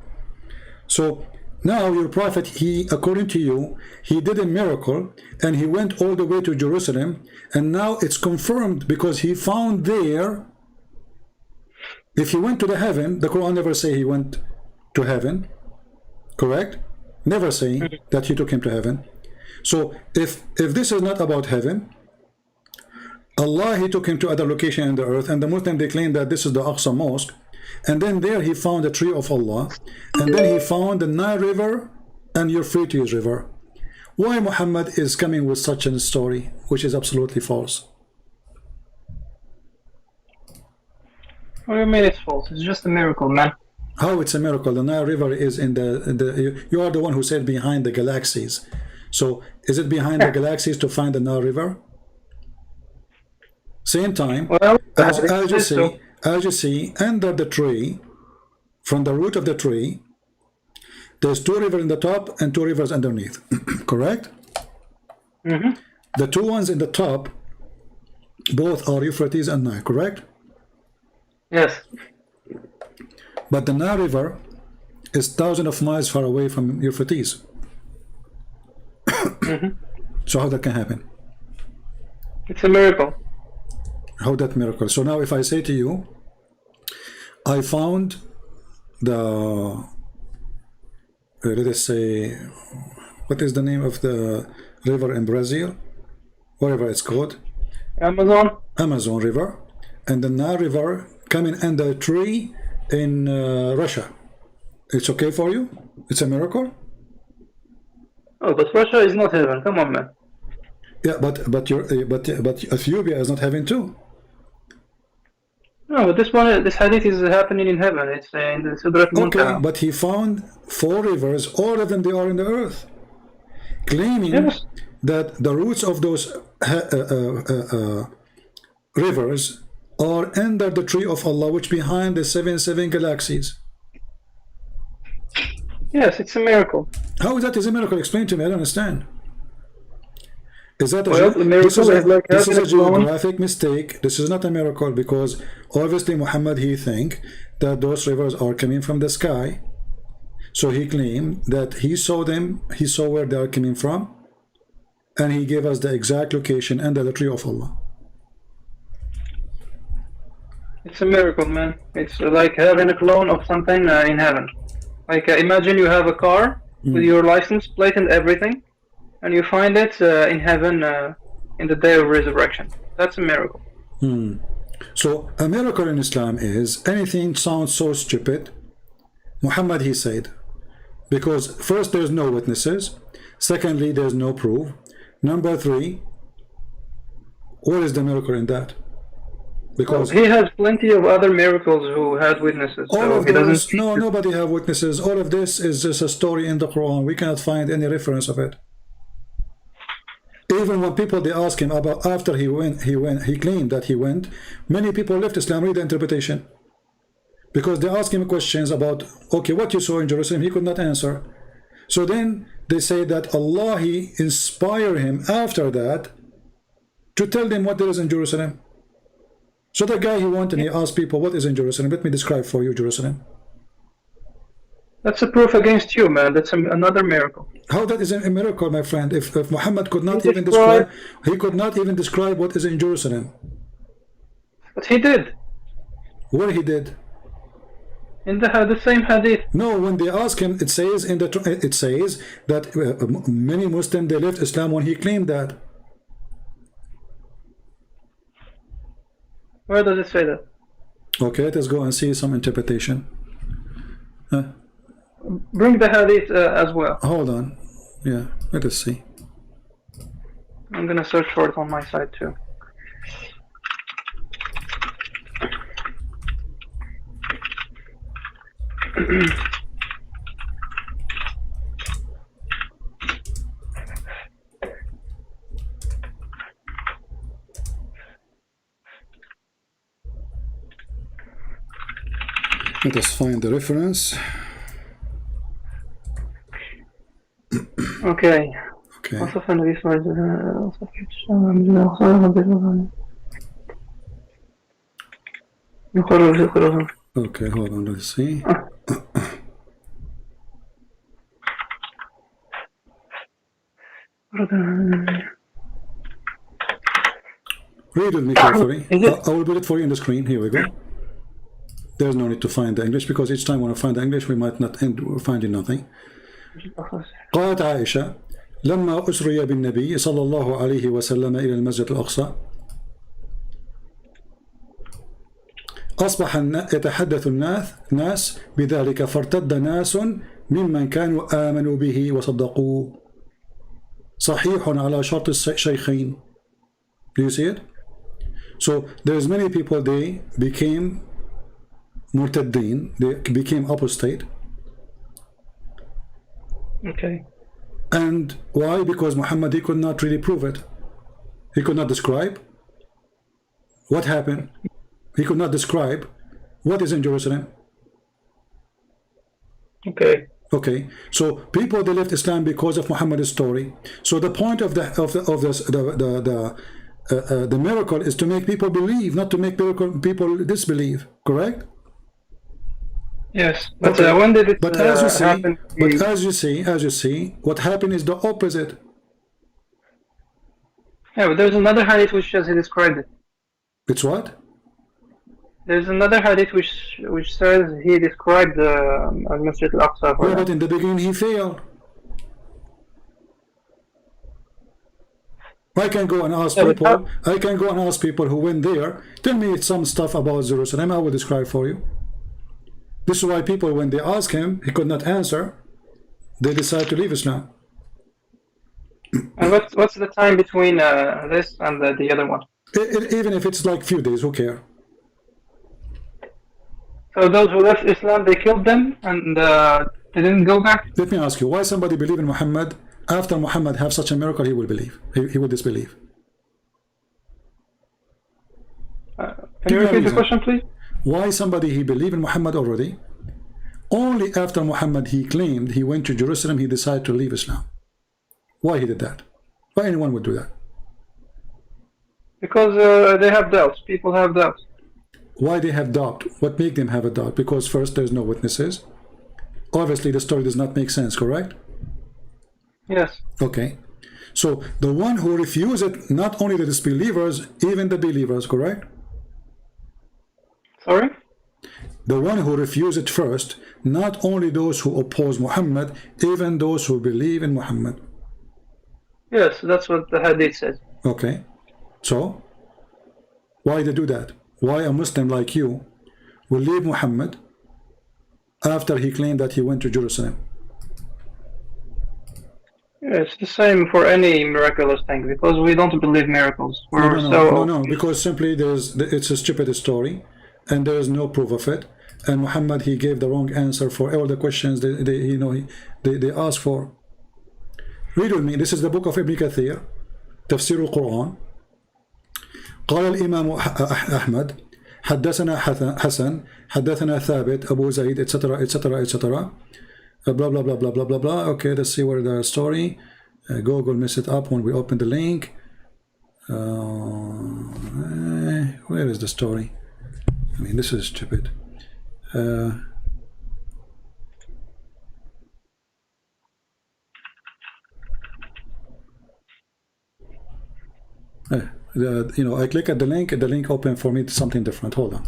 So now your prophet, he, according to you, he did a miracle and he went all the way to Jerusalem, and now it's confirmed because he found there. If he went to the heaven, the Quran never say he went to heaven. Correct? Never saying that he took him to heaven. So if this is not about heaven, Allah, he took him to other location in the earth, and the Muslim, they claim that this is the Aqsa Mosque, and then there he found the tree of Allah, and then he found the Nile River and Euphrates River. Why Muhammad is coming with such a story, which is absolutely false? What do you mean it's false? It's just a miracle, man. How it's a miracle? The Nile River is in you are the one who said behind the galaxies. So is it behind the galaxies to find the Nile River? Same time, well, as you see, under the tree, from the root of the tree, there's two rivers in the top and two rivers underneath. Correct? Mm-hmm. The two ones in the top, both are Euphrates and Nile, correct? Yes. But the Nile River is thousands of miles far away from Euphrates. Mm-hmm. So how that can happen? It's a miracle. How that miracle? So now if I say to you, I found the, let us say, what is the name of the river in Brazil? Whatever it's called. Amazon River. And the Nile River coming under a tree in Russia. It's okay for you? It's a miracle? Oh, but Russia is not heaven. Come on, man. Yeah, but Ethiopia is not heaven too. No, but this hadith is happening in heaven. It's in the Sidrat Muntaha. Okay, but he found 4 rivers, all of them they are in the earth, claiming that the roots of those rivers are under the tree of Allah, which behind the 7 galaxies. Yes, it's a miracle. How is that is a miracle? Explain to me. I don't understand. Is that this is a geographic mistake? This is not a miracle, because obviously Muhammad, he think that those rivers are coming from the sky. So he claimed that he saw them, he saw where they are coming from, and he gave us the exact location under the tree of Allah. It's a miracle, man. It's like having a clone of something in heaven. Like imagine you have a car with your license plate and everything, and you find it in heaven in the day of resurrection. That's a miracle. So a miracle in Islam is anything sounds so stupid. Muhammad, he said, because first there's no witnesses, secondly there's no proof, number 3, what is the miracle in that? Because he has plenty of other miracles who had witnesses. All of those, no, nobody have witnesses. All of this is just a story in the Quran. We cannot find any reference of it. Even when people they ask him about after he claimed that he went, many people left Islam. Read the interpretation, because they ask him questions about, okay, what you saw in Jerusalem, he could not answer. So then they say that Allah, he inspired him after that to tell them what there is in Jerusalem. So the guy, he went and he asked people, what is in Jerusalem? Let me describe for you Jerusalem. That's a proof against you, man. That's another miracle. How that is a miracle, my friend? If Muhammad could not even describe, he could not even describe what is in Jerusalem. But he did. Where he did? In the same hadith. No, when they ask him, it says that many Muslims, they left Islam when he claimed that. Where does it say that? Okay, let us go and see some interpretation. Bring the hadith as well. Hold on. Yeah, let us see. I'm gonna search for it on my side too. Let us find the reference. Okay. Okay. Okay, hold on, let's see. Read with me carefully. I will put it for you on the screen. Here we go. There's no need to find the English, because each time when I find the English we might not end finding nothing. قالت عائشة لما أسري بالنبي صلى الله عليه وسلم إلى المسجد الأقصى أصبح يتحدث الناس بذلك فارتد ناس ممن كانوا آمنوا به وصدقوه صحيح على شرط الشيخين. Do you see it? So there's many people, they became murtaddin, they became apostate. Okay. And why? Because Muhammad, he could not really prove it. He could not describe what happened. He could not describe what is in Jerusalem. Okay. Okay, so people, they left Islam because of Muhammad's story. So the point of the miracle is to make people believe, not to make people disbelieve. Correct? Yes, but Okay. when did it But as you see, happen? as you see, what happened is the opposite. Yeah, but there's another hadith which says he described it. It's what? There's another hadith which says he described Al-Masjid Al-Aqsa. Yeah, but in the beginning he failed. I can go and ask people. I can go and ask people who went there. Tell me some stuff about Jerusalem. I will describe for you. This is why people, when they ask him, he could not answer. They decide to leave Islam. And what's the time between this and the other one? Even if it's like few days, who care? So those who left Islam, they killed them and they didn't go back? Let me ask you, why somebody believe in Muhammad? After Muhammad have such a miracle, he will believe. He will disbelieve. Can you repeat the question, please? Why somebody he believed in Muhammad already? Only after Muhammad he claimed he went to Jerusalem, he decided to leave Islam. Why he did that? Why anyone would do that? Because they have doubts. People have doubts. Why they have doubt? What make them have a doubt? Because first, there's no witnesses. Obviously, the story does not make sense, correct? Yes. Okay. So the one who refused it, not only the disbelievers, even the believers, correct? Sorry? The one who refused it first, not only those who oppose Muhammad, even those who believe in Muhammad. Yes, that's what the hadith says. Okay. So, why they do that? Why a Muslim like you will leave Muhammad after he claimed that he went to Jerusalem? Yeah, it's the same for any miraculous thing, because we don't believe miracles. No, because simply it's a stupid story and there is no proof of it, and Muhammad, he gave the wrong answer for all the questions they asked for. Read with me. This is the book of Ibn Kathir, Tafsir al-Quran. قال الإمام أحمد حدثنا حسن حدثنا ثابت أبو زيد etc etc etc blah blah blah blah blah blah blah. Okay, let's see where the story. Google messed it up when we open the link. Where is the story? I mean, this is stupid. You know, I click at the link opened for me to something different. Hold on.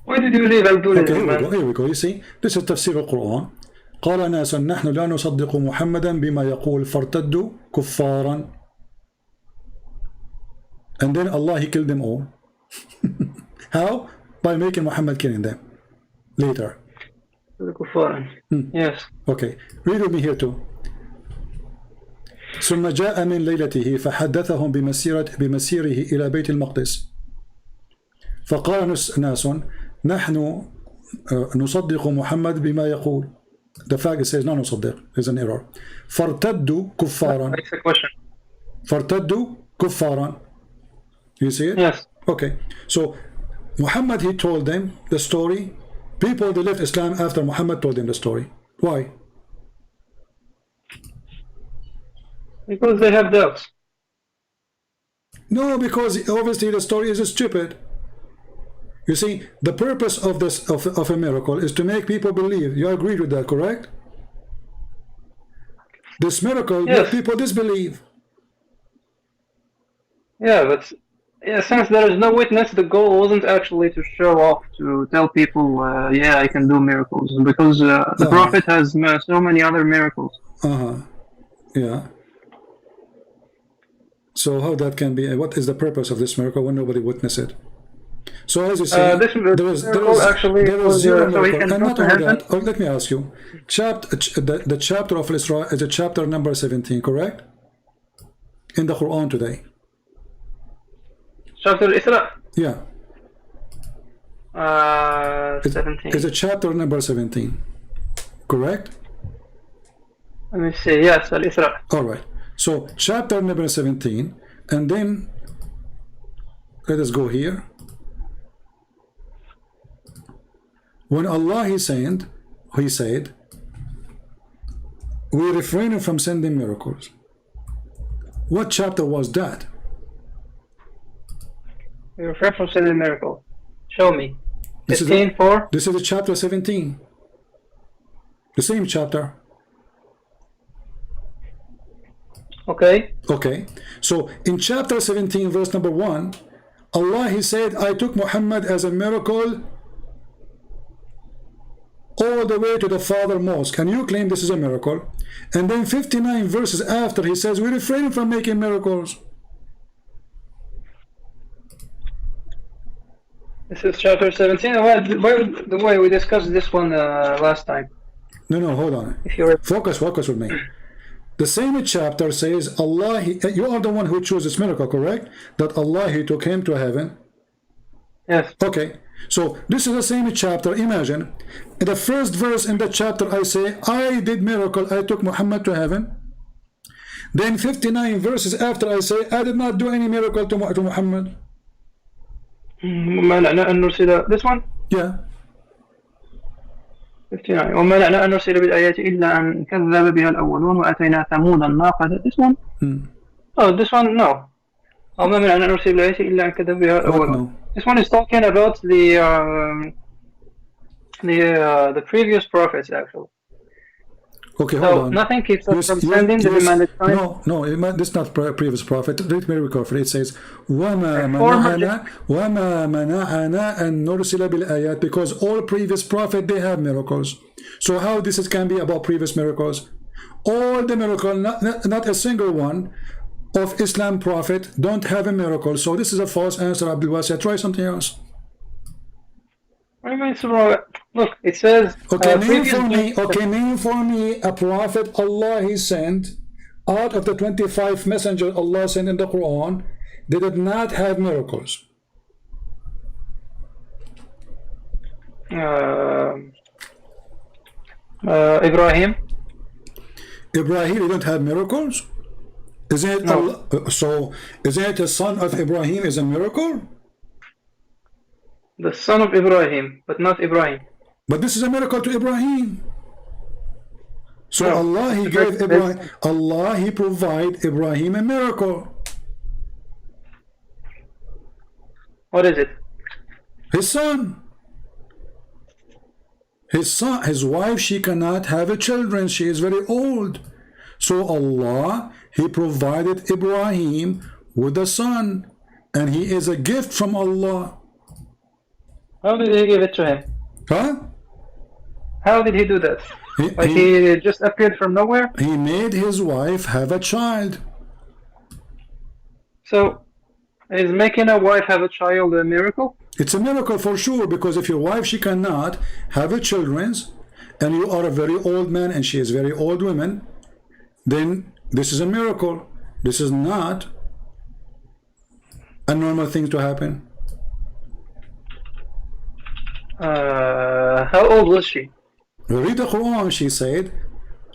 Why did you leave Abdullah? Okay, here we go. You see, this is تفسير القرآن. قال ناس نحن لا نصدق محمدا بما يقول فارتدوا كفارا. And then Allah, he killed them all. How? By making Muhammad killing them later. Yes. Okay, read with me here too. ثم جاء من ليلته فحدثهم بمسيره إلى بيت المقدس فقال ناس نحن نصدق محمد بما يقول. The fact it says لا نصدق is an error. فارتدوا كفارا. فارتدوا كفارا. You see it? Yes. Okay. So Muhammad, he told them the story. People, they left Islam after Muhammad told them the story. Why? Because they have doubts. No, because obviously the story is stupid. You see, the purpose of this of a miracle is to make people believe. You agree with that, correct? This miracle makes people disbelieve. Yeah, but since there is no witness, the goal wasn't actually to show off, to tell people, yeah, I can do miracles, because the Prophet has so many other miracles. Yeah. So how that can be? What is the purpose of this miracle when nobody witnessed it? So as you see, this miracle actually there is was, zero so he miracle. can And go not to only heaven. that, let me ask you, the chapter of Isra is a chapter number 17, correct? In the Quran today. Chapter Isra. Yeah. 17. It's a chapter number 17, correct? Let me see. Yes, Al-Isra. All right. So chapter number 17, and then let us go here. When Allah He said, we refrain from sending miracles. What chapter was that? We refer from sending miracle. Show me. This 15:4. This is the chapter 17. The same chapter. Okay. Okay. So in chapter 17, verse number 1, Allah He said, I took Muhammad as a miracle all the way to the Father Mosque, and you claim this is a miracle. And then 59 verses after, He says, we refrain from making miracles. This is chapter 17. The way we discussed this one last time. No, hold on. If you're Focus with me. The same chapter says, Allah, you are the one who chose this miracle, correct? That Allah, He took him to heaven. Yes. Okay. So this is the same chapter. Imagine, in the first verse in the chapter, I say, I did miracle, I took Muhammad to heaven. Then 59 verses after, I say, I did not do any miracle to Muhammad. This one? Yeah. 59. وما لنا أن نرسل بالآيات إلا أن كذب بها الأولون وأتينا ثمود الناقة. This one? Oh, this one, no. وما لنا أن نرسل بالآيات إلا أن كذب بها الأولون. This one is talking about the previous prophets, actually. Okay, hold on. Nothing keeps us from sending the demanded sign. No, this is not previous prophet. Read me very carefully. It says, وَمَا مَنَعَنَا أَن نُرْسِلَ بِالْآيَاتِ, because all previous prophets, they have miracles. So how this can be about previous miracles? All the miracles, not a single one of Islam prophet don't have a miracle. So this is a false answer, Abdul Wasi. Try something else. What do you mean, Surah? Look, it says. Okay, name for me a prophet Allah He sent out of the 25 messengers Allah sent in the Quran. They did not have miracles. Ibrahim. Ibrahim didn't have miracles. Isn't it? No. So isn't it the son of Ibrahim is a miracle? The son of Ibrahim, but not Ibrahim. But this is a miracle to Ibrahim. So No. Allah He gave Ibrahim. Allah He provide Ibrahim a miracle. What is it? His son. His wife, she cannot have a children. She is very old. So Allah, He provided Ibrahim with a son. And he is a gift from Allah. How did He give it to him? Huh? How did He do that? He just appeared from nowhere? He made his wife have a child. So, is making a wife have a child a miracle? It's a miracle for sure, because if your wife, she cannot have a children, and you are a very old man and she is very old woman, then this is a miracle. This is not a normal thing to happen. How old was she? Read the Quran. She said,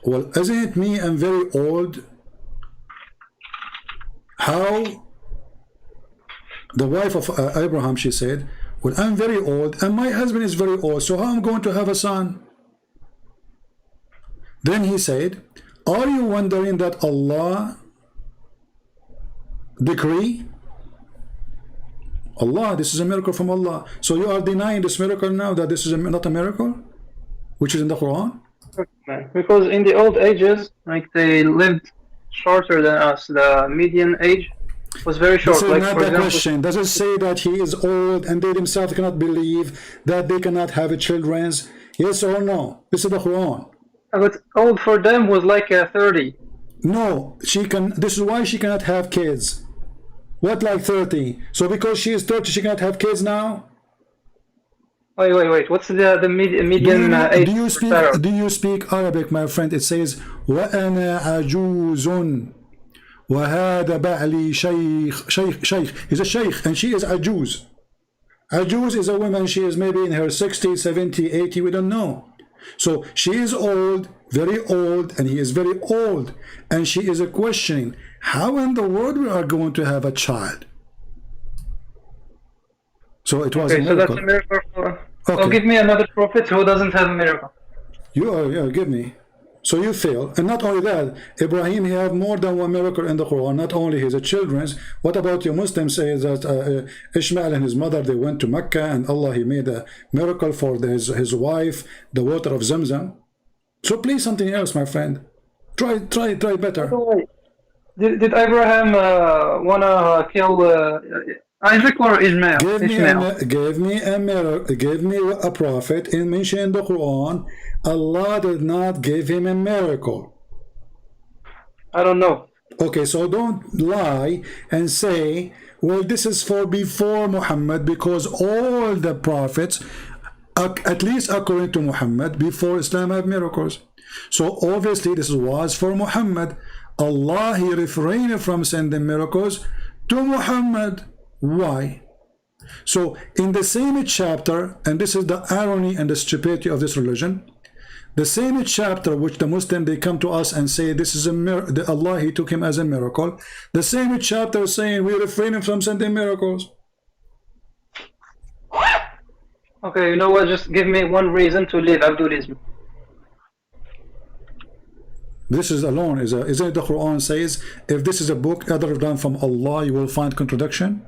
well, isn't it me? I'm very old. How? The wife of Abraham, she said, well, I'm very old and my husband is very old, so how am I going to have a son? Then he said, are you wondering that Allah decree? Allah, this is a miracle from Allah. So you are denying this miracle now, that this is not a miracle, which is in the Quran? Because in the old ages, like, they lived shorter than us. The median age was very short. This is like, not for the example, question. Does it say that he is old and they themselves cannot believe that they cannot have a children? Yes or no? This is the Quran. But old for them was like 30. No, she can. This is why she cannot have kids. What, like 30? So because she is 30, she cannot have kids now? Wait. What's the median age? Do you speak Arabic, my friend? It says وأنا عجوز وهذا بعلي شيخ. He's a sheikh and she is ajuz. Ajuz is a woman. She is maybe in her 60, 70, 80. We don't know. So she is old, very old, and he is very old, and she is questioning how in the world we are going to have a child. So it was a miracle. So that's a miracle. Okay. So give me another prophet who doesn't have a miracle. Give me. So you fail. And not only that, Ibrahim, he had more than one miracle in the Quran. Not only his children's. What about your Muslims say that Ishmael and his mother, they went to Mecca and Allah, he made a miracle for his wife, the water of Zamzam. So please something else, my friend. Try better. Did Abraham wanna kill Isaac or Ishmael? Give me a prophet mentioned in the Quran. Allah did not give him a miracle. I don't know. Okay, so don't lie and say, well, this is for before Muhammad, because all the prophets, at least according to Muhammad, before Islam have miracles. So obviously this was for Muhammad. Allah, he refrained from sending miracles to Muhammad. Why? So in the same chapter, and this is the irony and the stupidity of this religion, the same chapter which the Muslim, they come to us and say this is a miracle, Allah, he took him as a miracle. The same chapter saying we refrain from sending miracles. Okay, you know what, just give me one reason to leave Abdulism. This is alone, isn't it the Quran says, if this is a book other than from Allah, you will find contradiction?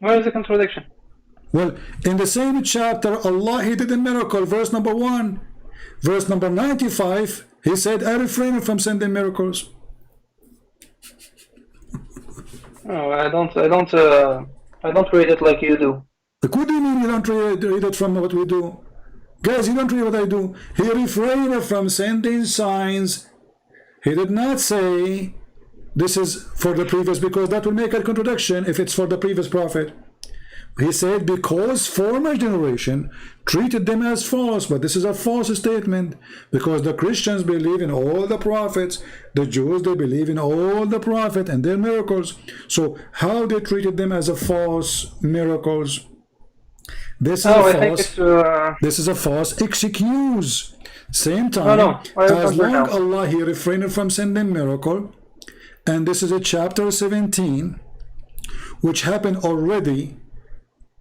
Where is the contradiction? Well, in the same chapter, Allah, he did a miracle, verse number 1. Verse number 95, he said, I refrain from sending miracles. Oh, I don't read it like you do. What do you mean you don't read it from what we do? Guys, you don't read what I do. He refrained from sending signs. He did not say this is for the previous, because that will make a contradiction if it's for the previous prophet. He said because former generation treated them as false, but this is a false statement, because the Christians believe in all the prophets, the Jews, they believe in all the prophets and their miracles. So how they treated them as a false miracles? This is a false excuse. Same time, as long Allah, he refrained from sending miracle, and this is a chapter 17, which happened already.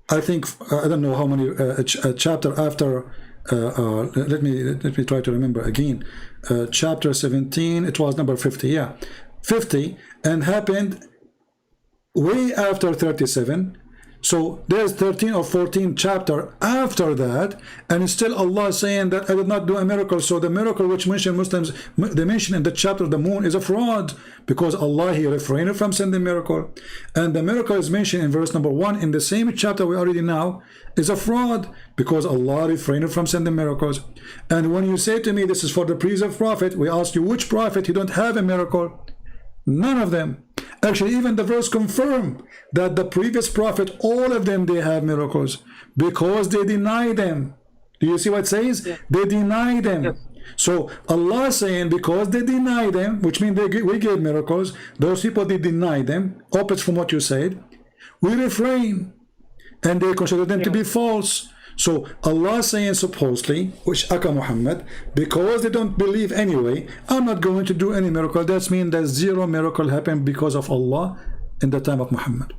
I think I don't know how many chapter after. Let me try to remember again. Chapter 17. It was number 50. Yeah, 50, and happened way after 37. So there's 13 or 14 chapter after that, and still Allah saying that I did not do a miracle. So the miracle which mentioned Muslims, they mention in the chapter the moon, is a fraud, because Allah, he refrained from sending miracle, and the miracle is mentioned in verse number 1 in the same chapter we already now, is a fraud, because Allah refrained from sending miracles. And when you say to me this is for the previous prophet, we ask you which prophet you don't have a miracle? None of them. Actually, even the verse confirm that the previous prophet, all of them, they have miracles, because they deny them. Do you see what it says? Yeah. They deny them. Yes. So Allah saying because they deny them, which means we gave miracles, those people, they deny them, opposite from what you said, we refrain, and they consider them to be false. So Allah saying supposedly, which Aka Muhammad, because they don't believe anyway, I'm not going to do any miracle. That means that zero miracle happened because of Allah in the time of Muhammad.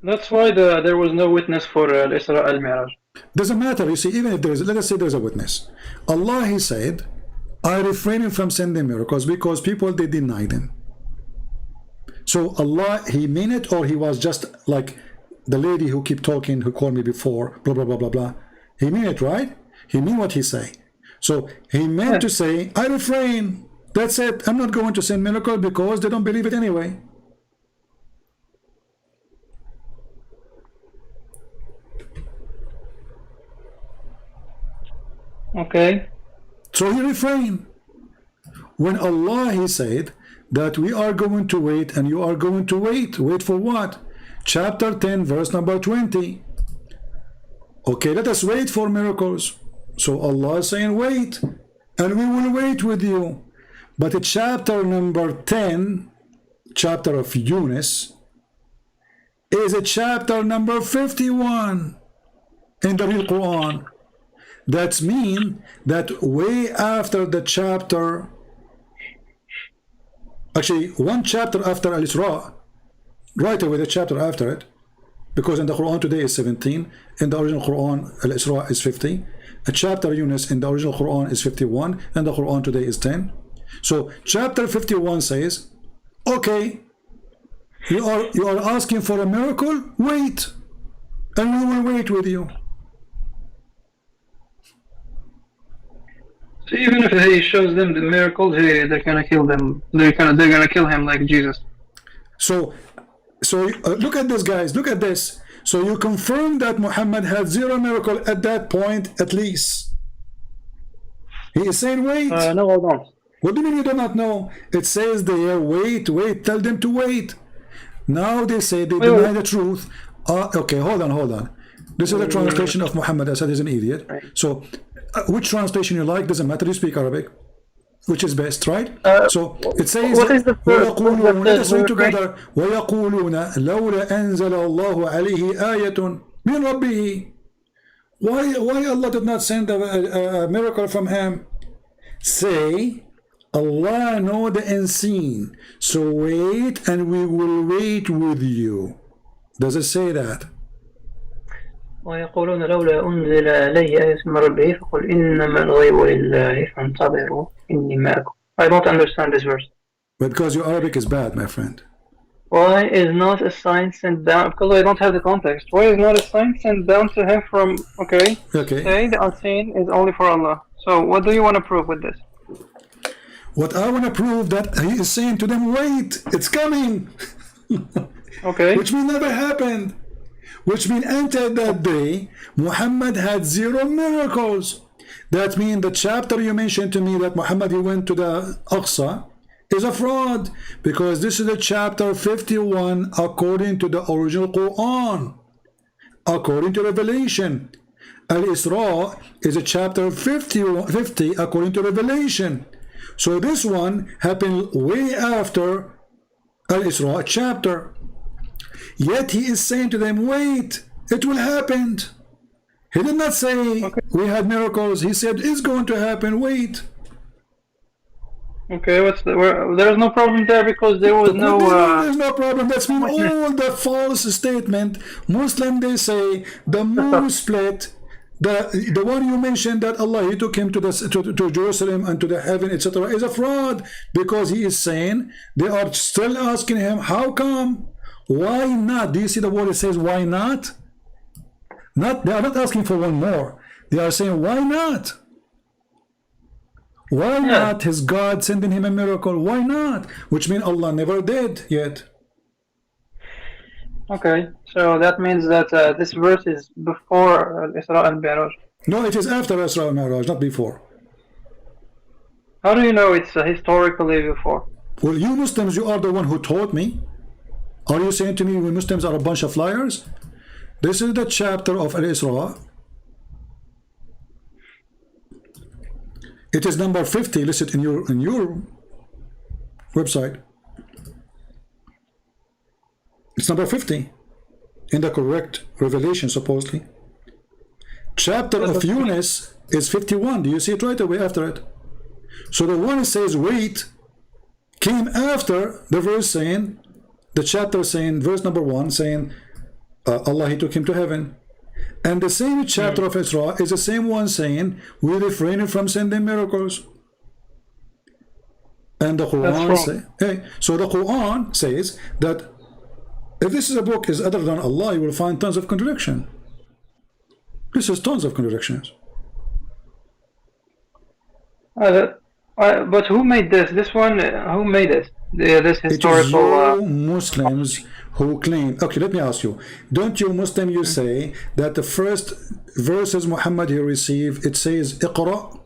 That's why there was no witness for Isra al-Mi'raj. Doesn't matter. You see, even if there is, let us say there's a witness. Allah, he said, I refrain from sending miracles because people, they deny them. So Allah, he meant it, or he was just like the lady who keep talking, who called me before, blah, blah, blah, blah, blah. He mean it, right? He mean what he say. So he meant to say, I refrain. That's it. I'm not going to send miracle because they don't believe it anyway. Okay. So he refrained. When Allah, he said that we are going to wait and you are going to wait. Wait for what? Chapter 10, verse number 20. Okay, let us wait for miracles. So Allah is saying wait, and we will wait with you. But chapter number 10, chapter of Yunus, is a chapter number 51 in the real Quran. That means that way after the chapter, actually one chapter after Al-Isra, right away the chapter after it, because in the Quran today is 17, in the original Quran Al-Isra is 50, a chapter Yunus in the original Quran is 51, and the Quran today is 10. So chapter 51 says, okay, you are asking for a miracle, wait, and we will wait with you. So even if he shows them the miracles, they're gonna kill them. They're gonna kill him like Jesus. So look at this, guys. Look at this. So you confirm that Muhammad had zero miracle at that point, at least. He is saying wait. No, I don't. What do you mean you do not know? It says there, wait. Tell them to wait. Now they say they deny the truth. Okay, hold on. This is a translation of Muhammad. I said he's an idiot. So which translation you like, doesn't matter, you speak Arabic. Which is best, right? So it says, what is the first, let us read together. وَيَقُولُونَ لَوْلَا أَنزَلَ اللَّهُ عَلَيْهِ آيَةٌ مِنْ رَبِّهِ. Why Allah did not send a miracle from him? Say, Allah know the unseen. So wait, and we will wait with you. Does it say that? ويقولون لولا أنزل عليه آية من ربه فقل إنما الغيب لله فانتظروا إني معكم. I don't understand this verse. Because your Arabic is bad, my friend. Why is not a sign sent down? Because I don't have the context. Why is not a sign sent down to him from? Okay. Say the unseen is only for Allah. So what do you want to prove with this? What I want to prove that he is saying to them, wait, it's coming. Okay. Which means never happened. Which means until that day, Muhammad had zero miracles. That means the chapter you mentioned to me that Muhammad he went to the Aqsa is a fraud, because this is the chapter 51 according to the original Quran, according to Revelation. Al-Isra is a chapter 50 according to Revelation. So this one happened way after Al-Isra chapter. Yet he is saying to them, wait, it will happen. He did not say we had miracles. He said it's going to happen, wait. Okay, there's no problem there, because there was there's no problem. That's mean all the false statement. Muslim, they say the moon split. The one you mentioned that Allah he took him to Jerusalem and to the heaven, etc., is a fraud, because he is saying they are still asking him how come, why not? Do you see the word it says why not? They are not asking for one more. They are saying why not? Why not his God sending him a miracle? Why not? Which means Allah never did yet. Okay, so that means that this verse is before Isra and Mi'raj. No, it is after Isra and Mi'raj, not before. How do you know it's historically before? Well, you Muslims, you are the one who taught me. Are you saying to me we Muslims are a bunch of liars? This is the chapter of Al-Isra. It is number 50 listed in your website. It's number 50 in the correct revelation, supposedly. Chapter of Yunus is 51. Do you see it right away after it? So the one that says wait came after the verse saying, the chapter saying, verse number 1 saying, Allah he took him to heaven. And the same chapter of Isra is the same one saying we refrain from sending miracles. And the Quran so the Quran says that if this is a book is other than Allah, you will find tons of contradiction. This is tons of contradictions. But who made this? This one, who made it? This historical. It is you Muslims who claim. Okay, let me ask you. Don't you Muslim you say that the first verses Muhammad he received it says Iqra?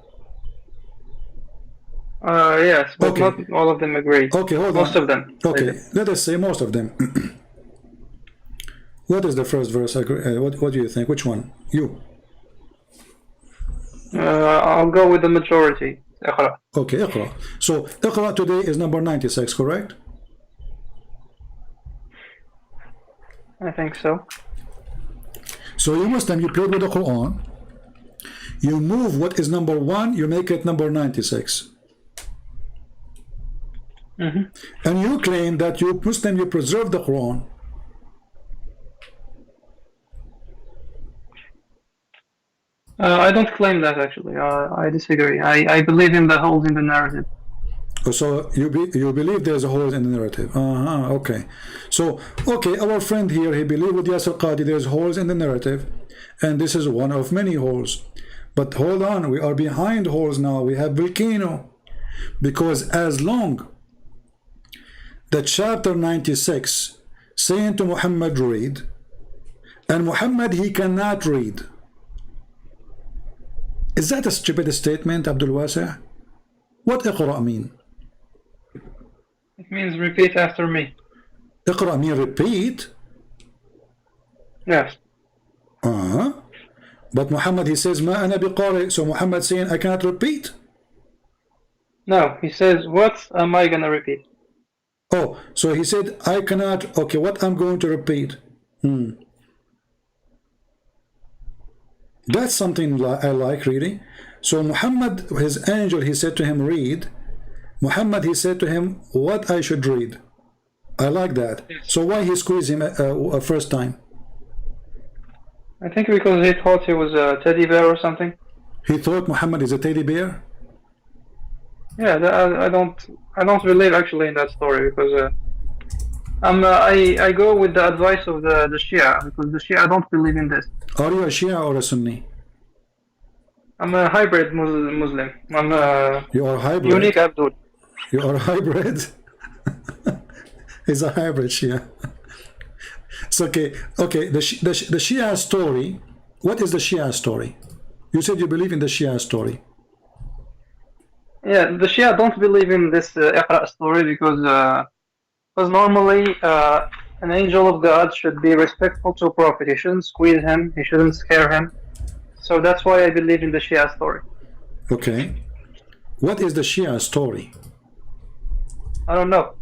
Yes, but not all of them agree. Okay, hold on. Most of them. Okay, let us say most of them. What is the first verse? What do you think? Which one? You. I'll go with the majority. اقرأ. Okay, اقرأ. So اقرأ today is number 96, correct? I think so. So you Muslim, you played with the Quran. You move what is number 1, you make it number 96. And you claim that you Muslim, you preserve the Quran. I don't claim that actually. I disagree. I believe in the holes in the narrative. So you believe there's a hole in the narrative. Okay. So okay, our friend here, he believed with Yasir Qadi there's holes in the narrative, and this is one of many holes. But hold on, we are behind holes now. We have volcano, because as long the chapter 96 saying to Muhammad read, and Muhammad he cannot read. Is that a stupid statement, Abdul Wasi'? What iqra mean? It means repeat after me. Iqra mean repeat? Yes. But Muhammad he says ma ana biqari, so Muhammad saying I cannot repeat? No, he says what am I gonna repeat? Oh, so he said I cannot. Okay, what I'm going to repeat? That's something I like reading. So Muhammad, his angel, he said to him read. Muhammad he said to him what I should read. I like that. So why he squeezed him a first time? I think because he thought he was a teddy bear or something. He thought Muhammad is a teddy bear? Yeah, I don't believe actually in that story, because I go with the advice of the Shia, because the Shia don't believe in this. Are you a Shia or a Sunni? I'm a hybrid Muslim. You are hybrid. Unique Abdul. You are hybrid. He's a hybrid Shia. It's okay. Okay, the Shia story. What is the Shia story? You said you believe in the Shia story. Yeah, the Shia don't believe in this Iqra story, because normally an angel of God should be respectful to a prophet. He shouldn't squeeze him. He shouldn't scare him. So that's why I believe in the Shia story. Okay. What is the Shia story? I don't know.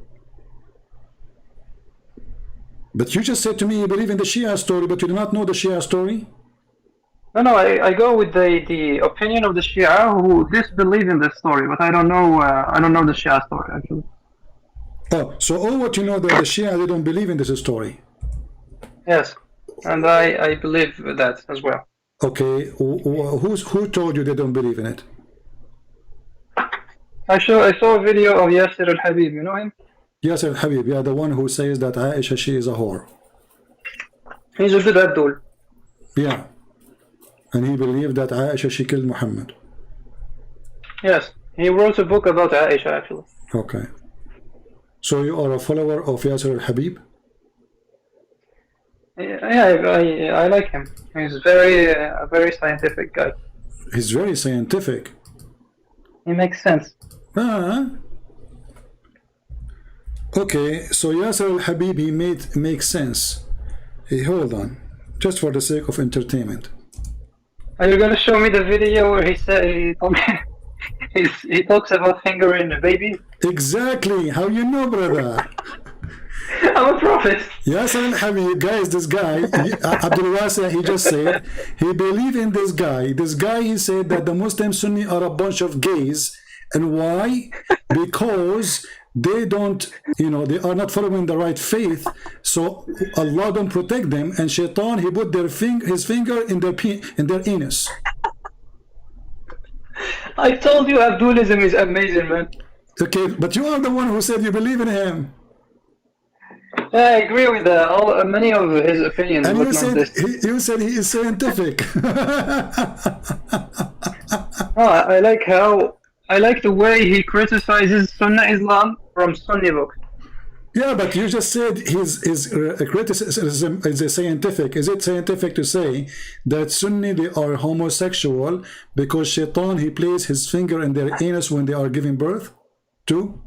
But you just said to me you believe in the Shia story, but you do not know the Shia story? No, I go with the opinion of the Shia who disbelieve in this story, but I don't know the Shia story actually. Oh, so all what you know that the Shia, they don't believe in this story? Yes, and I believe that as well. Okay, who told you they don't believe in it? I saw a video of Yasir al-Habib, you know him? Yasir al-Habib, yeah, the one who says that Aisha, she is a whore. He's a good Abdul. Yeah, and he believed that Aisha, she killed Muhammad. Yes, he wrote a book about Aisha actually. Okay. So you are a follower of Yasir al-Habib? Yeah, I like him. He's a very scientific guy. He's very scientific. He makes sense. Okay, so Yasir al-Habib, he makes sense. Hey, hold on, just for the sake of entertainment. Are you gonna show me the video where he said he talks about fingering a baby? Exactly. How you know, brother? I'm a prophet. Yasir al-Habib, guys, this guy, Abdul Wasi', he just said he believed in this guy. This guy, he said that the Muslim Sunni are a bunch of gays. And why? Because they don't, they are not following the right faith. So Allah don't protect them. And Shaitan, he put his finger in their anus. I told you Abdulism is amazing, man. Okay, but you are the one who said you believe in him. Yeah, I agree with many of his opinions. And but you said he is scientific. I like the way he criticizes Sunnah Islam from Sunni books. Yeah, but you just said his criticism is scientific. Is it scientific to say that Sunni, they are homosexual because Shaitan, he places his finger in their anus when they are giving birth too?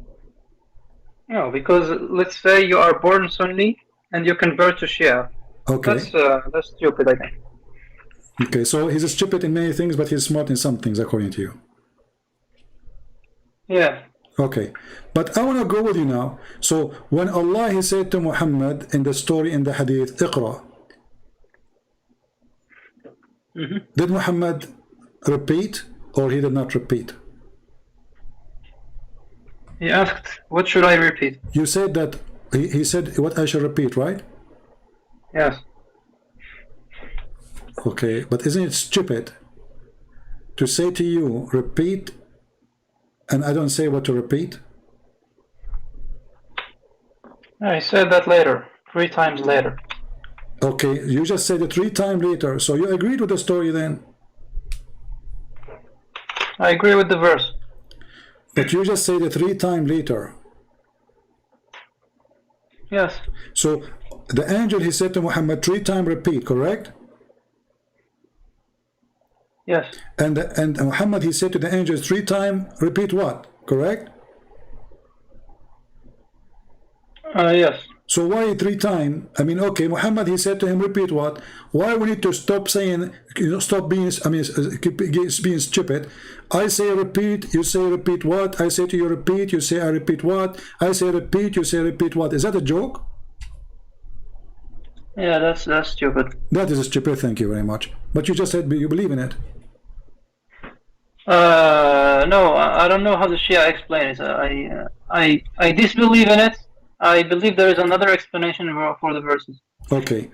No, because let's say you are born Sunni and you convert to Shia. Okay. That's stupid, I think. Okay, so he's stupid in many things, but he's smart in some things, according to you. Yeah. Okay, but I want to go with you now. So when Allah he said to Muhammad in the story in the hadith, Iqra, did Muhammad repeat or he did not repeat? He asked, what should I repeat? You said that he said what I should repeat, right? Yes. Okay, but isn't it stupid to say to you, repeat, and I don't say what to repeat? I said that later, 3 times later. Okay, you just said it 3 times later, so you agreed with the story then? I agree with the verse. But you just said it 3 times later. Yes. So the angel he said to Muhammad 3 times repeat, correct? Yes. And Muhammad he said to the angel 3 times repeat what? Correct? Yes. So why 3 times? I mean, okay, Muhammad he said to him repeat what? Why we need to stop saying, you know, stop being, I mean, keep being stupid? I say repeat, you say repeat what? I say to you repeat, you say I repeat what? I say repeat, you say repeat what? Is that a joke? Yeah, that's stupid. That is stupid, thank you very much. But you just said you believe in it. No, I don't know how the Shia explain it. I disbelieve in it. I believe there is another explanation for the verses. Okay.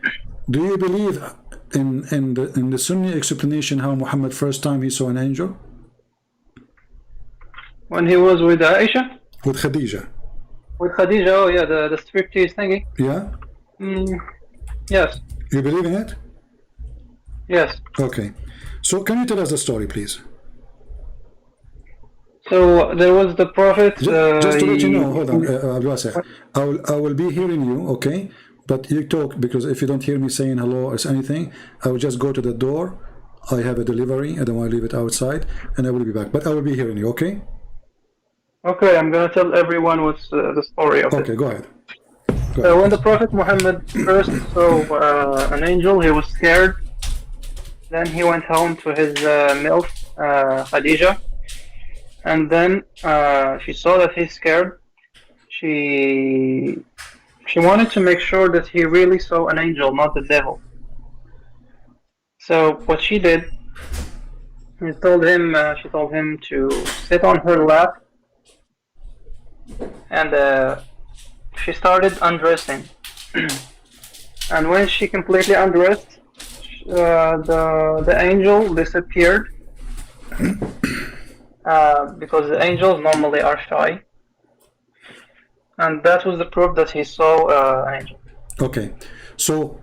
Do you believe in the Sunni explanation how Muhammad first time he saw an angel? When he was with Aisha? With Khadija. With Khadija, oh yeah, the striptease thingy. Yeah? Yes. You believe in it? Yes. Okay. So can you tell us the story, please? So there was the Prophet. Just to let you know, hold on, I will be hearing you, okay? But you talk, because if you don't hear me saying hello or anything, I will just go to the door. I have a delivery. I don't want to leave it outside, and I will be back. But I will be hearing you, okay? Okay, I'm gonna tell everyone what's the story of it. Okay, go ahead. When the Prophet Muhammad first saw an angel, he was scared. Then he went home to his MILF, Khadija. And then she saw that he's scared. She wanted to make sure that he really saw an angel, not the devil. So what she did, she told him to sit on her lap, and she started undressing. And when she completely undressed, the angel disappeared. Because the angels normally are shy, and that was the proof that he saw an angel. Okay, so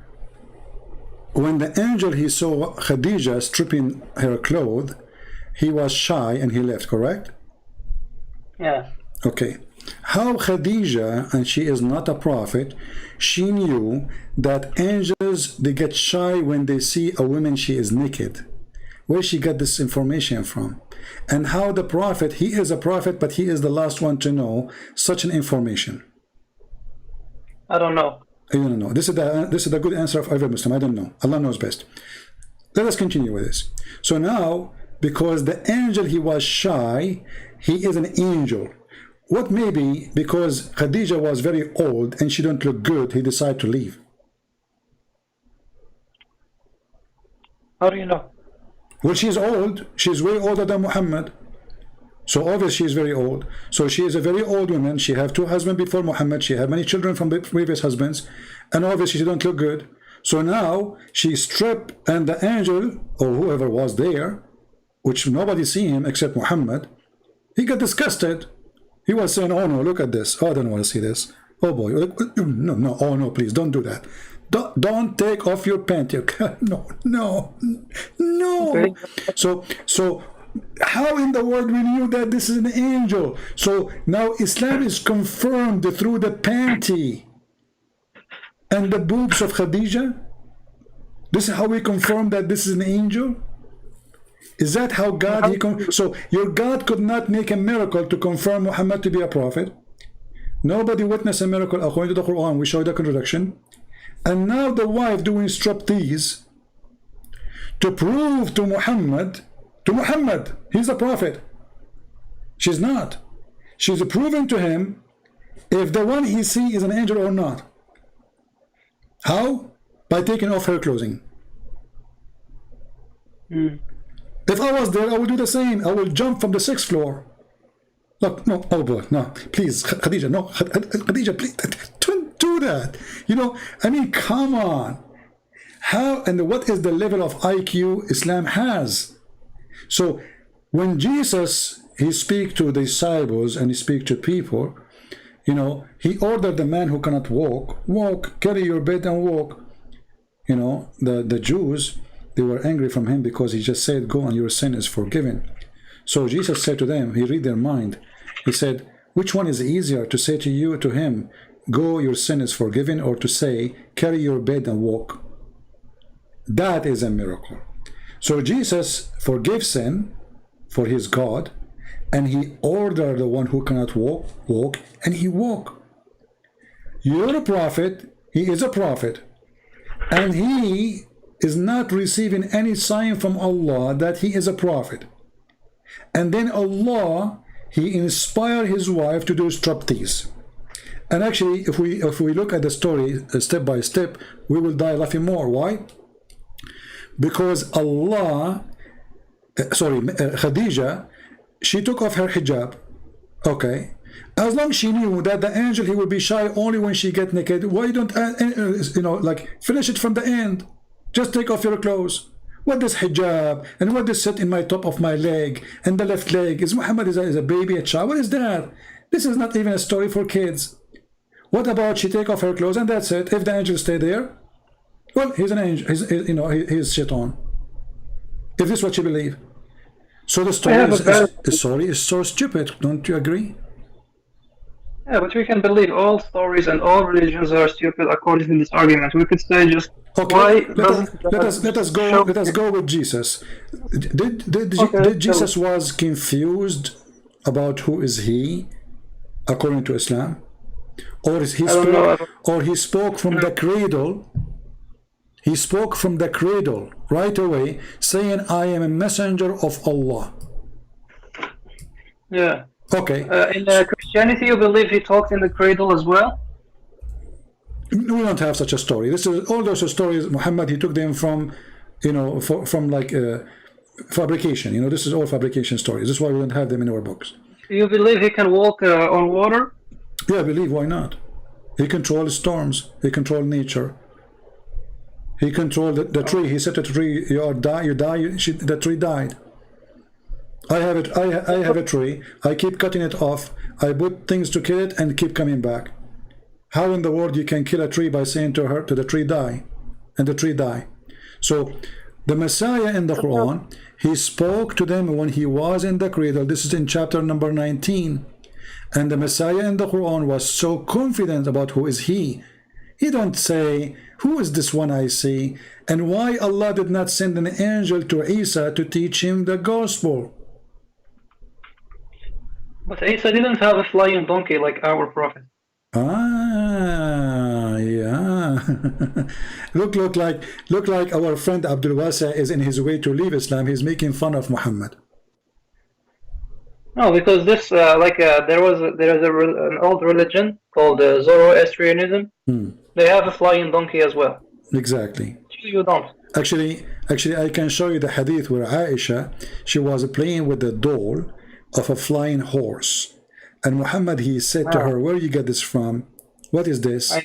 when the angel he saw Khadija stripping her clothes, he was shy and he left, correct? Yeah. Okay, how Khadija, and she is not a prophet, she knew that angels, they get shy when they see a woman she is naked. Where she got this information from? And how the prophet, he is a prophet, but he is the last one to know such an information? I don't know. I don't know. This is the good answer of every Muslim. I don't know. Allah knows best. Let us continue with this. So now, because the angel, he was shy, he is an angel. What maybe because Khadija was very old and she don't look good, he decided to leave? How do you know? Well, she's old. She's way older than Muhammad. So obviously she is very old. So she is a very old woman. She have 2 husbands before Muhammad. She have many children from previous husbands. And obviously she don't look good. So now she stripped, and the angel, or whoever was there, which nobody see him except Muhammad, he got disgusted. He was saying, oh no, look at this. Oh, I don't want to see this. Oh boy, no, oh no, please don't do that. Don't take off your pant. No. Okay. So how in the world we knew that this is an angel? So now Islam is confirmed through the panty and the boobs of Khadija. This is how we confirm that this is an angel. Is that how God? So your God could not make a miracle to confirm Muhammad to be a prophet. Nobody witnessed a miracle according to the Quran. We show the contradiction. And now the wife doing striptease to prove to Muhammad, he's a prophet. She's not. She's proving to him if the one he sees is an angel or not. How? By taking off her clothing. If I was there, I would do the same. I will jump from the 6th floor. Look, no, oh boy, no, please, Khadija, no, Khadija, please, don't do that. You know, I mean, come on. How and what is the level of IQ Islam has? So, when Jesus, he speak to the disciples and he speak to people, you know, he ordered the man who cannot walk, carry your bed and walk. You know, the Jews, they were angry from him because he just said, go and your sin is forgiven. So Jesus said to them, he read their mind. He said, which one is easier to say to you, to him, go, your sin is forgiven, or to say, carry your bed and walk? That is a miracle. So Jesus forgave sin, for his God, and he ordered the one who cannot walk, and he walk. You're a prophet, he is a prophet, and he is not receiving any sign from Allah that he is a prophet. And then Allah, he inspired his wife to do striptease. And actually, if we look at the story step by step, we will die laughing more. Why? Because Allah, Khadija, she took off her hijab. Okay, as long as she knew that the angel, he will be shy only when she get naked. Why don't you know, like, finish it from the end? Just take off your clothes. What does hijab and what does sit in my top of my leg and the left leg? Is Muhammad is a baby, a child? What is that? This is not even a story for kids. What about she take off her clothes and that's it? If the angel stay there, well, he's an angel. He's, you know, he's shit on. If this is what you believe, so the story is so stupid. Don't you agree? Yeah, but we can believe all stories and all religions are stupid according to this argument. We could say just okay. Let us go with Jesus. Did Jesus was confused about who is he according to Islam, or he spoke from the cradle? He spoke from the cradle right away, saying, I am a messenger of Allah. Yeah. Okay. In Christianity, you believe he talked in the cradle as well? We don't have such a story. This is all those stories, Muhammad, he took them from, you know, from like fabrication. You know, this is all fabrication stories. This is why we don't have them in our books. You believe he can walk on water? Yeah, I believe. Why not? He controls storms. He controls nature. He controlled the tree. He said to the tree, you die, the tree died. I have it. I have a tree. I keep cutting it off. I put things to kill it and keep coming back. How in the world you can kill a tree by saying to the tree die, and the tree die? So the Messiah in the Quran, he spoke to them when he was in the cradle. This is in chapter number 19. And the Messiah in the Quran was so confident about who is he. He don't say, who is this one I see? And why Allah did not send an angel to Isa to teach him the gospel? But Isa didn't have a flying donkey like our prophet. Ah, yeah. look like our friend Abdul Wasa is in his way to leave Islam. He's making fun of Muhammad. No, because this there is an old religion called Zoroastrianism. They have a flying donkey as well. Exactly. You don't. Actually, I can show you the hadith where Aisha, she was playing with the doll of a flying horse. And Muhammad, he said to her, where you get this from? What is this?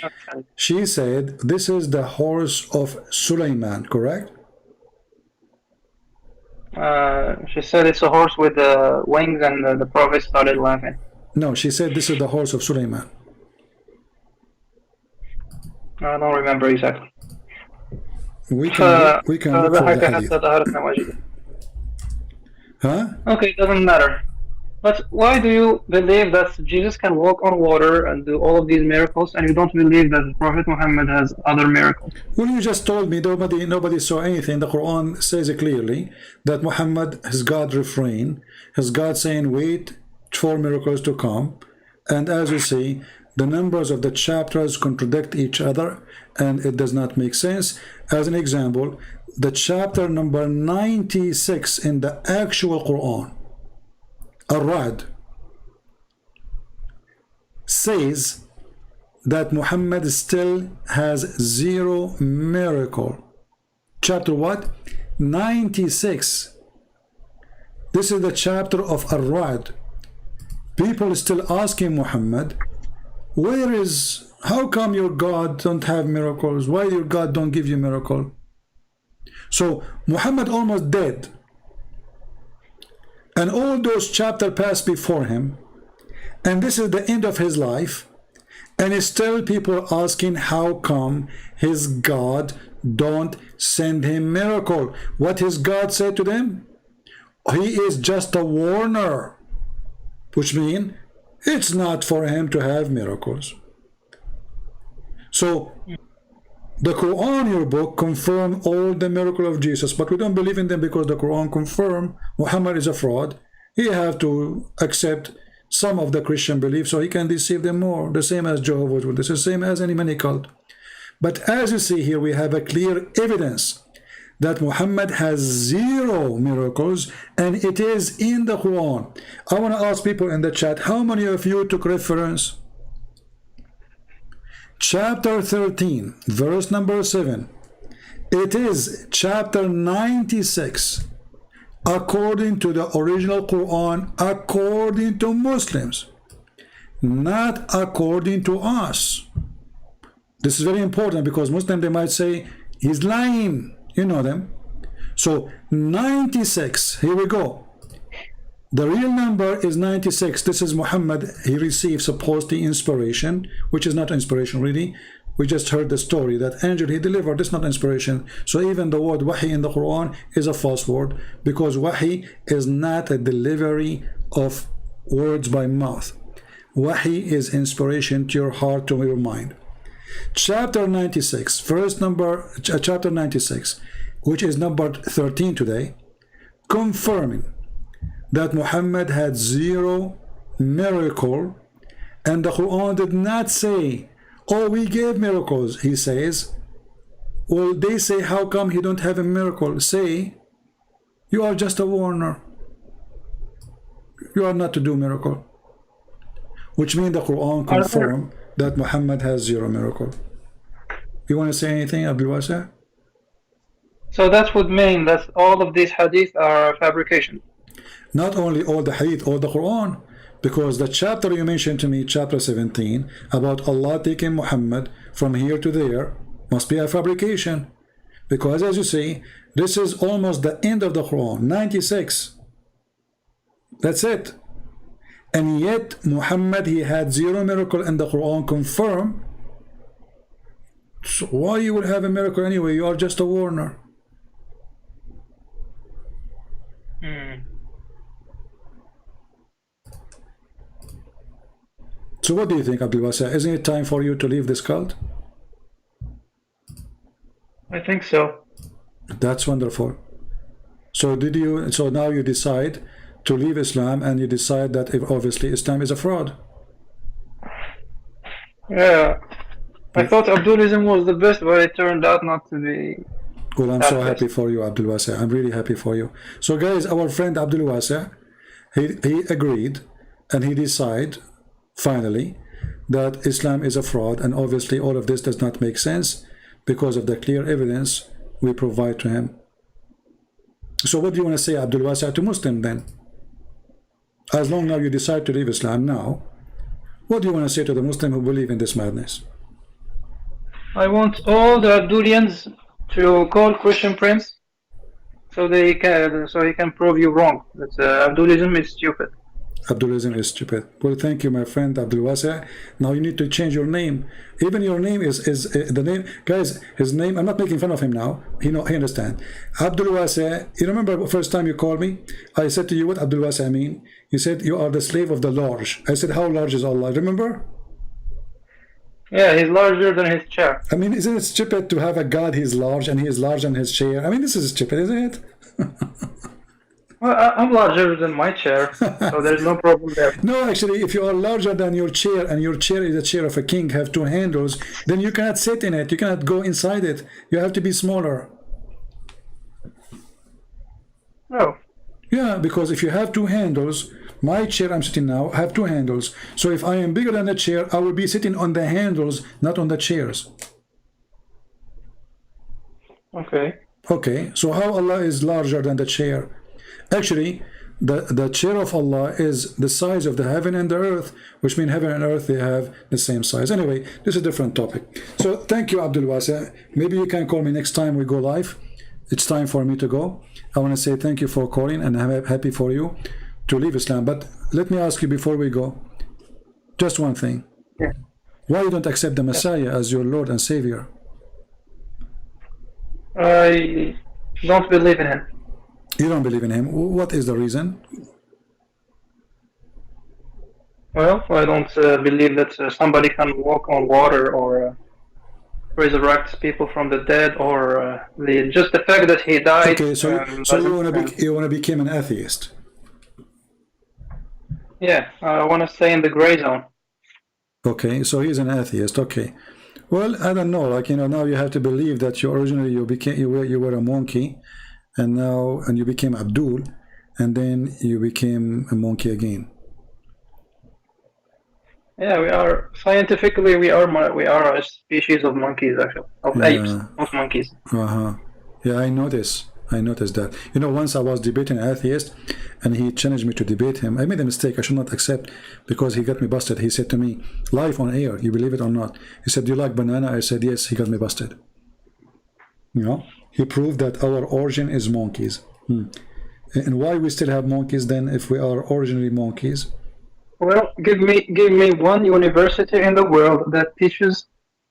She said, this is the horse of Sulaiman, correct? She said it's a horse with wings, and the prophet started laughing. No, she said this is the horse of Sulaiman. I don't remember exactly. We can look for the hadith. Huh? Okay, doesn't matter. But why do you believe that Jesus can walk on water and do all of these miracles, and you don't believe that the Prophet Muhammad has other miracles? Well, you just told me nobody saw anything. The Quran says it clearly that Muhammad, his God refrained, his God saying, wait for miracles to come. And as you see, the numbers of the chapters contradict each other, and it does not make sense. As an example, the chapter number 96 in the actual Quran, Ar-Ra'd, says that Muhammad still has 0 miracle. Chapter what? 96. This is the chapter of Ar-Ra'd. People still asking Muhammad, how come your God don't have miracles? Why your God don't give you miracle? So Muhammad almost dead, and all those chapters passed before him, and this is the end of his life, and still people asking how come his God don't send him miracle. What his God said to them? He is just a warner, which means it's not for him to have miracles. So the Quran, your book, confirm all the miracle of Jesus, but we don't believe in them because the Quran confirm Muhammad is a fraud. He have to accept some of the Christian beliefs so he can deceive them more, the same as Jehovah's Witnesses, the same as any many cult. But as you see here, we have a clear evidence that Muhammad has 0 miracles, and it is in the Quran. I want to ask people in the chat, how many of you took reference? Chapter 13, verse number 7. It is chapter 96 according to the original Quran, according to Muslims, not according to us. This is very important because Muslims, they might say he's lying. You know them. So 96, here we go. The real number is 96. This is Muhammad. He received supposedly inspiration, which is not inspiration really. We just heard the story that angel he delivered. This is not inspiration. So even the word wahi in the Quran is a false word, because wahi is not a delivery of words by mouth. Wahi is inspiration to your heart, to your mind. Chapter 96, chapter 96, which is number 13 today, confirming that Muhammad had 0 miracle, and the Quran did not say, oh, we gave miracles. He says, well, they say, how come he don't have a miracle? Say, you are just a warner. You are not to do miracle. Which means the Quran confirm that Muhammad has 0 miracle. You want to say anything, Abdul Wasa? So that would mean that all of these hadith are fabrication. Not only all the hadith, all the Quran, because the chapter you mentioned to me, chapter 17, about Allah taking Muhammad from here to there, must be a fabrication. Because as you see, this is almost the end of the Quran, 96. That's it. And yet Muhammad, he had 0 miracle, and the Quran confirm. So why you will have a miracle anyway? You are just a warner. So what do you think, Abdul Wasa? Isn't it time for you to leave this cult? I think so. That's wonderful. So so now you decide to leave Islam, and you decide that if obviously Islam is a fraud. Yeah. I thought Abdulism was the best, but it turned out not to be. Well, I'm so happy for you, Abdul Wasa. I'm really happy for you. So guys, our friend Abdul Wasa, he agreed, and he decided finally that Islam is a fraud, and obviously all of this does not make sense because of the clear evidence we provide to him. So what do you want to say, Abdul Wasa, to Muslim then? As long now you decide to leave Islam now, what do you want to say to the Muslim who believe in this madness? I want all the Abdulians to call Christian Prince, so he can prove you wrong. That Abdulism is stupid. Abdulism is stupid. Well, thank you, my friend Abdul Wasa. Now you need to change your name. Even your name is the name, guys. His name. I'm not making fun of him now. He understand. Abdul Wasa. You remember the first time you called me? I said to you, what Abdul Wasa mean? You said you are the slave of the large. I said, how large is Allah? Remember? Yeah, he's larger than his chair. I mean, isn't it stupid to have a God? He's large, and he is larger than his chair. I mean, this is stupid, isn't it? Well, I'm larger than my chair, so there's no problem there. No, actually, if you are larger than your chair, and your chair is a chair of a king, have 2 handles, then you cannot sit in it. You cannot go inside it. You have to be smaller. Oh. Yeah, because if you have two handles, my chair I'm sitting now have two handles. So if I am bigger than the chair, I will be sitting on the handles, not on the chairs. Okay. Okay, so how Allah is larger than the chair? Actually, the chair of Allah is the size of the heaven and the earth, which means heaven and earth, they have the same size. Anyway, this is a different topic. So thank you, Abdul Wasi. Maybe you can call me next time we go live. It's time for me to go. I want to say thank you for calling, and I'm happy for you to leave Islam. But let me ask you before we go, just one thing. Yeah. Why you don't accept the Messiah as your Lord and Savior? I don't believe in him. You don't believe in him. What is the reason? Well, I don't believe that somebody can walk on water or resurrect people from the dead, or just the fact that he died. Okay, so you wanna become an atheist? Yeah, I want to stay in the gray zone. Okay, so he's an atheist. Okay, well, I don't know. Like, you know, now you have to believe that you originally you were a monkey, and you became Abdul, and then you became a monkey again. Yeah, we are scientifically we are a species of monkeys, actually, of apes, not monkeys. Yeah, I noticed that. You know, once I was debating an atheist, and he challenged me to debate him. I made a mistake. I should not accept, because he got me busted. He said to me, live on air, you believe it or not? He said, do you like banana? I said, yes. He got me busted. You know, he proved that our origin is monkeys. And why we still have monkeys then, if we are originally monkeys? Well, give me one university in the world that teaches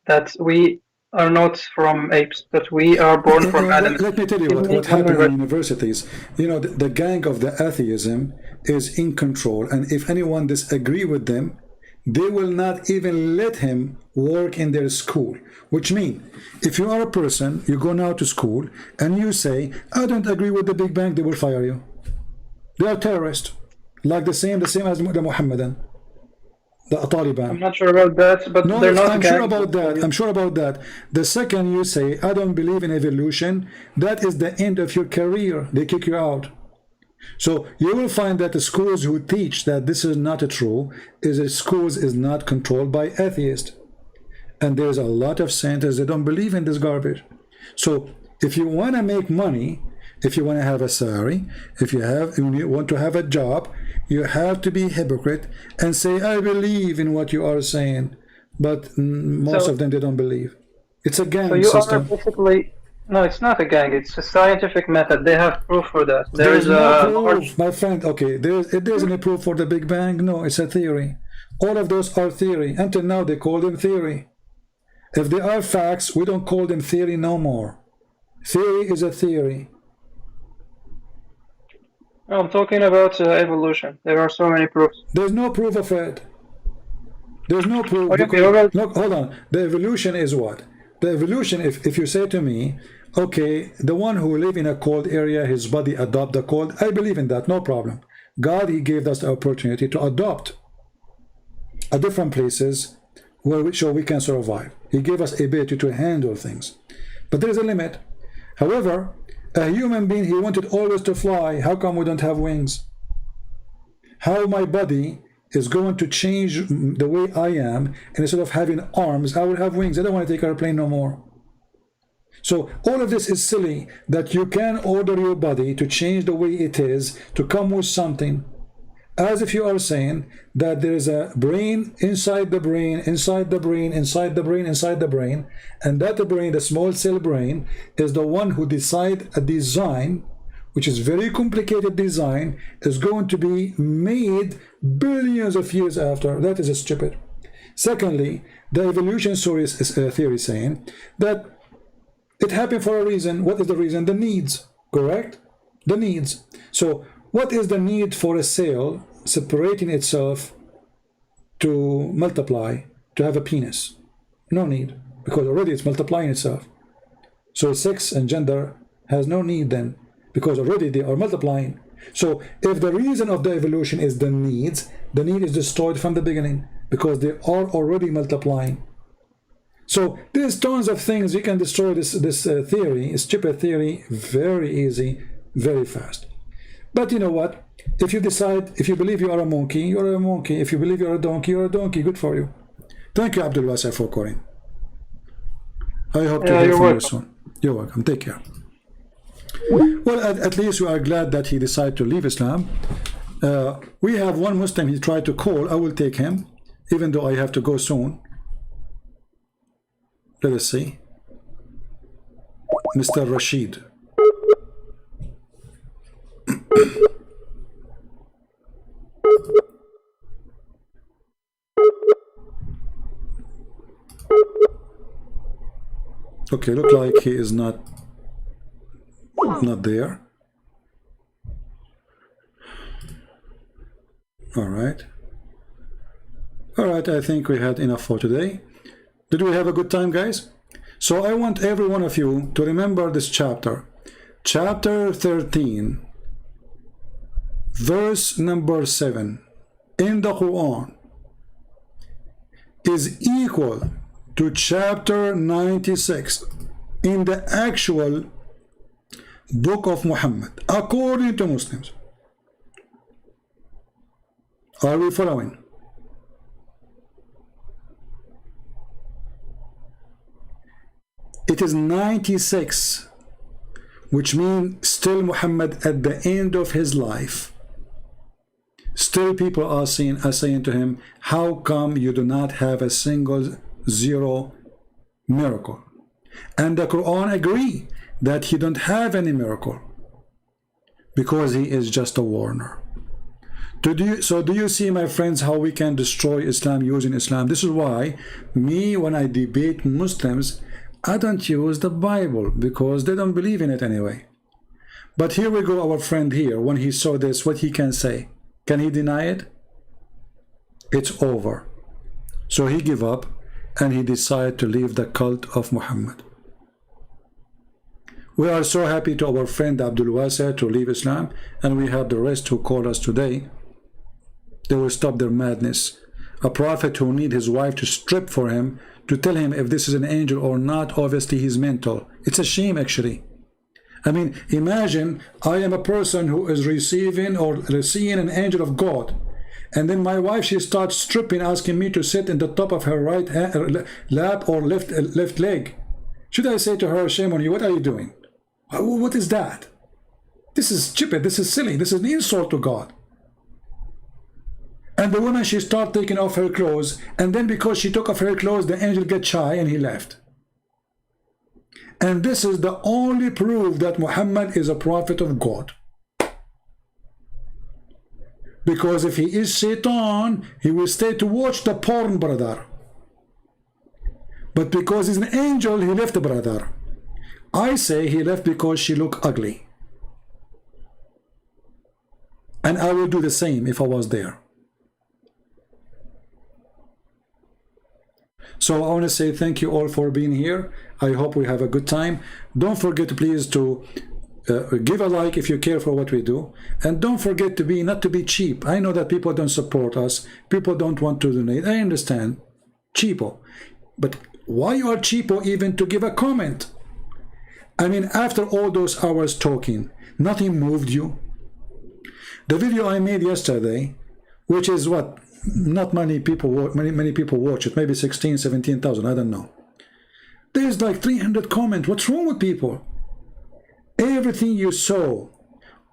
that we are not from apes, that we are born from Adam. Let me tell you what happened in universities. You know, the gang of the atheism is in control, and if anyone disagree with them, they will not even let him work in their school. Which means, if you are a person, you go now to school, and you say, I don't agree with the Big Bang, they will fire you. They are terrorists. Like the same as the Muhammadan, the Taliban. I'm not sure about that, but no, they're not. I'm sure about that. I'm sure about that. The second you say, I don't believe in evolution, that is the end of your career. They kick you out. So you will find that the schools who teach that this is not true, schools is not controlled by atheists. And there's a lot of scientists that don't believe in this garbage. So if you want to make money, if you want to have a salary, if you want to have a job, you have to be hypocrite and say, I believe in what you are saying. But most of them, they don't believe. It's a gang system. Are basically... No, it's not a gang. It's a scientific method. They have proof for that. There is no proof, my friend. Okay, there's any proof for the Big Bang? No, it's a theory. All of those are theory. Until now, they call them theory. If they are facts, we don't call them theory no more. Theory is a theory. I'm talking about evolution. There are so many proofs. There's no proof of it. There's no proof. Look, hold on. The evolution is what? The evolution, if you say to me, okay, the one who live in a cold area, his body adopt the cold, I believe in that, no problem. God, he gave us the opportunity to adopt a different places where we can survive. He gave us ability to handle things. But there is a limit. However, a human being, he wanted always to fly. How come we don't have wings? How my body is going to change the way I am, and instead of having arms, I will have wings. I don't want to take an airplane no more. So all of this is silly, that you can order your body to change the way it is, to come with something, as if you are saying that there is a brain inside the brain, inside the brain, inside the brain, inside the brain, and that the brain, the small cell brain, is the one who decide a design, which is very complicated design, is going to be made billions of years after. That is stupid. Secondly, the evolution theory is saying that it happened for a reason. What is the reason? The needs, correct? The needs. So what is the need for a cell separating itself to multiply, to have a penis? No need, because already it's multiplying itself. So sex and gender has no need then, because already they are multiplying. So if the reason of the evolution is the need is destroyed from the beginning, because they are already multiplying. So there's tons of things you can destroy this theory, stupid theory, very easy, very fast. But you know what? If you decide, if you believe you are a monkey, you're a monkey. If you believe you're a donkey, you're a donkey. Good for you. Thank you, Abdul Wasi, for calling. I hope to hear from you soon. You're welcome. Take care. Well, at least we are glad that he decided to leave Islam. We have one Muslim he tried to call. I will take him, even though I have to go soon. Let us see. Mr. Rashid. Okay, look like he is not there. All right. All right, I think we had enough for today. Did we have a good time, guys? So I want every one of you to remember this chapter. Chapter 13, verse number 7 in the Quran is equal to chapter 96 in the actual book of Muhammad, according to Muslims. Are we following? It is 96, which means still Muhammad at the end of his life. Still people are saying to him, how come you do not have a single zero miracle? And the Quran agree that he don't have any miracle because he is just a warner. So do you see, my friends, how we can destroy Islam using Islam? This is why me, when I debate Muslims, I don't use the Bible because they don't believe in it anyway. But here we go, our friend here, when he saw this, what he can say? Can he deny it? It's over. So he gave up and he decided to leave the cult of Muhammad. We are so happy to our friend Abdul Wasi to leave Islam, and we have the rest who call us today. They will stop their madness. A prophet who need his wife to strip for him to tell him if this is an angel or not. Obviously he's mental. It's a shame, actually. I mean, imagine I am a person who is receiving or seeing an angel of God, and then my wife, she starts stripping, asking me to sit in the top of her right hand, lap or left leg. Should I say to her, shame on you, what are you doing? What is that? This is stupid, this is silly, this is an insult to God. And the woman, she started taking off her clothes, and then because she took off her clothes, the angel got shy and he left. And this is the only proof that Muhammad is a prophet of God. Because if he is Satan, he will stay to watch the porn, brother. But because he's an angel, he left, brother. I say he left because she looked ugly. And I will do the same if I was there. So I want to say thank you all for being here. I hope we have a good time. Don't forget, please, to give a like if you care for what we do. And don't forget to not to be cheap. I know that people don't support us. People don't want to donate. I understand. Cheapo. But why you are cheapo even to give a comment? I mean, after all those hours talking, nothing moved you? The video I made yesterday, which is what? Not many people watch it, maybe 16, 17,000, I don't know. There's like 300 comments. What's wrong with people? Everything you saw,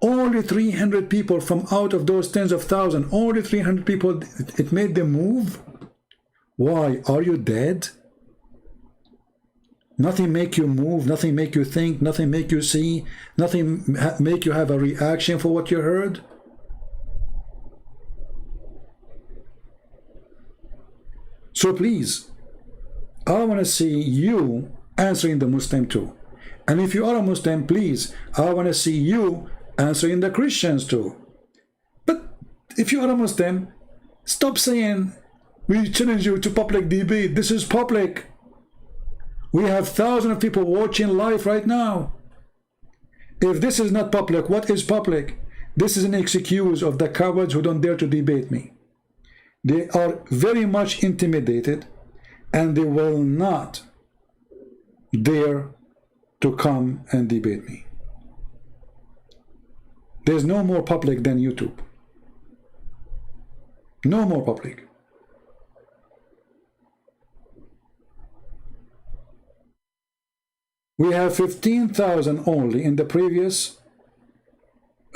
only 300 people from out of those tens of thousands, only 300 people, it made them move? Why? Are you dead? Nothing make you move, nothing make you think, nothing make you see, nothing make you have a reaction for what you heard? So please, I want to see you answering the Muslim too. And if you are a Muslim, please, I want to see you answering the Christians too. But if you are a Muslim, stop saying, we challenge you to public debate. This is public. We have thousands of people watching live right now. If this is not public, what is public? This is an excuse of the cowards who don't dare to debate me. They are very much intimidated, and they will not dare to come and debate me. There's no more public than YouTube. No more public. We have 15,000 only in the previous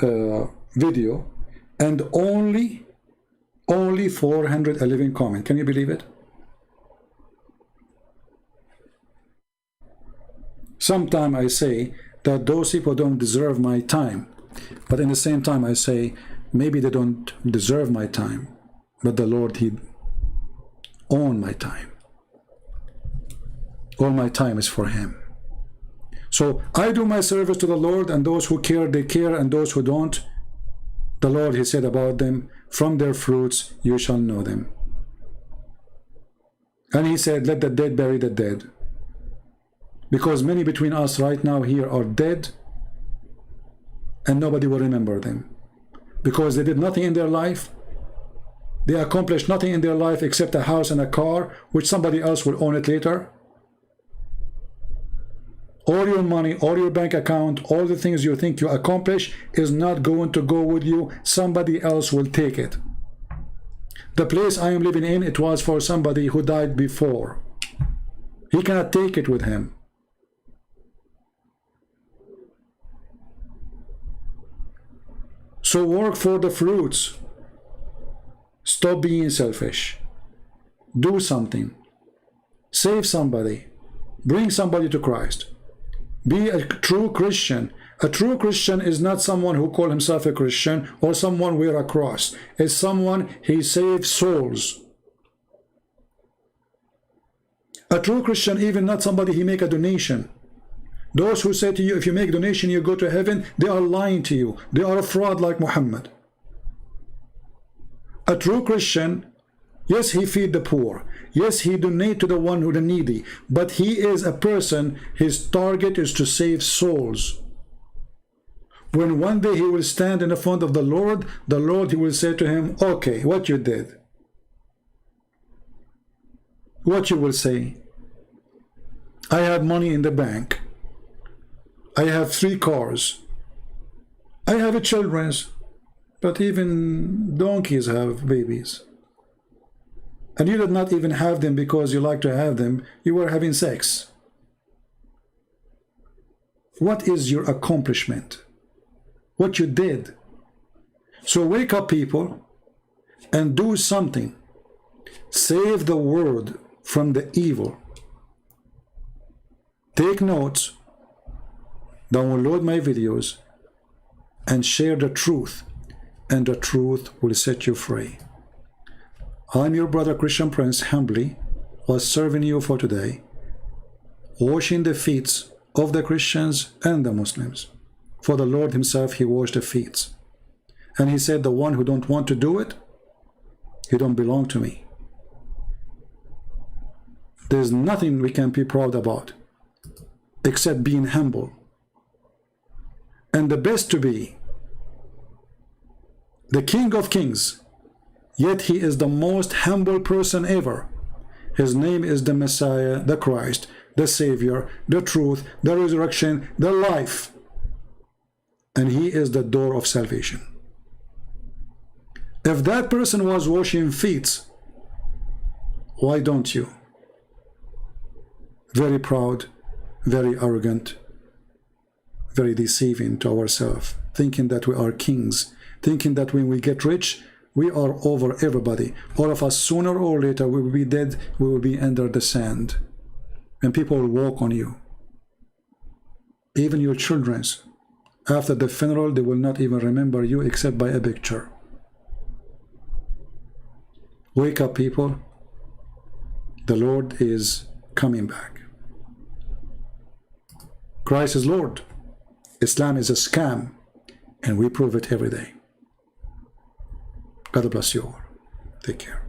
video, and only 411 comments. Can you believe it? Sometimes I say that those people don't deserve my time, but in the same time I say maybe they don't deserve my time, but the Lord, He owns my time. All my time is for Him. So I do my service to the Lord, and those who care, they care, and those who don't, the Lord, He said about them, from their fruits you shall know them. And He said, let the dead bury the dead. Because many between us right now here are dead, and nobody will remember them. Because they did nothing in their life. They accomplished nothing in their life except a house and a car, which somebody else will own it later. All your money, all your bank account, all the things you think you accomplish is not going to go with you. Somebody else will take it. The place I am living in, it was for somebody who died before. He cannot take it with him. So work for the fruits. Stop being selfish. Do something. Save somebody. Bring somebody to Christ. Be a true Christian. A true Christian is not someone who calls himself a Christian or someone wear a cross. It's someone, he saves souls. A true Christian, even not somebody he make a donation. Those who say to you, if you make a donation, you go to heaven, they are lying to you. They are a fraud like Muhammad. A true Christian, yes, he feed the poor. Yes, he donate to the one who the needy. But he is a person, his target is to save souls. When one day he will stand in the front of the Lord, he will say to him, okay, what you did? What you will say? I have money in the bank. I have 3 cars. I have children, but even donkeys have babies. And you did not even have them because you like to have them. You were having sex. What is your accomplishment? What you did? So wake up, people, and do something. Save the world from the evil. Take notes. Download my videos and share the truth, and the truth will set you free. I'm your brother Christian Prince, humbly was serving you for today, washing the feet of the Christians and the Muslims. For the Lord himself, he washed the feet. And he said, the one who don't want to do it, he don't belong to me. There's nothing we can be proud about except being humble. And the best to be the King of Kings, yet he is the most humble person ever. His name is the Messiah, the Christ, the Savior, the truth, the resurrection, the life. And he is the door of salvation. If that person was washing feet, why don't you? Very proud, very arrogant, very deceiving to ourselves, thinking that we are kings, thinking that when we get rich, we are over everybody. All of us, sooner or later, we will be dead, we will be under the sand, and people will walk on you. Even your children, after the funeral, they will not even remember you except by a picture. Wake up, people. The Lord is coming back. Christ is Lord. Islam is a scam, and we prove it every day. God bless you all. Take care.